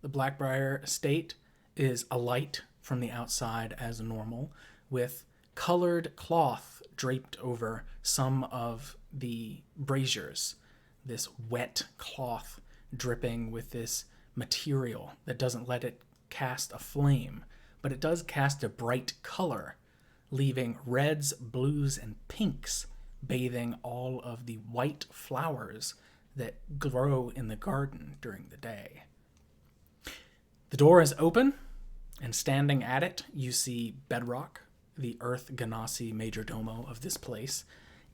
The Blackbriar estate is alight from the outside as normal, with colored cloth draped over some of the braziers. This wet cloth dripping with this material that doesn't let it cast a flame, but it does cast a bright color, leaving reds, blues, and pinks bathing all of the white flowers that grow in the garden during the day. The door is open, and standing at it, you see Bedrock, the Earth Ganassi majordomo of this place,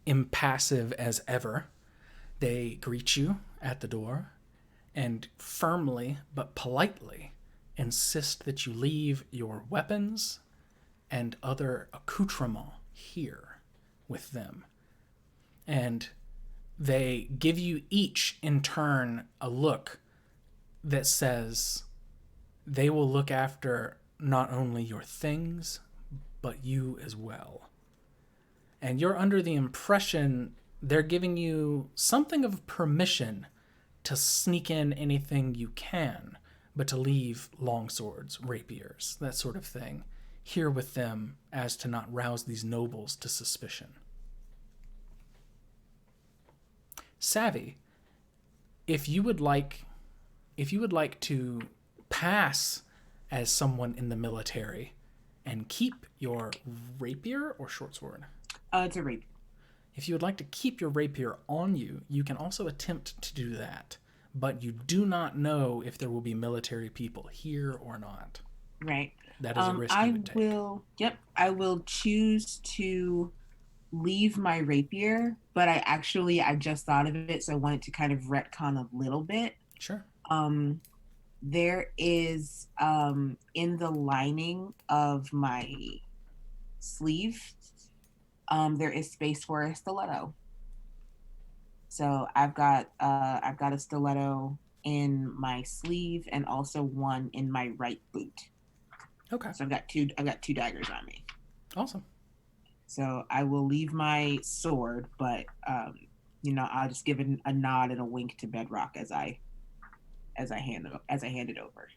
impassive as ever. They greet you at the door and firmly but politely insist that you leave your weapons and other accoutrements here with them. And they give you each in turn a look that says they will look after not only your things, but you as well. And you're under the impression they're giving you something of permission to sneak in anything you can, but to leave longswords, rapiers, that sort of thing, here with them as to not rouse these nobles to suspicion. Savvy, if you would like to pass as someone in the military and keep your rapier or short sword? It's a rapier. If you would like to keep your rapier on you, you can also attempt to do that, but you do not know if there will be military people here or not. Right. That is a risk you would take. I will choose to leave my rapier, but I just thought of it, so I wanted to kind of retcon a little bit. Sure. There is in the lining of my sleeve, there is space for a stiletto. So I've got a stiletto in my sleeve and also one in my right boot. Okay. So I've got two daggers on me. Awesome. So I will leave my sword, but I'll just give it a nod and a wink to Bedrock as I hand it over.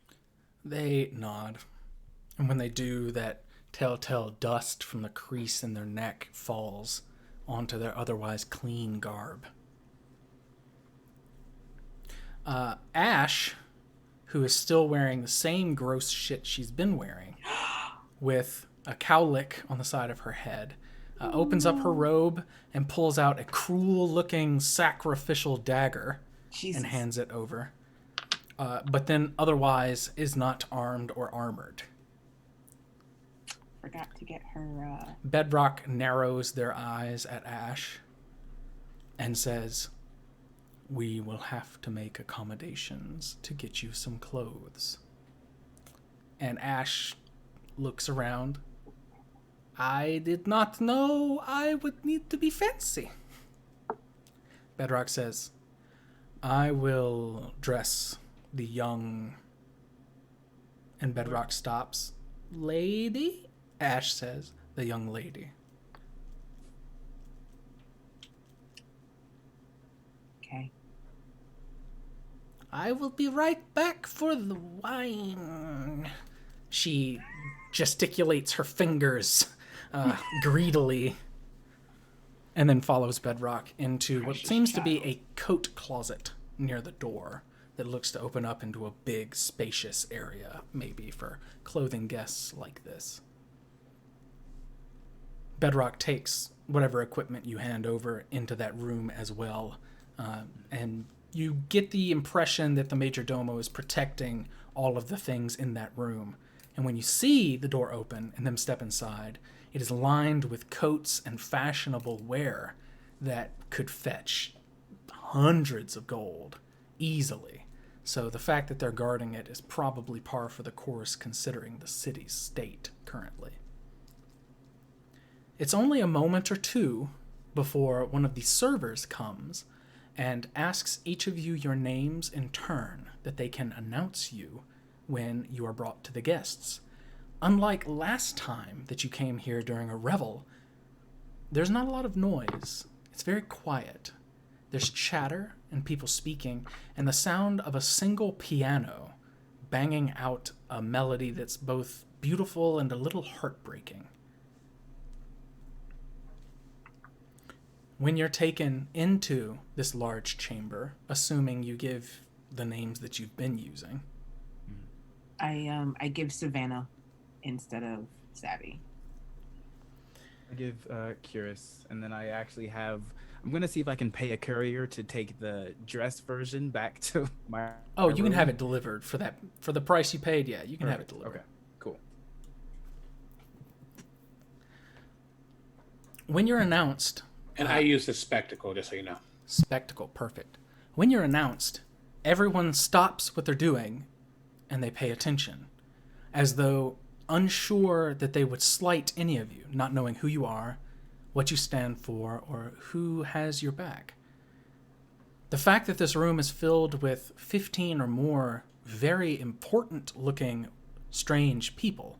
They nod, and when they do, that telltale dust from the crease in their neck falls onto their otherwise clean garb. Ash, who is still wearing the same gross shit she's been wearing, with a cowlick on the side of her head, opens up her robe and pulls out a cruel-looking sacrificial dagger. Jesus. And hands it over. But then otherwise is not armed or armored. Forgot to get her... Bedrock narrows their eyes at Ash and says, "We will have to make accommodations to get you some clothes." And Ash looks around. "I did not know I would need to be fancy." Bedrock says, "I will dress the young..." And Bedrock stops. "Lady?" Ash says, "The young lady." Okay. "I will be right back for the wine." She gesticulates her fingers greedily and then follows Bedrock into what seems to be a coat closet near the door that looks to open up into a big, spacious area, maybe for clothing guests like this. Bedrock takes whatever equipment you hand over into that room as well, and you get the impression that the Majordomo is protecting all of the things in that room. And when you see the door open and them step inside, it is lined with coats and fashionable wear that could fetch hundreds of gold easily. So the fact that they're guarding it is probably par for the course considering the city's state currently. It's only a moment or two before one of the servers comes and asks each of you your names in turn that they can announce you when you are brought to the guests. unlike last time that you came here during a revel, there's not a lot of noise. It's very quiet. There's chatter and people speaking, and the sound of a single piano banging out a melody that's both beautiful and a little heartbreaking. When you're taken into this large chamber, assuming you give the names that you've been using, I give Savannah instead of Savvy. I give Curious, and then I actually have. I'm gonna see if I can pay a courier to take the dress version back to my. oh, you can room. have it delivered for the price you paid. Yeah, you can have it Perfect. delivered. Okay, cool. When you're announced, And I use the spectacle, just so you know. spectacle, perfect. When you're announced, everyone stops what they're doing and they pay attention, as though unsure that they would slight any of you, not knowing who you are, what you stand for, or who has your back. The fact that this room is filled with 15 or more very important looking strange people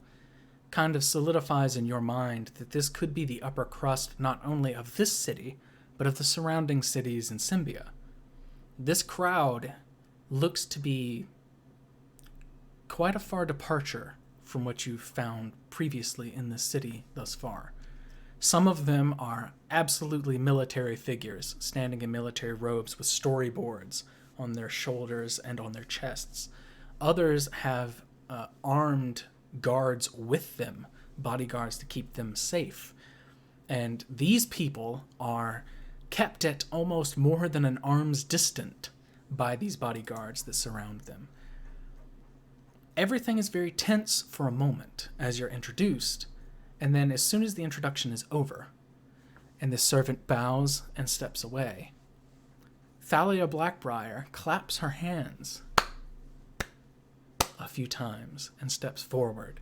kind of solidifies in your mind that this could be the upper crust not only of this city, but of the surrounding cities in Symbia. This crowd looks to be quite a far departure from what you've found previously in this city thus far. Some of them are absolutely military figures, standing in military robes with storyboards on their shoulders and on their chests. Others have armed guards with them, bodyguards to keep them safe. And these people are kept at almost more than an arm's distance by these bodyguards that surround them. Everything is very tense for a moment as you're introduced, and then as soon as the introduction is over, and the servant bows and steps away, Thalia Blackbriar claps her hands a few times and steps forward.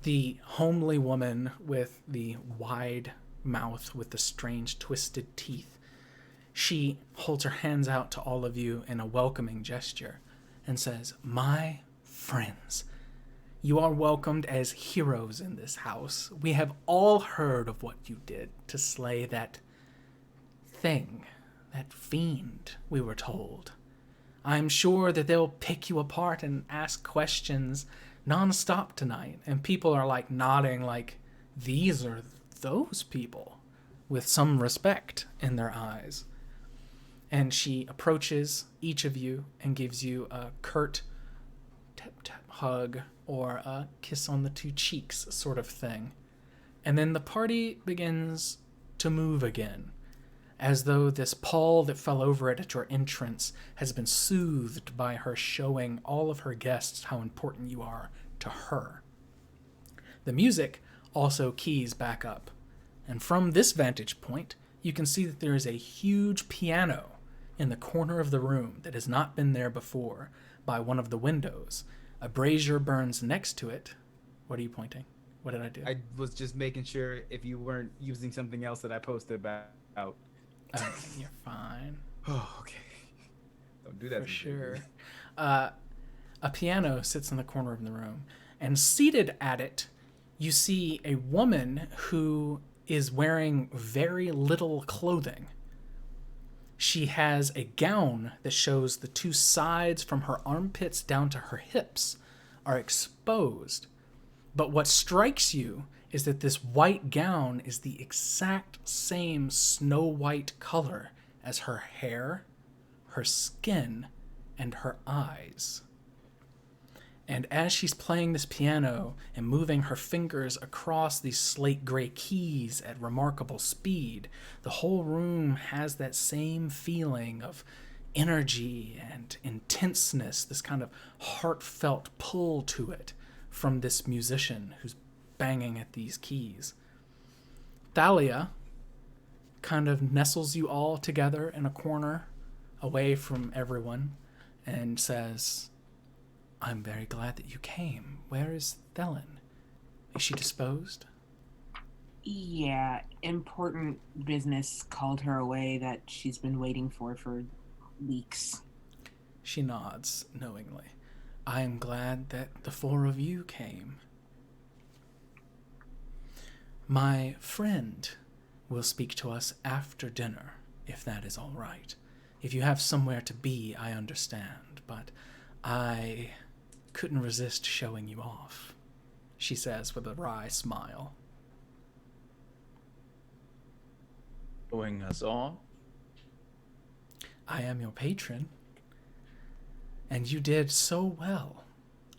The homely woman with the wide mouth with the strange twisted teeth, she holds her hands out to all of you in a welcoming gesture and says, "My friends, you are welcomed as heroes in this house. We have all heard of what you did to slay that thing, that fiend, we were told. I'm sure that they'll pick you apart and ask questions nonstop tonight." And people are like nodding like, these are those people, with some respect in their eyes. And she approaches each of you and gives you a curt tap-tap hug or a kiss on the two cheeks sort of thing. And then the party begins to move again, as though this pall that fell over it at your entrance has been soothed by her showing all of her guests how important you are to her. The music also keys back up, and from this vantage point, you can see that there is a huge piano in the corner of the room that has not been there before by one of the windows. A brazier burns next to it. What are you pointing? What did I do? I was just making sure if you weren't using something else that I posted about. Oh, you're fine. Oh, okay. Don't do that For to me, sure. baby. A piano sits in the corner of the room, and seated at it, you see a woman who is wearing very little clothing. She has a gown that shows the two sides from her armpits down to her hips are exposed. But what strikes you is that this white gown is the exact same snow white color as her hair, her skin, and her eyes. And as she's playing this piano and moving her fingers across these slate gray keys at remarkable speed, the whole room has that same feeling of energy and intenseness, this kind of heartfelt pull to it from this musician who's banging at these keys. Thalia kind of nestles you all together in a corner away from everyone and says, "I'm very glad that you came. Where is Thelen? Is she disposed?" Yeah, important business called her away that she's been waiting for weeks. She nods knowingly. "I am glad that the four of you came. My friend will speak to us after dinner, if that is all right. If you have somewhere to be, I understand, but I couldn't resist showing you off, she says with a wry smile. Showing us all. I am your patron, and you did so well.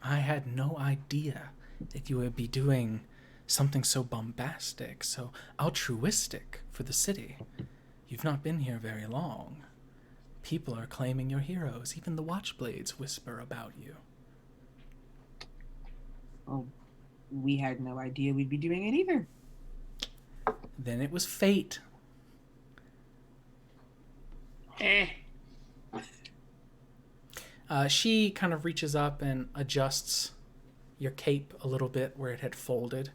I had no idea that you would be doing something so bombastic, so altruistic for the city. You've not been here very long. People are claiming you're heroes. Even the Watchblades whisper about you. Well, we had no idea we'd be doing it either. Then it was fate. She kind of reaches up and adjusts your cape a little bit where it had folded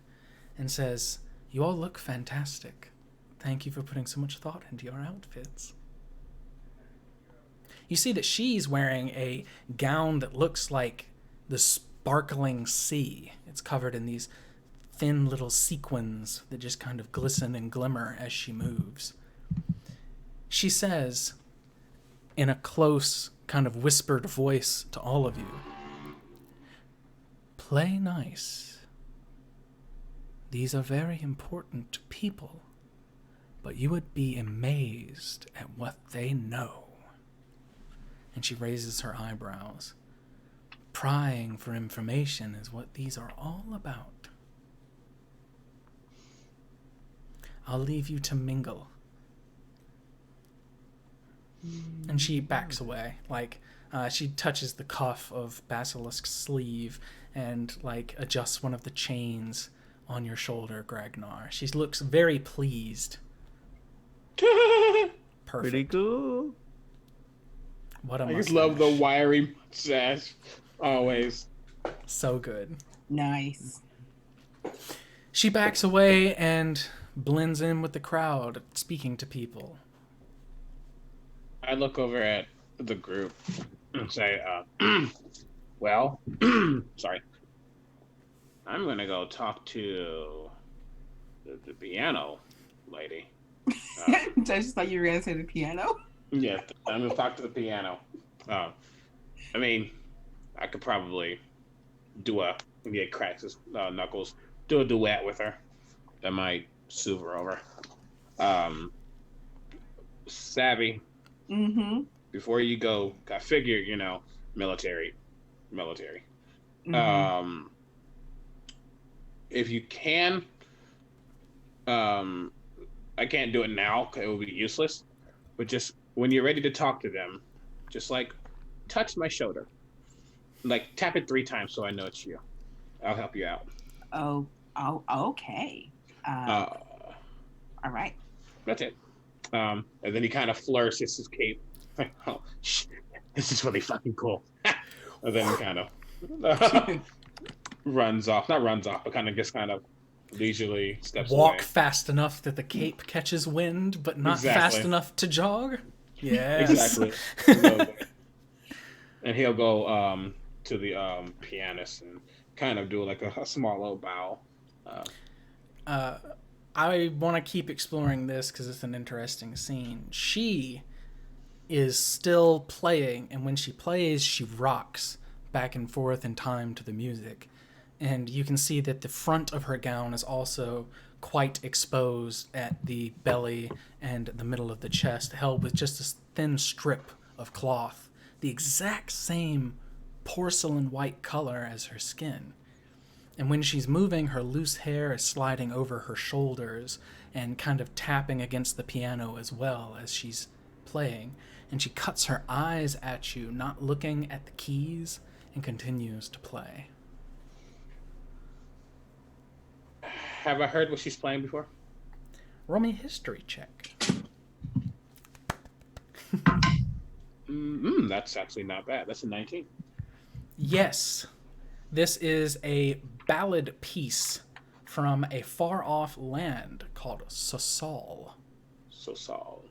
and says, "You all look fantastic. Thank you for putting so much thought into your outfits." You see that she's wearing a gown that looks like the sparkling sea. It's covered in these thin little sequins that just kind of glisten and glimmer as she moves. She says, in a close, kind of whispered voice to all of you, "Play nice. These are very important people, but you would be amazed at what they know." And she raises her eyebrows. Prying for information is what these are all about. I'll leave you to mingle. And she backs away. She touches the cuff of Basilisk's sleeve and, adjusts one of the chains on your shoulder, Gragnar. She looks very pleased. Perfect. Pretty cool. What a I just mustache. love the wiry mustache. Always. So good. Nice. She backs away and blends in with the crowd, speaking to people. I look over at the group and say, well, sorry. I'm going to go talk to the piano lady. I just thought you were going to say the piano. Yeah, I'm going to talk to the piano. I mean, I could probably cracks his knuckles, do a duet with her. That might soothe her over. Savvy. Mm-hmm. Before you go, I figure, military. Mm-hmm. If you can, I can't do it now because it will be useless. But just when you're ready to talk to them, just touch my shoulder, tap it 3 times so I know it's you. I'll help you out. Oh, okay. All right. That's it. And then he kind of flourishes his cape. Oh, this is really fucking cool. And then he kind of runs off. Not runs off, but kind of leisurely steps Walk away. fast enough that the cape catches wind, but not Exactly. fast enough to jog. Yes. Exactly. And he'll go to the pianist and kind of do a small little bow. I want to keep exploring this because it's an interesting scene. She is still playing, and when she plays, she rocks back and forth in time to the music. And you can see that the front of her gown is also quite exposed at the belly and the middle of the chest, held with just a thin strip of cloth, the exact same porcelain white color as her skin. And when she's moving, her loose hair is sliding over her shoulders and kind of tapping against the piano as well as she's playing. And she cuts her eyes at you, not looking at the keys, and continues to play. Have I heard what she's playing before? Roll me a history check. That's actually not bad. That's a 19. Yes, this is a ballad piece from a far-off land called Sossal. Sossal.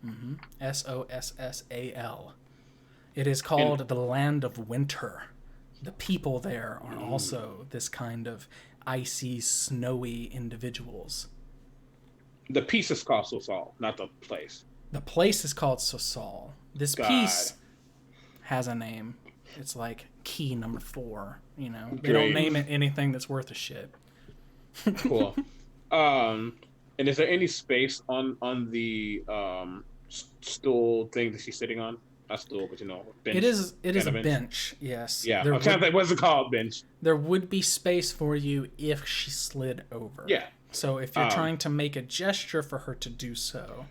Mm-hmm. Sossal. It is called the Land of Winter. The people there are also this kind of icy, snowy individuals. The piece is called Sosal, not the place. The place is called Sosal. This God. piece has a name. It's like key number 4. You know, they Great. don't name it anything that's worth a shit. Cool. And is there any space on the stool thing that she's sitting on? Not stool, but bench. It is a bench. bench. Yes. Yeah. There I'm trying to think. What's it called? Bench. There would be space for you if she slid over. Yeah. So if you're trying to make a gesture for her to do so,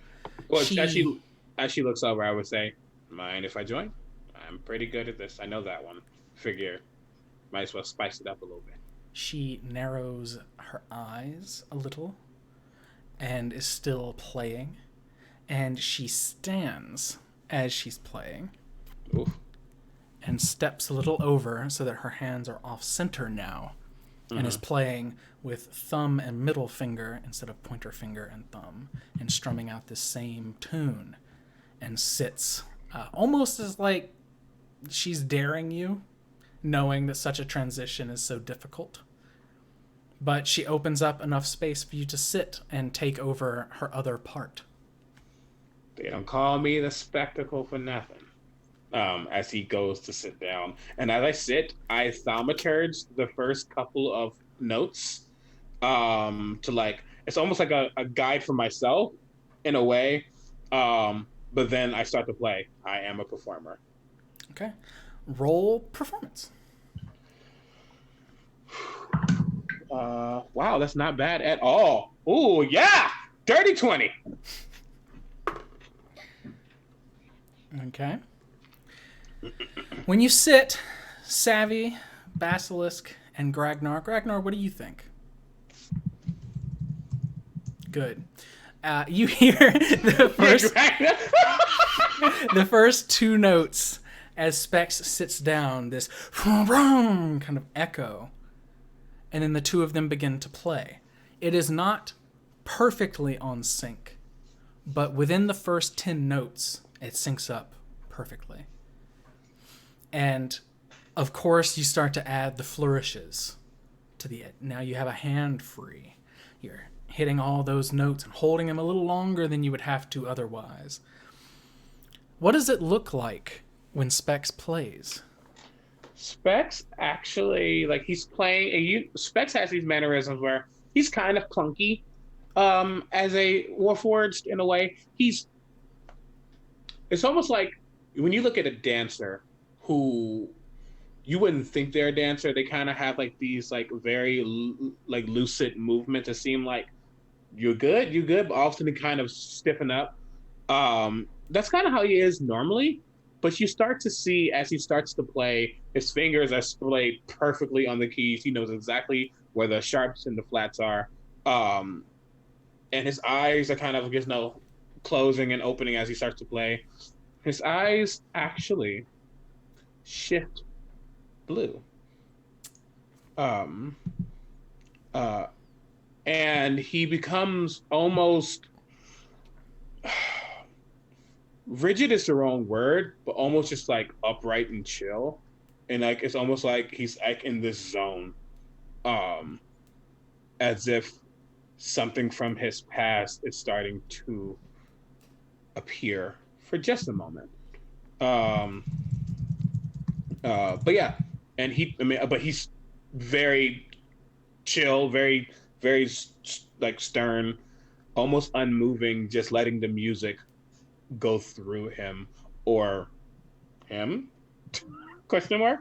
well, as she looks over, I would say, "Mind if I join? I'm pretty good at this. I know that one. Figure, might as well spice it up a little bit." She narrows her eyes a little and is still playing, and she stands as she's playing. Oof. And steps a little over so that her hands are off center now, and is playing with thumb and middle finger instead of pointer finger and thumb, and strumming out the same tune, and sits almost as like she's daring you, knowing that such a transition is so difficult. But she opens up enough space for you to sit and take over her other part. They don't call me the spectacle for nothing. As he goes to sit down. And as I sit, I thaumaturge the first couple of notes to it's almost like a guide for myself in a way. But then I start to play. I am a performer. Okay. Roll performance. Wow, that's not bad at all. Ooh, yeah! Dirty 20. Okay. When you sit, Savvy, Basilisk, and Gragnar, what do you think? Good. You hear the first 2 notes as Specs sits down, this kind of echo, and then the 2 of them begin to play. It is not perfectly on sync, but within the first 10 notes, it syncs up perfectly. And of course, you start to add the flourishes to the end. Now you have a hand free. You're hitting all those notes and holding them a little longer than you would have to otherwise. What does it look like when Specs plays? Specs actually, he's playing. Specs has these mannerisms where he's kind of clunky as a Warforged in a way. It's almost like when you look at a dancer who you wouldn't think they're a dancer, they kind of have these very lucid movements that seem like you're good, but often they kind of stiffen up. That's kind of how he is normally, but you start to see as he starts to play, his fingers are splayed perfectly on the keys. He knows exactly where the sharps and the flats are, and his eyes are kind of closing and opening as he starts to play. His eyes actually shift blue. And he becomes almost rigid is the wrong word, but almost just upright and chill. And it's almost like he's in this zone. As if something from his past is starting to appear for just a moment. But yeah, and but he's very chill, very, very stern, almost unmoving, just letting the music go through him or him? Question mark?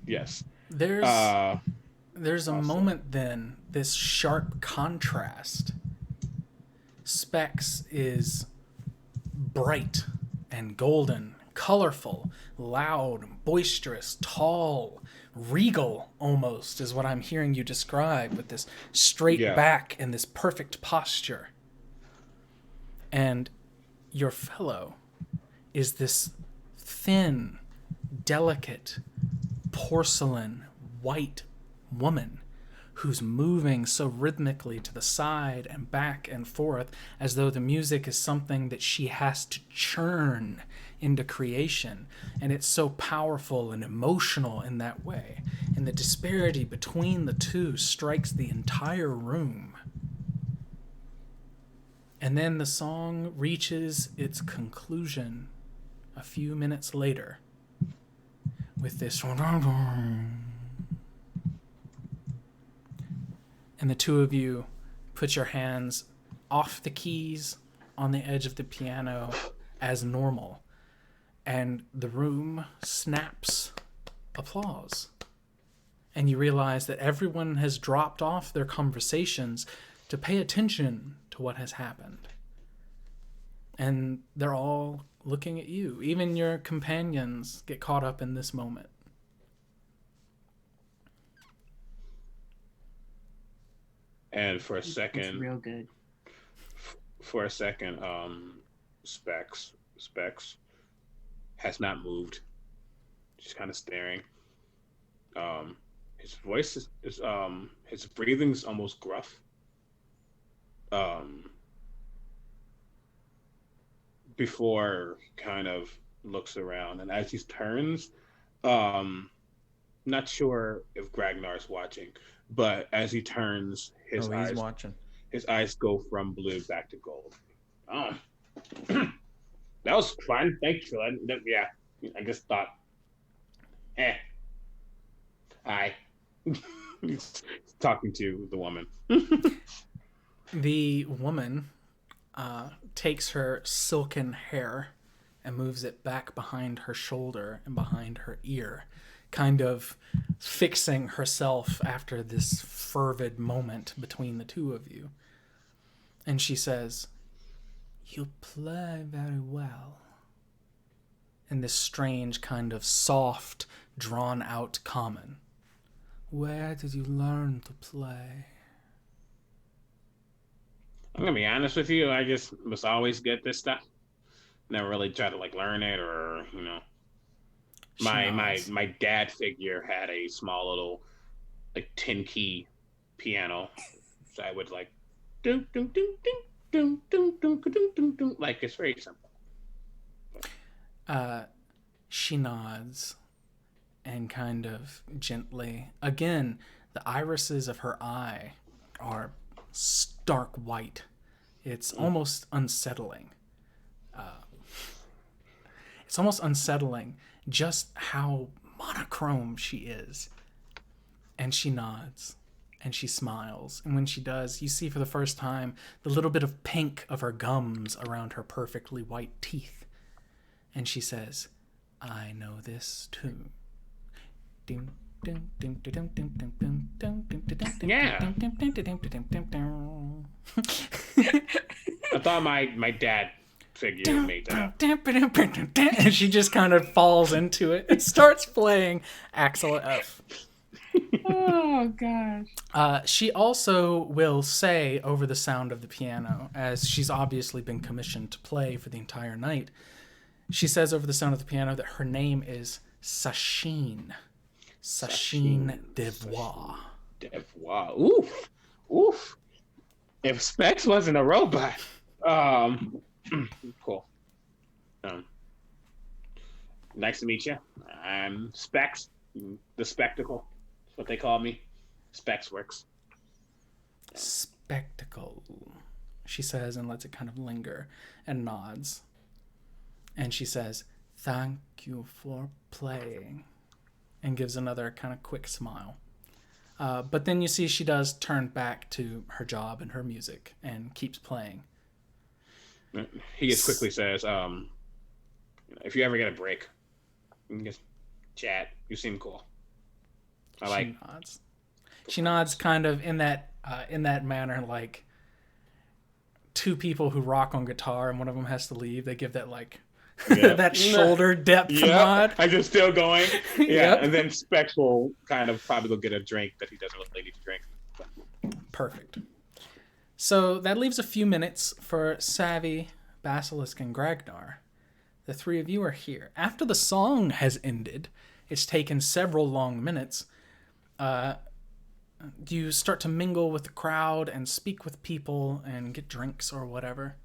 Yes. There's a awesome. moment then, this sharp contrast. Specs is bright and golden, colorful, loud, boisterous, tall, regal almost is what I'm hearing you describe, with this straight back and this perfect posture. And your fellow is this thin, delicate, porcelain, white woman who's moving so rhythmically to the side and back and forth, as though the music is something that she has to churn into creation. And it's so powerful and emotional in that way. And the disparity between the two strikes the entire room. And then the song reaches its conclusion a few minutes later with this, and the two of you put your hands off the keys on the edge of the piano as normal, and the room snaps applause. And you realize that everyone has dropped off their conversations to pay attention to what has happened. And they're all looking at you. Even your companions get caught up in this moment. And for a It's second, real good. Specs has not moved. Just kind of staring. His voice is his breathing's almost gruff. Before he kind of looks around, and as he turns, not sure if Gragnar's watching, but as he turns, He's watching. his eyes go from blue back to gold. Oh, that was fun. Thank you. Yeah, I just thought, hi. He's talking to the woman. The woman takes her silken hair and moves it back behind her shoulder and behind her ear, kind of fixing herself after this fervid moment between the two of you. And she says, "You play very well." In this strange kind of soft, drawn-out common. "Where did you learn to play?" I'm gonna be honest with you. I just must always get this stuff. Never really try to learn it, or My dad figure had a small little 10-key piano, so I would do do do do do do do do do. It's very simple. She nods and kind of gently, again, the irises of her eye are stark white. It's almost unsettling. It's almost unsettling just how monochrome she is. And she nods and she smiles. And when she does, you see for the first time the little bit of pink of her gums around her perfectly white teeth. And she says, "I know this too." Yeah. I thought my dad figure made that up. And she just kind of falls into it and starts playing Axel F. Oh gosh. She also will say over the sound of the piano, as she's obviously been commissioned to play for the entire night, she says over the sound of the piano that her name is Sachine. Sachine Devois. Devois. Oof. Oof. If Specs wasn't a robot. Cool. Nice to meet you. I'm Specs. The Spectacle. That's what they call me. Specs works. Spectacle, she says, and lets it kind of linger and nods. And she says, "Thank you for playing," and gives another kind of quick smile. But then you see she does turn back to her job and her music and keeps playing. He just quickly says, if you ever get a break, you can just chat. You seem cool. She nods. She nods kind of in that manner, like two people who rock on guitar and one of them has to leave. They give that that shoulder depth nod. I'm just still going. Yeah, Yep. And then Specs will kind of probably go get a drink that he doesn't really need to drink. Perfect. So that leaves a few minutes for Savvy, Basilisk, and Gragnar. The three of you are here. After the song has ended, it's taken several long minutes. you start to mingle with the crowd and speak with people and get drinks or whatever.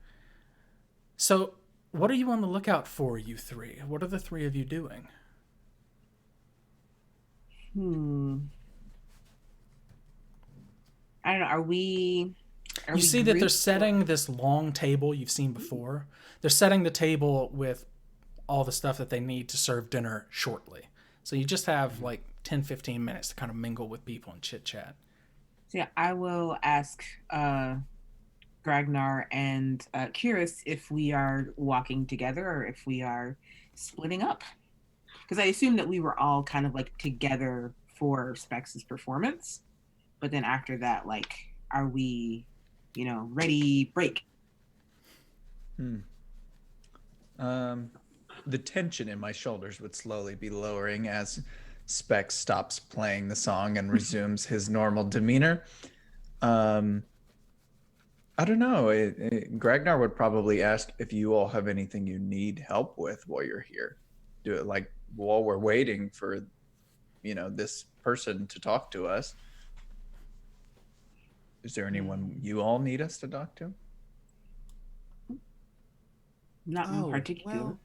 So, what are you on the lookout for, you three? What are the three of you doing? I don't know. Are we You see that they're grouped? setting this long table you've seen before. They're setting the table with all the stuff that they need to serve dinner shortly. So you just have like 10, 15 minutes to kind of mingle with people and chit chat. So yeah, I will ask Gragnar and Curious if we are walking together or if we are splitting up. Because I assume that we were all kind of like together for Specs' performance. But then after that, like, are we, ready, break? The tension in my shoulders would slowly be lowering as Specs stops playing the song and resumes his normal demeanor. I don't know. Gragnar would probably ask if you all have anything you need help with while you're here. Do it like while we're waiting for, this person to talk to us. Is there anyone you all need us to talk to? Not in particular. Well,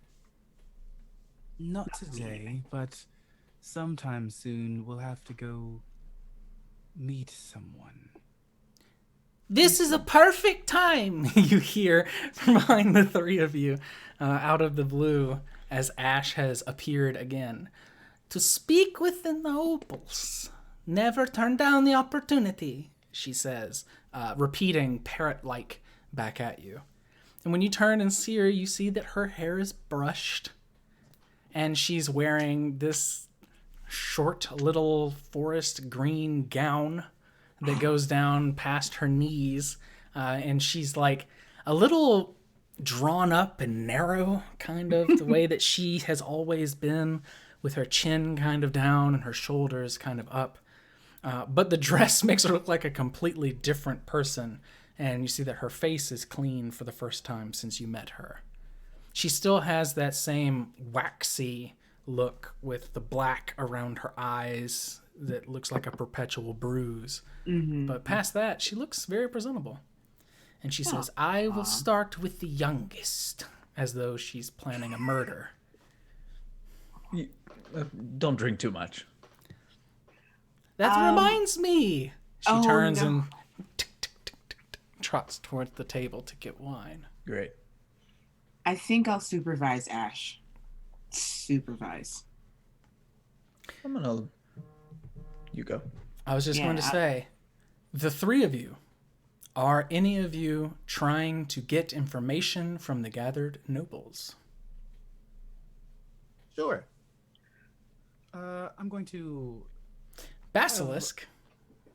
not today, but sometime soon we'll have to go meet someone. This is a perfect time, you hear from behind the three of you, out of the blue, as Ash has appeared again. To speak with the nobles. Never turn down the opportunity, she says, repeating parrot-like back at you. And when you turn and see her, you see that her hair is brushed, and she's wearing this short little forest green gown that goes down past her knees, and she's like a little drawn up and narrow, kind of the way that she has always been, with her chin kind of down and her shoulders kind of up. But the dress makes her look like a completely different person, and you see that her face is clean for the first time since you met her. She still has that same waxy look with the black around her eyes that looks like a perpetual bruise. Mm-hmm. But past that, she looks very presentable. And she says, I will start with the youngest, as though she's planning a murder. Don't drink too much. That reminds me. She turns no. and trots towards the table to get wine. Great. I think I'll supervise Ash. Supervise. You go. I was just going to say, the three of you, are any of you trying to get information from the gathered nobles? Sure. I'm going to... Basilisk,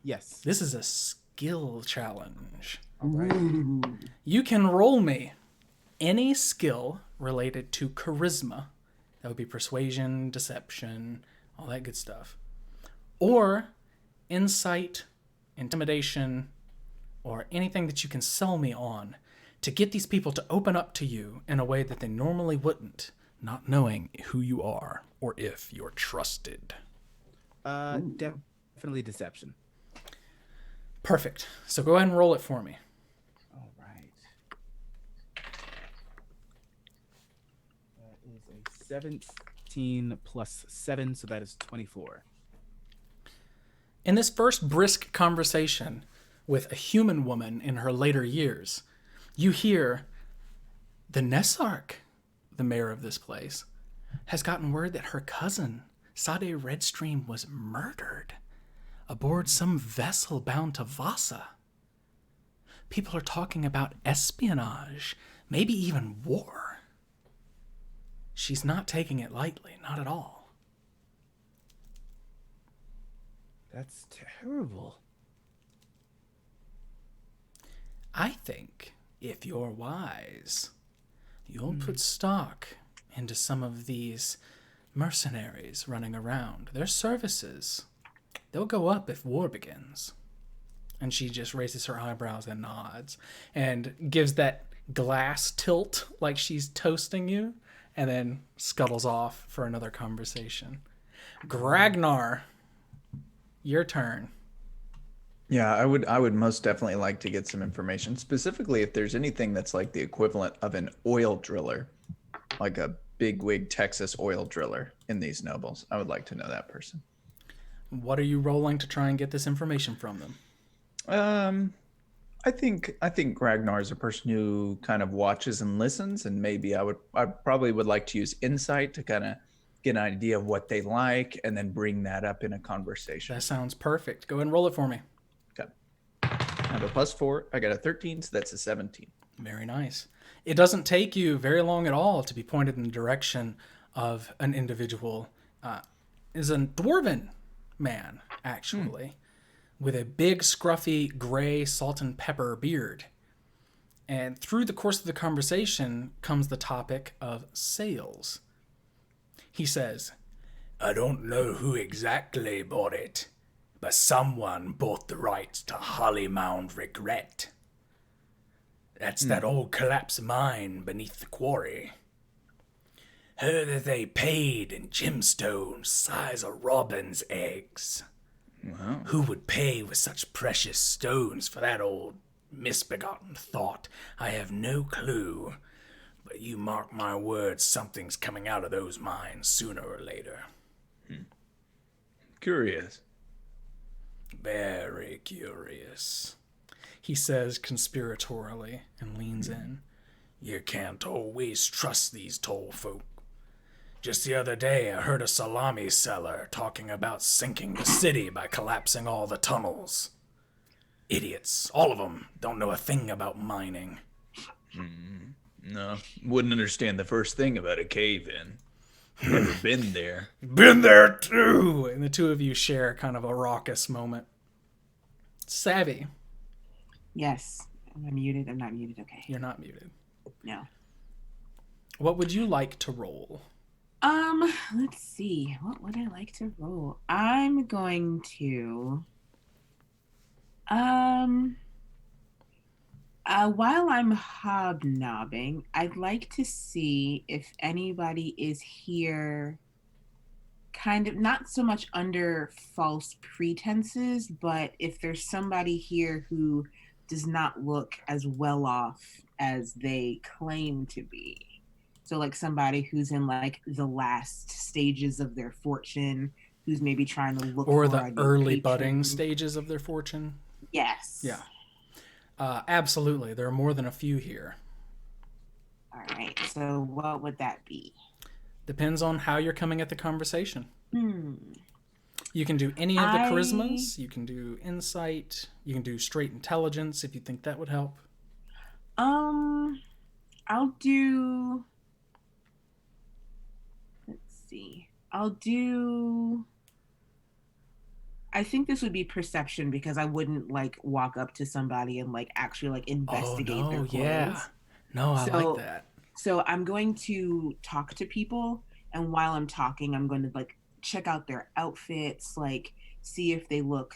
Yes. this is a skill challenge. All right. Ooh. You can roll me any skill related to charisma. That would be persuasion, deception, all that good stuff. Or insight, intimidation, or anything that you can sell me on to get these people to open up to you in a way that they normally wouldn't, not knowing who you are or if you're trusted. Definitely deception. Perfect. So go ahead and roll it for me. All right. That is a 17 plus 7, so that is 24. In this first brisk conversation with a human woman in her later years, you hear the Nessark, the mayor of this place, has gotten word that her cousin, Sade Redstream, was murdered aboard some vessel bound to Vasa. People are talking about espionage, maybe even war. She's not taking it lightly, not at all. That's terrible. I think, if you're wise, you'll put stock into some of these mercenaries running around. Their services, they'll go up if war begins. And she just raises her eyebrows and nods and gives that glass tilt like she's toasting you, and then scuttles off for another conversation. Gragnar, your turn. Yeah, I would most definitely like to get some information, specifically if there's anything that's like the equivalent of an oil driller, like a bigwig Texas oil driller in these nobles. I would like to know that person. What are you rolling to try and get this information from them? I think Ragnar is a person who kind of watches and listens, and maybe I probably would like to use insight to kind of get an idea of what they like, and then bring that up in a conversation. That sounds perfect. Go ahead and roll it for me. Okay. I have a +4. I got a 13, so that's a 17. Very nice. It doesn't take you very long at all to be pointed in the direction of an individual. Is a dwarven man, actually, with a big, scruffy, gray salt and pepper beard. And through the course of the conversation comes the topic of sales. He says, I don't know who exactly bought it, but someone bought the rights to Hollymound Regret. That's that old collapsed mine beneath the quarry. Heard that they paid in gemstones size of robin's eggs. Wow. Who would pay with such precious stones for that old misbegotten thought? I have no clue. But you mark my words, something's coming out of those mines sooner or later. Curious. Very curious. He says conspiratorially and leans in. You can't always trust these tall folk. Just the other day, I heard a salami seller talking about sinking the city by collapsing all the tunnels. Idiots. All of them don't know a thing about mining. No, wouldn't understand the first thing about a cave-in. Never been there. Been there too! And the two of you share kind of a raucous moment. Savvy. Yes. Am I muted? I'm not muted. Okay. You're not muted. No. What would you like to roll? Let's see. What would I like to roll? I'm going to while I'm hobnobbing, I'd like to see if anybody is here kind of not so much under false pretenses, but if there's somebody here who does not look as well off as they claim to be. So like somebody who's in like the last stages of their fortune, who's maybe trying to look Or for the a new early patron. budding stages of their fortune? Yes. Yeah. Absolutely. There are more than a few here. All right. So what would that be? Depends on how you're coming at the conversation. Hmm. You can do any of the charismas. You can do insight. You can do straight intelligence if you think that would help. I'll do. Let's see. I think this would be perception because I wouldn't like walk up to somebody and like actually like investigate their clothes. Yeah. No, I like that. So I'm going to talk to people, and while I'm talking, I'm going to like check out their outfits, like see if they look,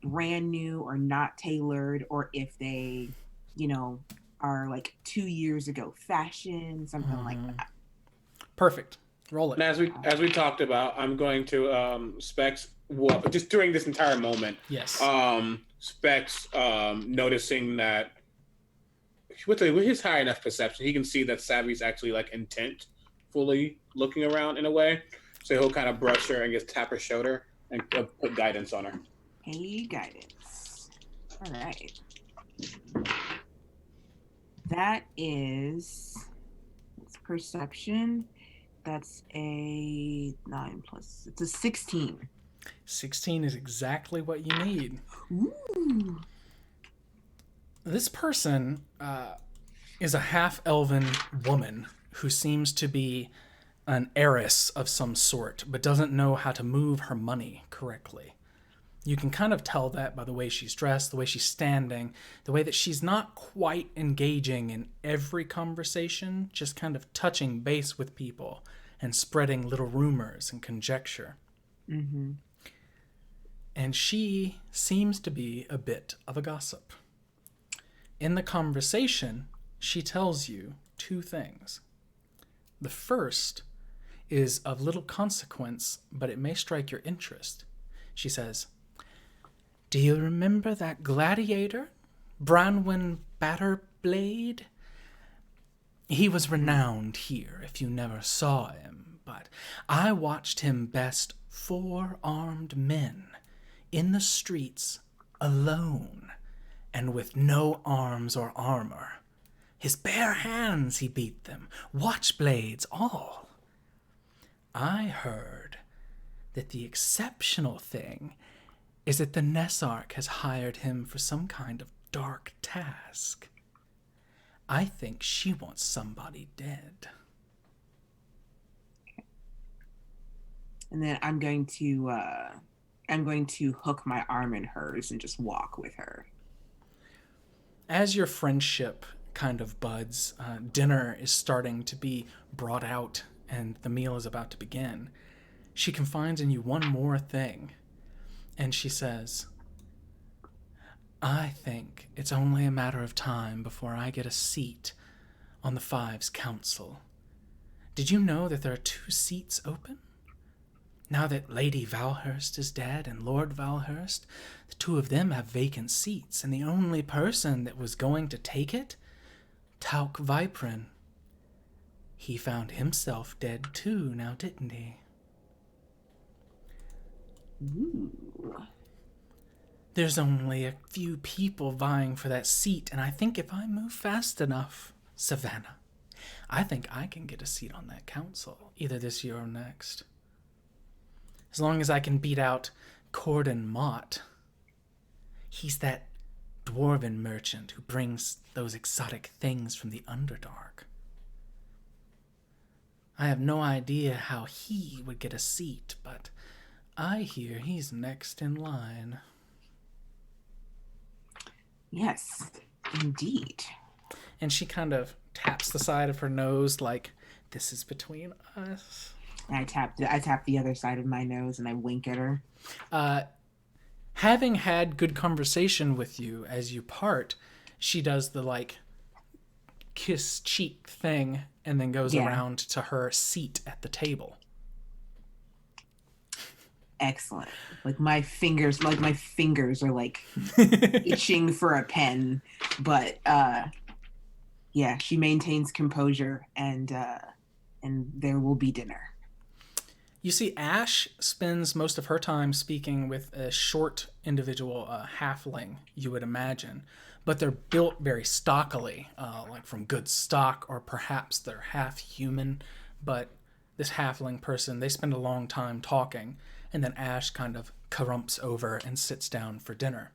brand new or not tailored, or if they, are like 2 years ago fashion, something like that. Perfect. Roll it. And as we talked about, I'm going to Specs. Just during this entire moment, Yes. Specs noticing that with his high enough perception, he can see that Savvy's actually like intent, fully looking around in a way. So he'll kind of brush her and just tap her shoulder and put guidance on her. Hey, guidance. All right. That is perception. That's a 9 plus. It's a 16. 16 is exactly what you need. Ooh. This person is a half-elven woman who seems to be an heiress of some sort, but doesn't know how to move her money correctly. You can kind of tell that by the way she's dressed, the way she's standing, the way that she's not quite engaging in every conversation, just kind of touching base with people and spreading little rumors and conjecture. Mm-hmm. And she seems to be a bit of a gossip. In the conversation, she tells you two things. The first is of little consequence, but it may strike your interest. She says, Do you remember that gladiator, Branwen Batterblade? He was renowned here if you never saw him, but I watched him best 4 armed men in the streets alone and with no arms or armor. His bare hands he beat them, watchblades all. I heard that the exceptional thing is that the Nessark has hired him for some kind of dark task. I think she wants somebody dead. And then I'm going to hook my arm in hers and just walk with her. As your friendship kind of buds, dinner is starting to be brought out and the meal is about to begin. She confides in you one more thing, and she says, I think it's only a matter of time before I get a seat on the Five's council. Did you know that there are 2 seats open? Now that Lady Valhurst is dead and Lord Valhurst, the 2 of them have vacant seats, and the only person that was going to take it, Tauk Viprin. He found himself dead too, now didn't he? Ooh. There's only a few people vying for that seat, and I think if I move fast enough, Savannah, I think I can get a seat on that council, either this year or next. As long as I can beat out Corden Mott. He's that dwarven merchant who brings those exotic things from the Underdark. I have no idea how he would get a seat, but I hear he's next in line. Yes, indeed. And she kind of taps the side of her nose like, this is between us. And I tap the other side of my nose and I wink at her. Having had good conversation with you as you part, she does the kiss cheek thing and then goes around to her seat at the table. Excellent. My fingers are itching for a pen, but she maintains composure and there will be dinner. You see, Ash spends most of her time speaking with a short individual, halfling, you would imagine, but they're built very stockily, from good stock, or perhaps they're half human, but this halfling person, they spend a long time talking, and then Ash kind of carumps over and sits down for dinner.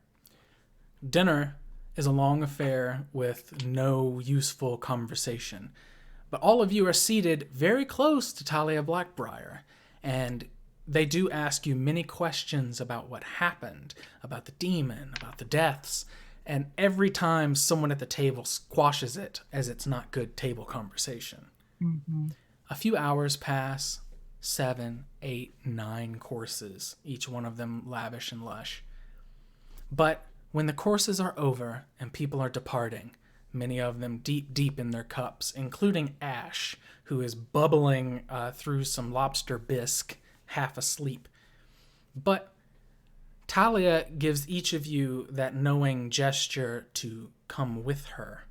Dinner is a long affair with no useful conversation, but all of you are seated very close to Talia Blackbriar, and they do ask you many questions about what happened, about the demon, about the deaths, and every time someone at the table squashes it as it's not good table conversation. Mm-hmm. A few hours pass, 7, 8, 9 courses, each one of them lavish and lush. But when the courses are over and people are departing, many of them deep, deep in their cups, including Ash, who is bubbling through some lobster bisque, half asleep. But Talia gives each of you that knowing gesture to come with her.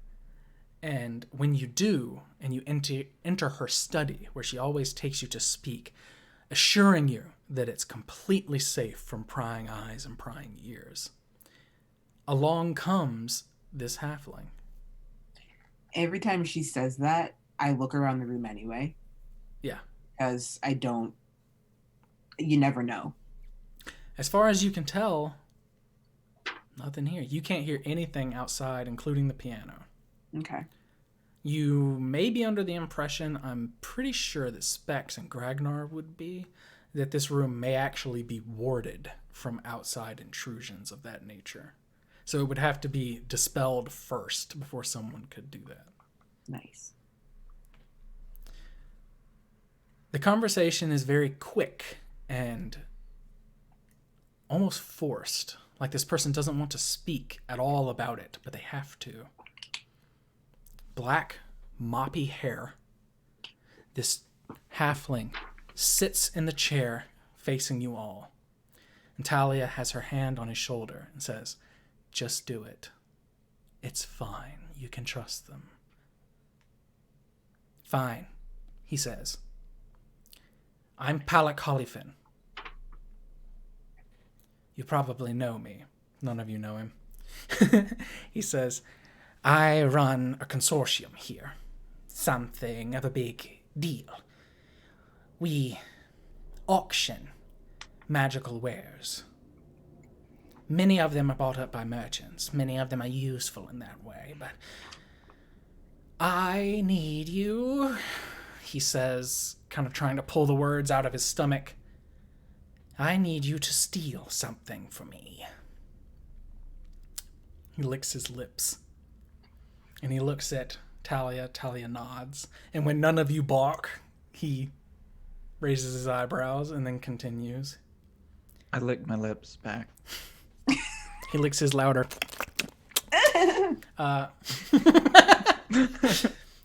And when you do, and you enter her study, where she always takes you to speak, assuring you that it's completely safe from prying eyes and prying ears, along comes this halfling. Every time she says that, I look around the room anyway. Yeah. Because you never know. As far as you can tell, nothing here. You can't hear anything outside, including the piano. Okay. You may be under the impression, I'm pretty sure that Specs and Gragnar would be, that this room may actually be warded from outside intrusions of that nature. So it would have to be dispelled first before someone could do that. Nice. The conversation is very quick and almost forced. Like this person doesn't want to speak at all about it, but they have to. Black, moppy hair. This halfling sits in the chair facing you all. And Talia has her hand on his shoulder and says, "Just do it. It's fine. You can trust them." "Fine," he says. "I'm Palak Hollyfin. You probably know me. None of you know him." He says, "I run a consortium here. Something of a big deal. We auction magical wares. Many of them are bought up by merchants. Many of them are useful in that way, but I need you," he says, kind of trying to pull the words out of his stomach. "I need you to steal something for me." He licks his lips. And he looks at Talia. Talia nods. And when none of you balk, he raises his eyebrows and then continues. I lick my lips back. He licks his louder.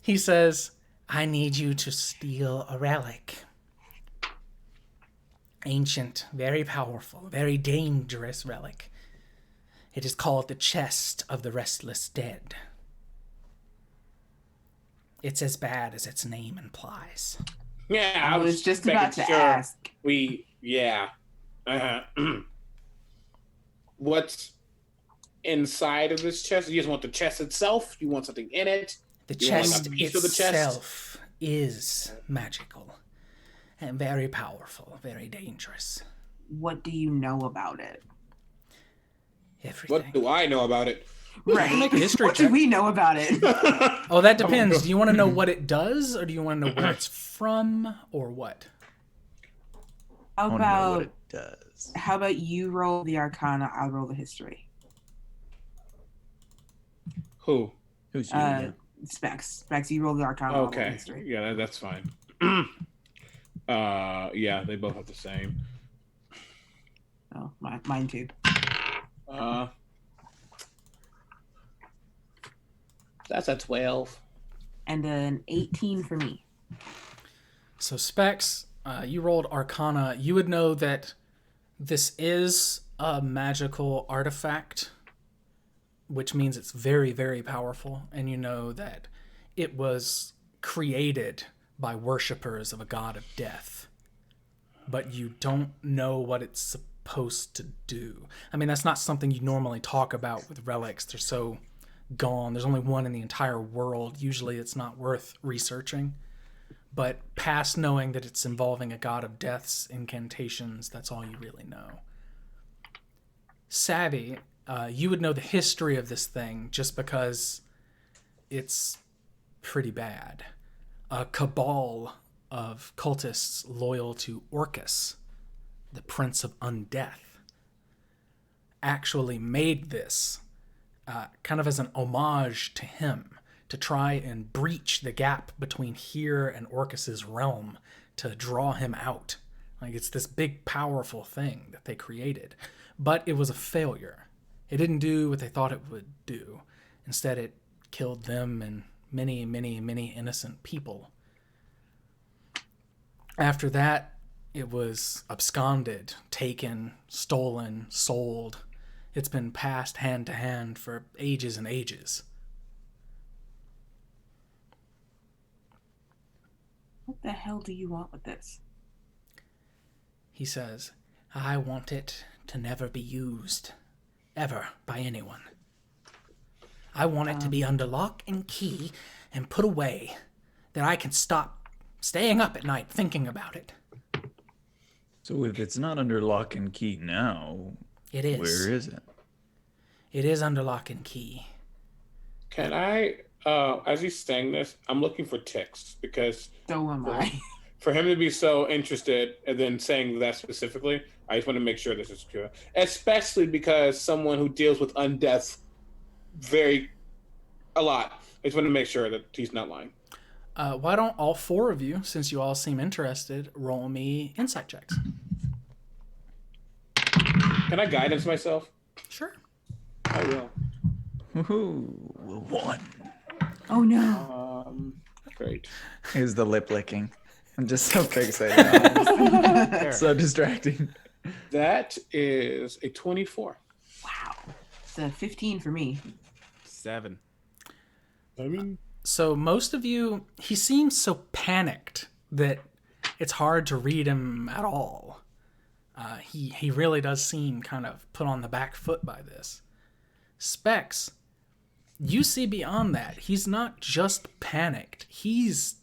He says, "I need you to steal a relic. Ancient, very powerful, very dangerous relic. It is called the Chest of the Restless Dead. It's as bad as its name implies." Yeah, I was just making about to ask. What's inside of this chest? You just want the chest itself? You want something in it? The You want, like, chest a piece of the chest? itself is magical and very powerful, very dangerous. What do you know about it? Everything. What do I know about it? Right. Make a history What check. do we know about it? Oh, that depends. Do you want to know what it does, or do you want to know where it's from, or what? How I want to know what about it does. how about you roll the Arcana, I'll roll the history. Who? Who's you? Specs, you roll the Arcana, I'll roll the Okay. history. Yeah, that's fine. Yeah, they both have the same. Oh, mine too. That's a 12. And an 18 for me. So, Specs, you rolled Arcana. You would know that this is a magical artifact, which means it's very, very powerful. And you know that it was created by worshippers of a god of death. But you don't know what it's supposed to do. I mean, that's not something you normally talk about with relics. They're so gone. There's only one in the entire world. Usually it's not worth researching. But past knowing that it's involving a god of death's incantations, that's all you really know. Savvy, you would know the history of this thing just because it's pretty bad. A cabal of cultists loyal to Orcus, the Prince of Undeath, actually made this kind of as an homage to him, to try and breach the gap between here and Orcus's realm, to draw him out. Like, it's this big, powerful thing that they created. But it was a failure. It didn't do what they thought it would do. Instead, it killed them and many, many, many innocent people. After that, it was absconded, taken, stolen, sold. It's been passed hand to hand for ages and ages. What the hell do you want with this? He says, "I want it to never be used, ever, by anyone. I want it to be under lock and key and put away, that I can stop staying up at night thinking about it." So if it's not under lock and key now, It is. where is it? It is under lock and key. Can I, as he's saying this, I'm looking for ticks because So am I. for him to be so interested and then saying that specifically, I just want to make sure this is true. Especially because someone who deals with undeath a lot. I just want to make sure that he's not lying. Why don't all four of you, since you all seem interested, roll me insight checks? Can I guidance myself? Sure. I will. Woohoo! 1. Oh no. Great. Here's the lip licking. I'm just so fixated. Fair. So distracting. That is a 24. Wow. It's a 15 for me. 7. I mean, So most of you, he seems so panicked that it's hard to read him at all. He really does seem kind of put on the back foot by this. Specs, you see beyond that. He's not just panicked. He's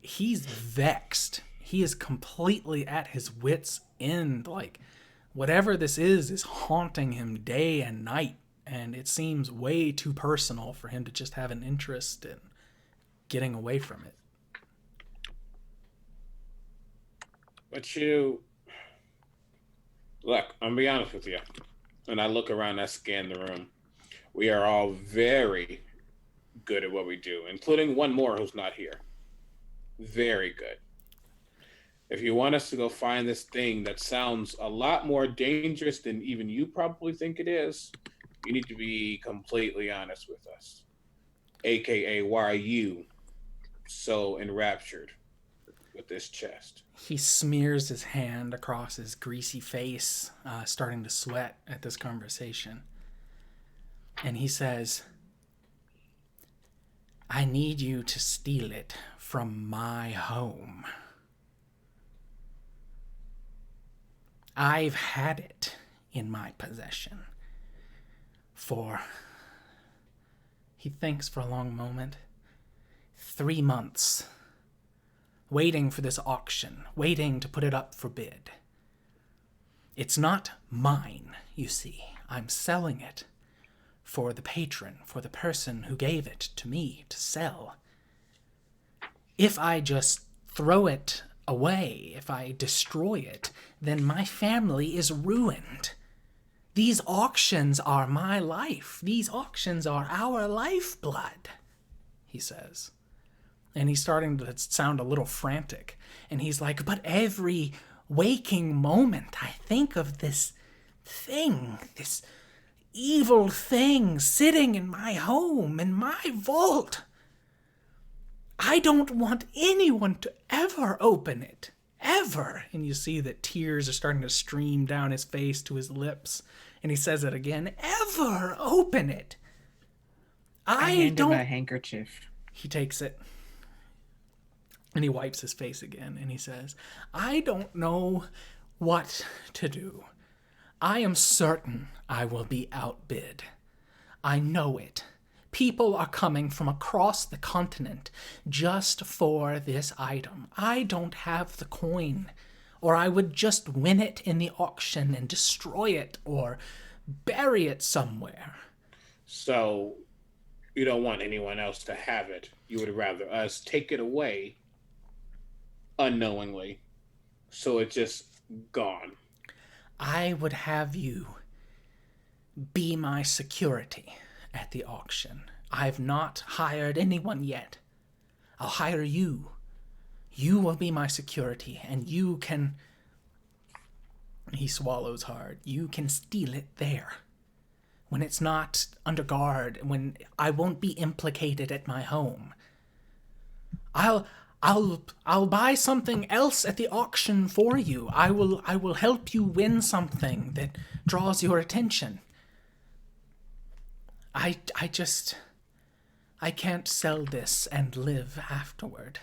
vexed. He is completely at his wit's end. Like, whatever this is haunting him day and night. And it seems way too personal for him to just have an interest in getting away from it. but you look, I'm gonna be honest with you. And I look around, I scan the room. We are all very good at what we do, including one more who's not here. Very good. If you want us to go find this thing that sounds a lot more dangerous than even you probably think it is, you need to be completely honest with us. AKA, why are you so enraptured with this chest? He smears his hand across his greasy face, starting to sweat at this conversation. And he says, I need you to steal it from my home. I've had it in my possession for, he thinks for a long moment, 3 months, waiting for this auction, waiting to put it up for bid. It's not mine, you see. I'm selling it for the patron, for the person who gave it to me to sell. If I just throw it away, if I destroy it, then my family is ruined. These auctions are my life. These auctions are our lifeblood, he says. And he's starting to sound a little frantic. And he's like, but every waking moment I think of this thing, this evil thing sitting in my home, in my vault. I don't want anyone to ever open it. Ever. And you see that tears are starting to stream down his face to his lips. And he says it again. Ever open it. I hand him a handkerchief. He takes it. And he wipes his face again. And he says, I don't know what to do. I am certain I will be outbid. I know it. People are coming from across the continent just for this item. I don't have the coin, or I would just win it in the auction and destroy it or bury it somewhere. So you don't want anyone else to have it. You would rather us take it away unknowingly, so it's just gone. I would have you be my security at the auction. I've not hired anyone yet. I'll hire you. You will be my security, and you can... He swallows hard. You can steal it there. When it's not under guard, when I won't be implicated at my home. I'll buy something else at the auction for you. I will help you win something that draws your attention. I can't sell this and live afterward.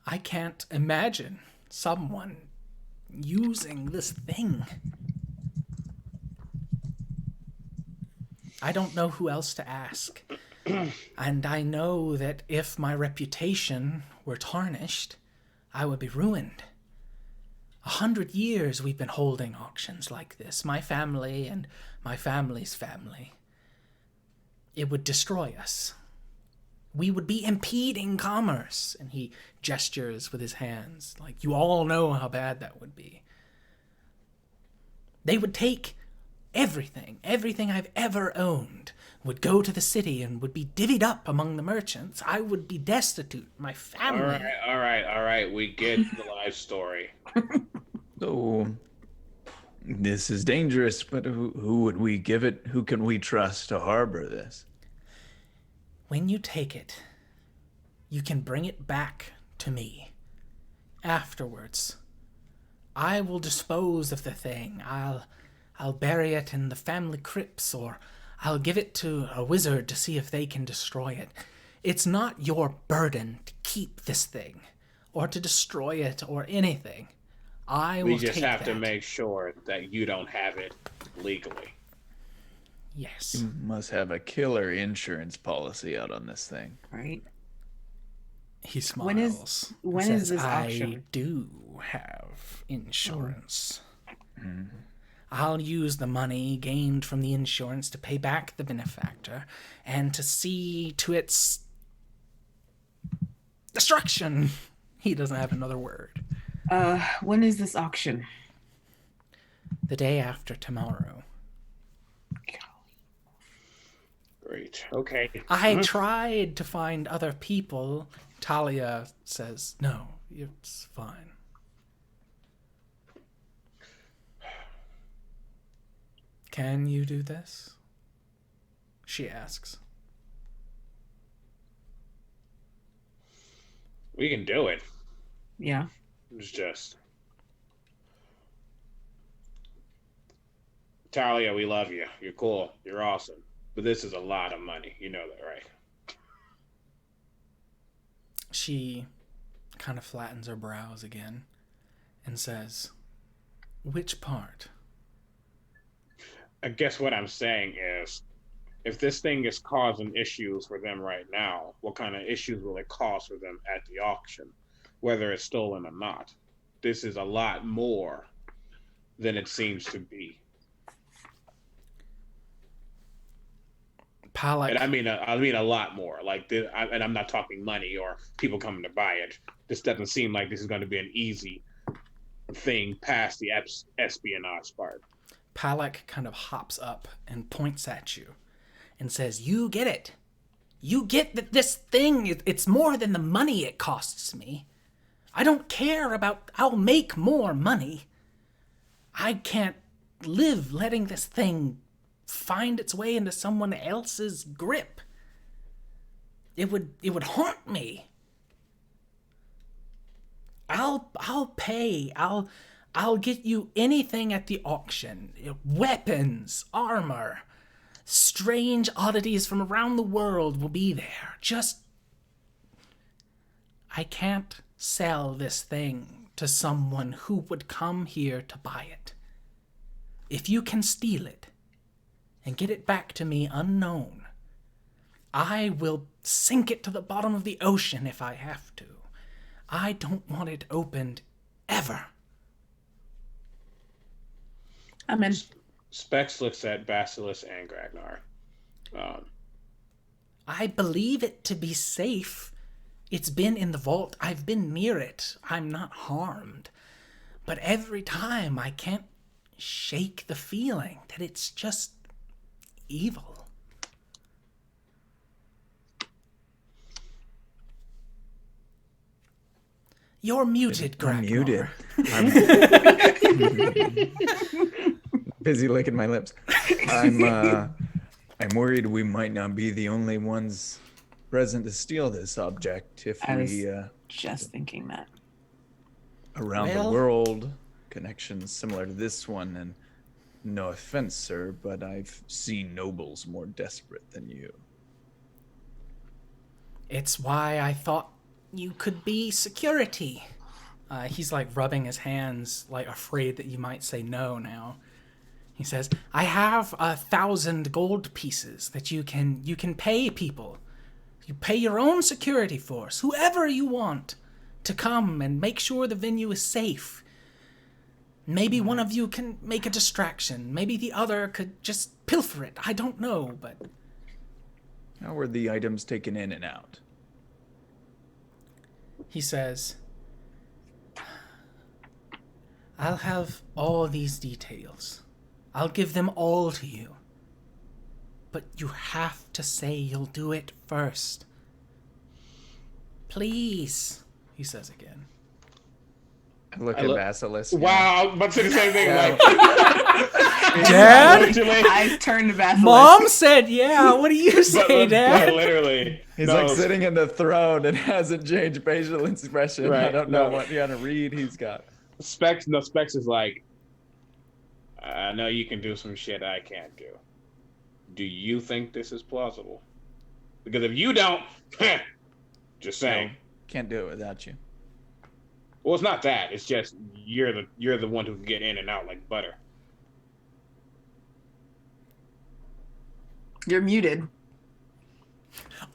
I can't imagine someone using this thing. I don't know who else to ask. And I know that if my reputation were tarnished, I would be ruined. 100 years we've been holding auctions like this, my family and my family's family. It would destroy us. We would be impeding commerce. And he gestures with his hands, like, you all know how bad that would be. They would take everything I've ever owned would go to the city and would be divvied up among the merchants. I would be destitute, my family. All right. We get the life story. So this is dangerous, but who would we give it? Who can we trust to harbor this? When you take it, you can bring it back to me. Afterwards, I will dispose of the thing. I'll bury it in the family crypts, or I'll give it to a wizard to see if they can destroy it. It's not your burden to keep this thing, or to destroy it, or anything. We just have to make sure that you don't have it legally. Yes. You must have a killer insurance policy out on this thing. Right. He smiles. When and is says, this I auction? do have insurance. I'll use the money gained from the insurance to pay back the benefactor and to see to its destruction. He doesn't have another word. When is this auction? The day after tomorrow. Great. Okay. I tried to find other people. Talia says, no, it's fine. Can you do this? She asks. We can do it. Yeah. It's just... Talia, we love you. You're cool. You're awesome. But this is a lot of money. You know that, right? She kind of flattens her brows again and says, which part? I guess what I'm saying is, if this thing is causing issues for them right now, what kind of issues will it cause for them at the auction, whether it's stolen or not? This is a lot more than it seems to be. Palak. And I mean a lot more. And I'm not talking money or people coming to buy it. This doesn't seem like this is going to be an easy thing past the espionage part. Palak kind of hops up and points at you and says, you get it. You get that this thing, it's more than the money it costs me. I don't care about, I'll make more money. I can't live letting this thing find its way into someone else's grip. It would haunt me. I'll pay. I'll get you anything at the auction. Weapons, armor, strange oddities from around the world will be there. Just, I can't sell this thing to someone who would come here to buy it. If you can steal it and get it back to me unknown, I will sink it to the bottom of the ocean if I have to. I don't want it opened ever. I'm in. Specs looks at Basilisk and Gragnar. I believe it to be safe. It's been in the vault. I've been near it. I'm not harmed. But every time I can't shake the feeling that it's just evil. You're muted, Gragnar. I'm muted. I'm busy licking my lips. I'm worried we might not be the only ones present to steal this object if we just thinking that. Around the world, connections similar to this one, and no offense, sir, but I've seen nobles more desperate than you. It's why I thought you could be security. He's like rubbing his hands, like afraid that you might say no now. He says, I have 1,000 gold pieces that you can pay people. You pay your own security force, whoever you want, to come and make sure the venue is safe. Maybe one of you can make a distraction. Maybe the other could just pilfer it. I don't know, but... How were the items taken in and out? He says, I'll have all these details. I'll give them all to you. But you have to say you'll do it first. Please, he says again. I look at Basilisk. Wow, I'm about to say the same thing. Dad? Eyes turned to Basilisk. Mom said, yeah. What do you say, Dad? Literally. He's like sitting in the throne and hasn't changed facial expression. Right, I don't know what kind of read he's got. Specs is like, I know you can do some shit I can't do. Do you think this is plausible? Because if you don't, just saying. No, can't do it without you. Well, it's not that. It's just you're the one who can get in and out like butter. You're muted.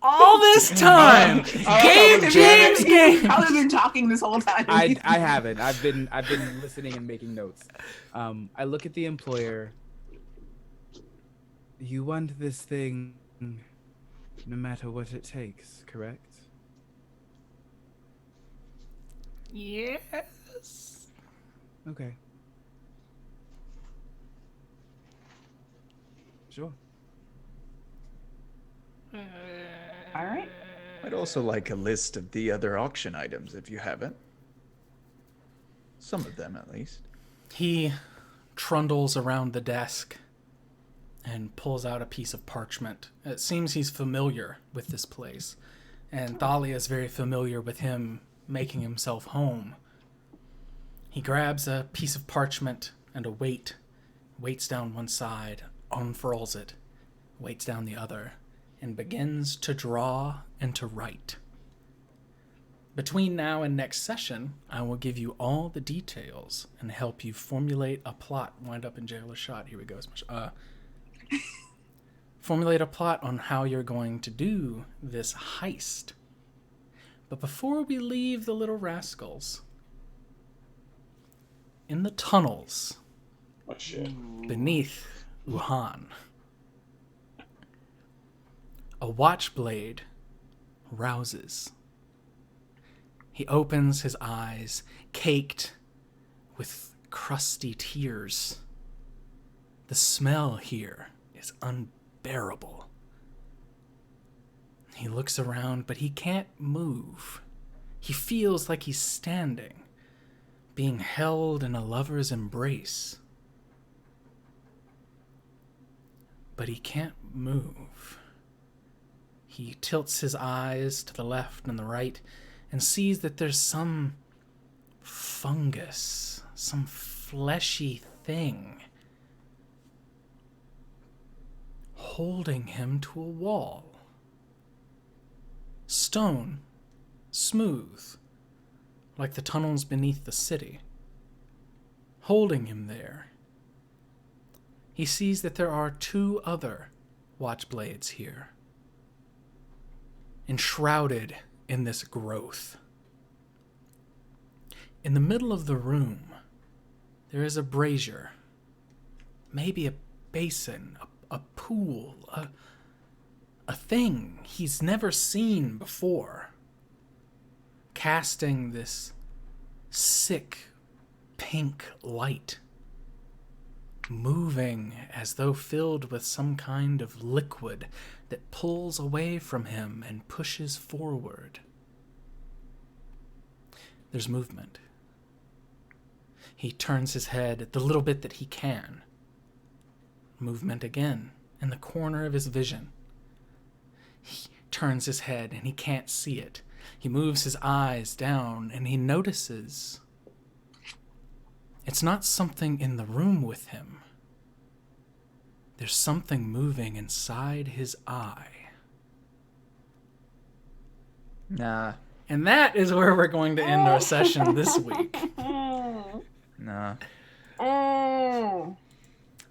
All this time, James game. I've been talking this whole time. I haven't. I've been listening and making notes. I look at the employer. You want this thing no matter what it takes, correct? Yes. Okay. Sure. All right. I'd also like a list of the other auction items if you haven't. Some of them, at least. He trundles around the desk and pulls out a piece of parchment. It seems he's familiar with this place, and Thalia is very familiar with him making himself home. He grabs a piece of parchment and a weight, weights down one side, unfurls it, weights down the other, and begins to draw and to write. Between now and next session, I will give you all the details and help you formulate a plot. Wind up in jail or shot. Here we go. Formulate a plot on how you're going to do this heist. But before we leave the little rascals, in the tunnels Oh shit. beneath Wuhan, a watchblade rouses. He opens his eyes, caked with crusty tears. The smell here is unbearable. He looks around, but he can't move. He feels like he's standing, being held in a lover's embrace. But he can't move. He tilts his eyes to the left and the right and sees that there's some fungus, some fleshy thing holding him to a wall. Stone, smooth, like the tunnels beneath the city, holding him there. He sees that there are two other watchblades here, enshrouded in this growth. In the middle of the room, there is a brazier, maybe a basin, a pool, a thing he's never seen before, casting this sick pink light, moving as though filled with some kind of liquid that pulls away from him and pushes forward. There's movement. He turns his head the little bit that he can. Movement again in the corner of his vision. He turns his head and he can't see it. He moves his eyes down and he notices it's not something in the room with him. There's something moving inside his eye. Nah. And that is where we're going to end our session this week. Nah. Oh.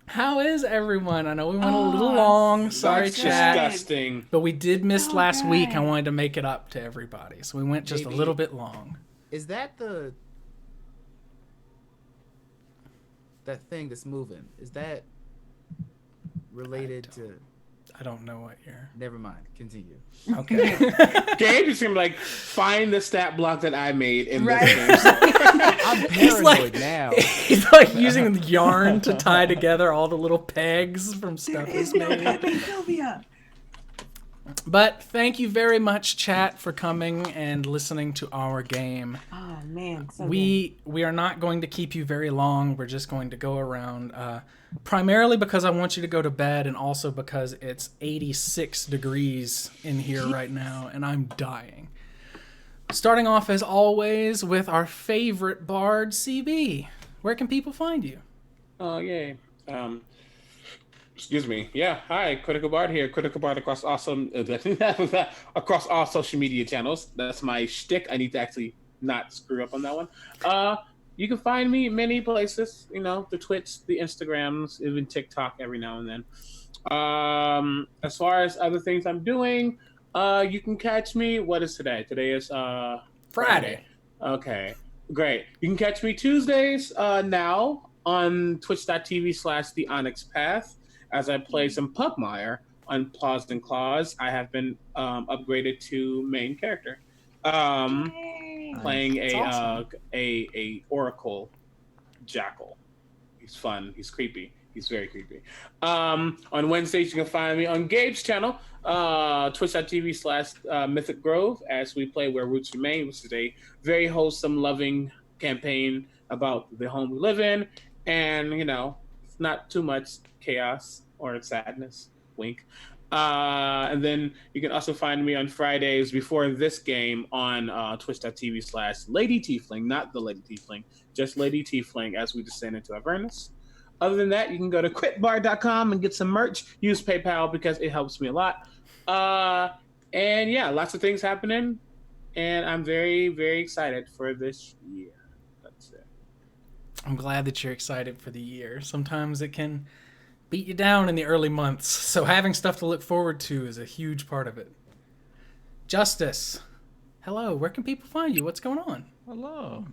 How is everyone? I know we went a little long. Sorry, That's chat. disgusting. But we did miss last week. I Okay. wanted to make it up to everybody. So we went just a JB. little bit long. Is that that thing that's moving? Is that related to? I don't know what you're... Never mind. Continue. Okay. Gabe just seemed like, find the stat block that I made in Right. this game. I'm He's paranoid like- now. He's like using the yarn to tie together all the little pegs from stuff There he's is no made. Sylvia. But thank you very much, chat, for coming and listening to our game. Oh man. So We are not going to keep you very long. We're just going to go around, primarily because I want you to go to bed, and also because it's 86 degrees in here right now, and I'm dying. Starting off as always with our favorite bard, CB. Where can people find you? Oh, yay. Excuse me. Yeah. Hi, Critical Bard here. Critical Bard across across all social media channels. That's my shtick. I need to actually not screw up on that one. You can find me many places. You know, the Twitch, the Instagrams, even TikTok every now and then. As far as other things I'm doing, you can catch me. What is today? Today is Friday. Okay, great. You can catch me Tuesdays now on twitch.tv/The Onyx Path as I play some Pugmire on Paws and Claws. I have been upgraded to main character. Playing That's a awesome. a Oracle Jackal. He's fun. He's creepy. He's very creepy. On Wednesdays, you can find me on Gabe's channel, twitch.tv/Mythic Grove, as we play Where Roots Remain, which is a very wholesome, loving campaign about the home we live in. And, you know, it's not too much chaos or sadness. Wink. And then you can also find me on Fridays before this game on twitch.tv/Lady Tiefling, not the Lady Tiefling, just Lady Tiefling as we descend into Avernus. Other than that, you can go to quitbar.com and get some merch. Use PayPal because it helps me a lot. And yeah, lots of things happening. And I'm very, very excited for this year. That's it. I'm glad that you're excited for the year. Sometimes it can beat you down in the early months, so having stuff to look forward to is a huge part of it. Justice, hello. Where can people find you? What's going on? Hello.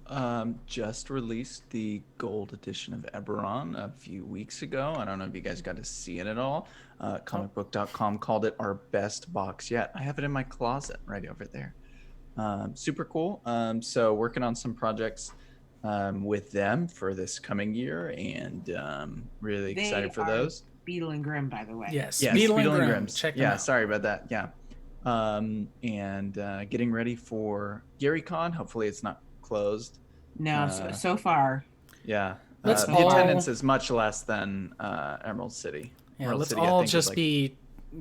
Just released the gold edition of Eberron a few weeks ago. I don't know if you guys got to see it at all. Comicbook.com called it our best box yet. I have it in my closet right over there. Super cool. So working on some projects with them for this coming year, and really excited for those. Beetle and Grimm, by the way. Yes, Yes, Beetle and Beetle and Grimm. Grimm's. Check them Yeah, out. sorry about that. Yeah. And getting ready for GaryCon. Hopefully it's not closed. No, so far. Yeah. Let's the all- attendance is much less than Emerald City. Yeah, Emerald let's City, I all think, is just like- be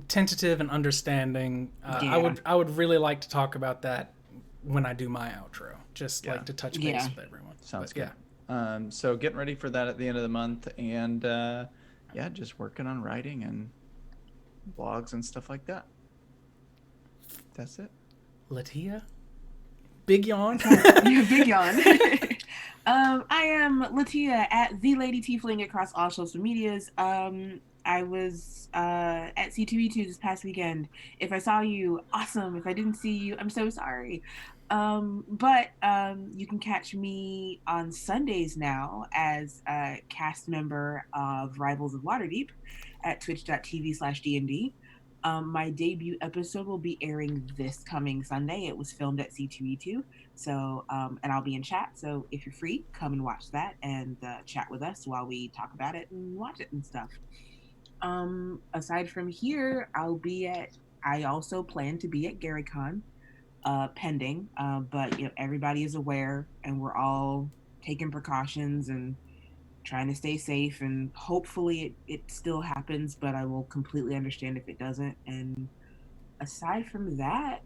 tentative and understanding. Yeah. I would really like to talk about that when I do my outro. Just Yeah. like to touch base Yeah. with everyone. Sounds But, good. So getting ready for that at the end of the month, and yeah, just working on writing and blogs and stuff like that. That's it. Latia? Big yawn? Big yawn. I am Latia at the Lady Tiefling across all social medias. I was at C2E2 this past weekend. If I saw you, awesome. If I didn't see you, I'm so sorry. But you can catch me on Sundays now as a cast member of Rivals of Waterdeep at twitch.tv/DND. My debut episode will be airing this coming Sunday. It was filmed at C2E2. So, and I'll be in chat. So if you're free, come and watch that and chat with us while we talk about it and watch it and stuff. Aside from here, I also plan to be at GaryCon, pending. But, you know, everybody is aware and we're all taking precautions and trying to stay safe, and hopefully it still happens, but I will completely understand if it doesn't. And aside from that,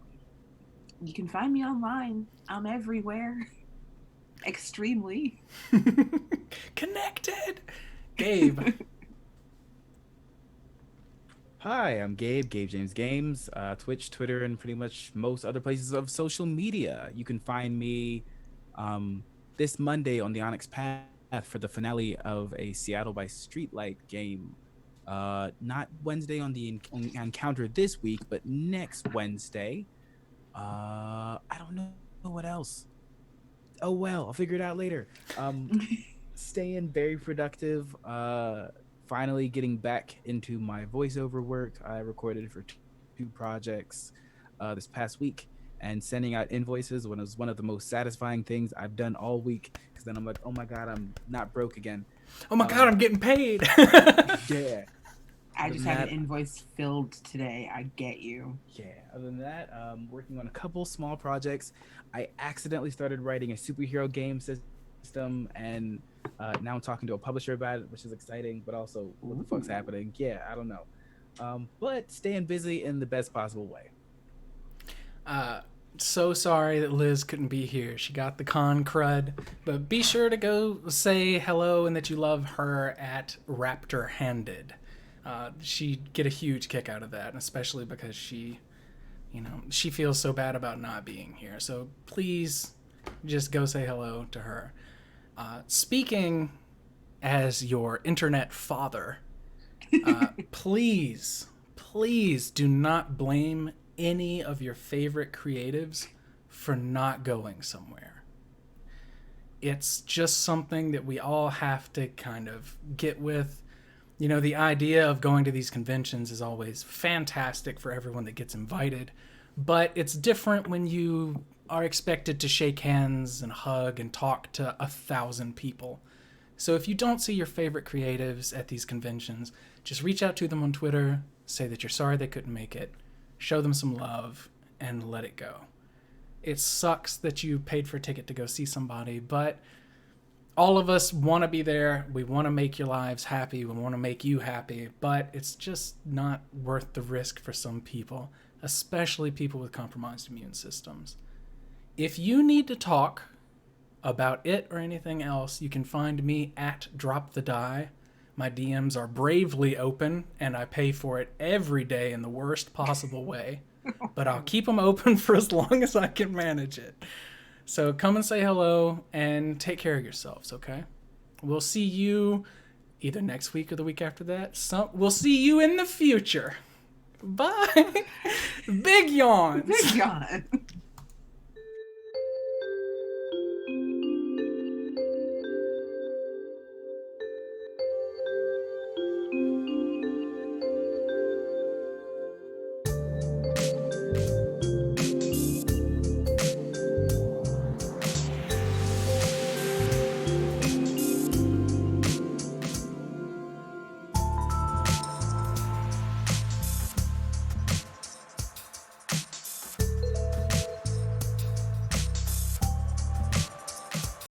you can find me online. I'm everywhere. Extremely. Connected. Gabe. Hi, I'm Gabe James Games, Twitch, Twitter, and pretty much most other places of social media. You can find me this Monday on the Onyx Path for the finale of a Seattle by Streetlight game. Not Wednesday on the Encounter this week, but next Wednesday. I don't know what else. Oh well, I'll figure it out later. Staying very productive. Finally getting back into my voiceover work. I recorded for two projects this past week, and sending out invoices was one of the most satisfying things I've done all week, because then I'm like, oh my god, I'm not broke again. Oh my god, I'm getting paid. Yeah. I just had an invoice filled today. I get you. Yeah. Other than that, working on a couple small projects. I accidentally started writing a superhero game system, and now I'm talking to a publisher about it, which is exciting, but also what the fuck's happening? Yeah, I don't know. But staying busy in the best possible way. so sorry that Liz couldn't be here. She got the con crud, but be sure to go say hello and that you love her at Raptor Handed. She'd get a huge kick out of that, and especially because she feels so bad about not being here. So please just go say hello to her. Speaking as your internet father, please do not blame any of your favorite creatives for not going somewhere. It's just something that we all have to kind of get with. You know, the idea of going to these conventions is always fantastic for everyone that gets invited, but it's different when you are expected to shake hands and hug and talk to 1,000 people. So if you don't see your favorite creatives at these conventions, just reach out to them on Twitter, say that you're sorry they couldn't make it, show them some love, and let it go. It sucks that you paid for a ticket to go see somebody, but all of us want to be there. We want to make your lives happy. We want to make you happy, but it's just not worth the risk for some people, especially people with compromised immune systems. If you need to talk about it or anything else, you can find me at Drop the Die. My DMs are bravely open, and I pay for it every day in the worst possible way. But I'll keep them open for as long as I can manage it. So come and say hello and take care of yourselves, okay? We'll see you either next week or the week after that. We'll see you in the future. Bye. Big yawns. Big yawn.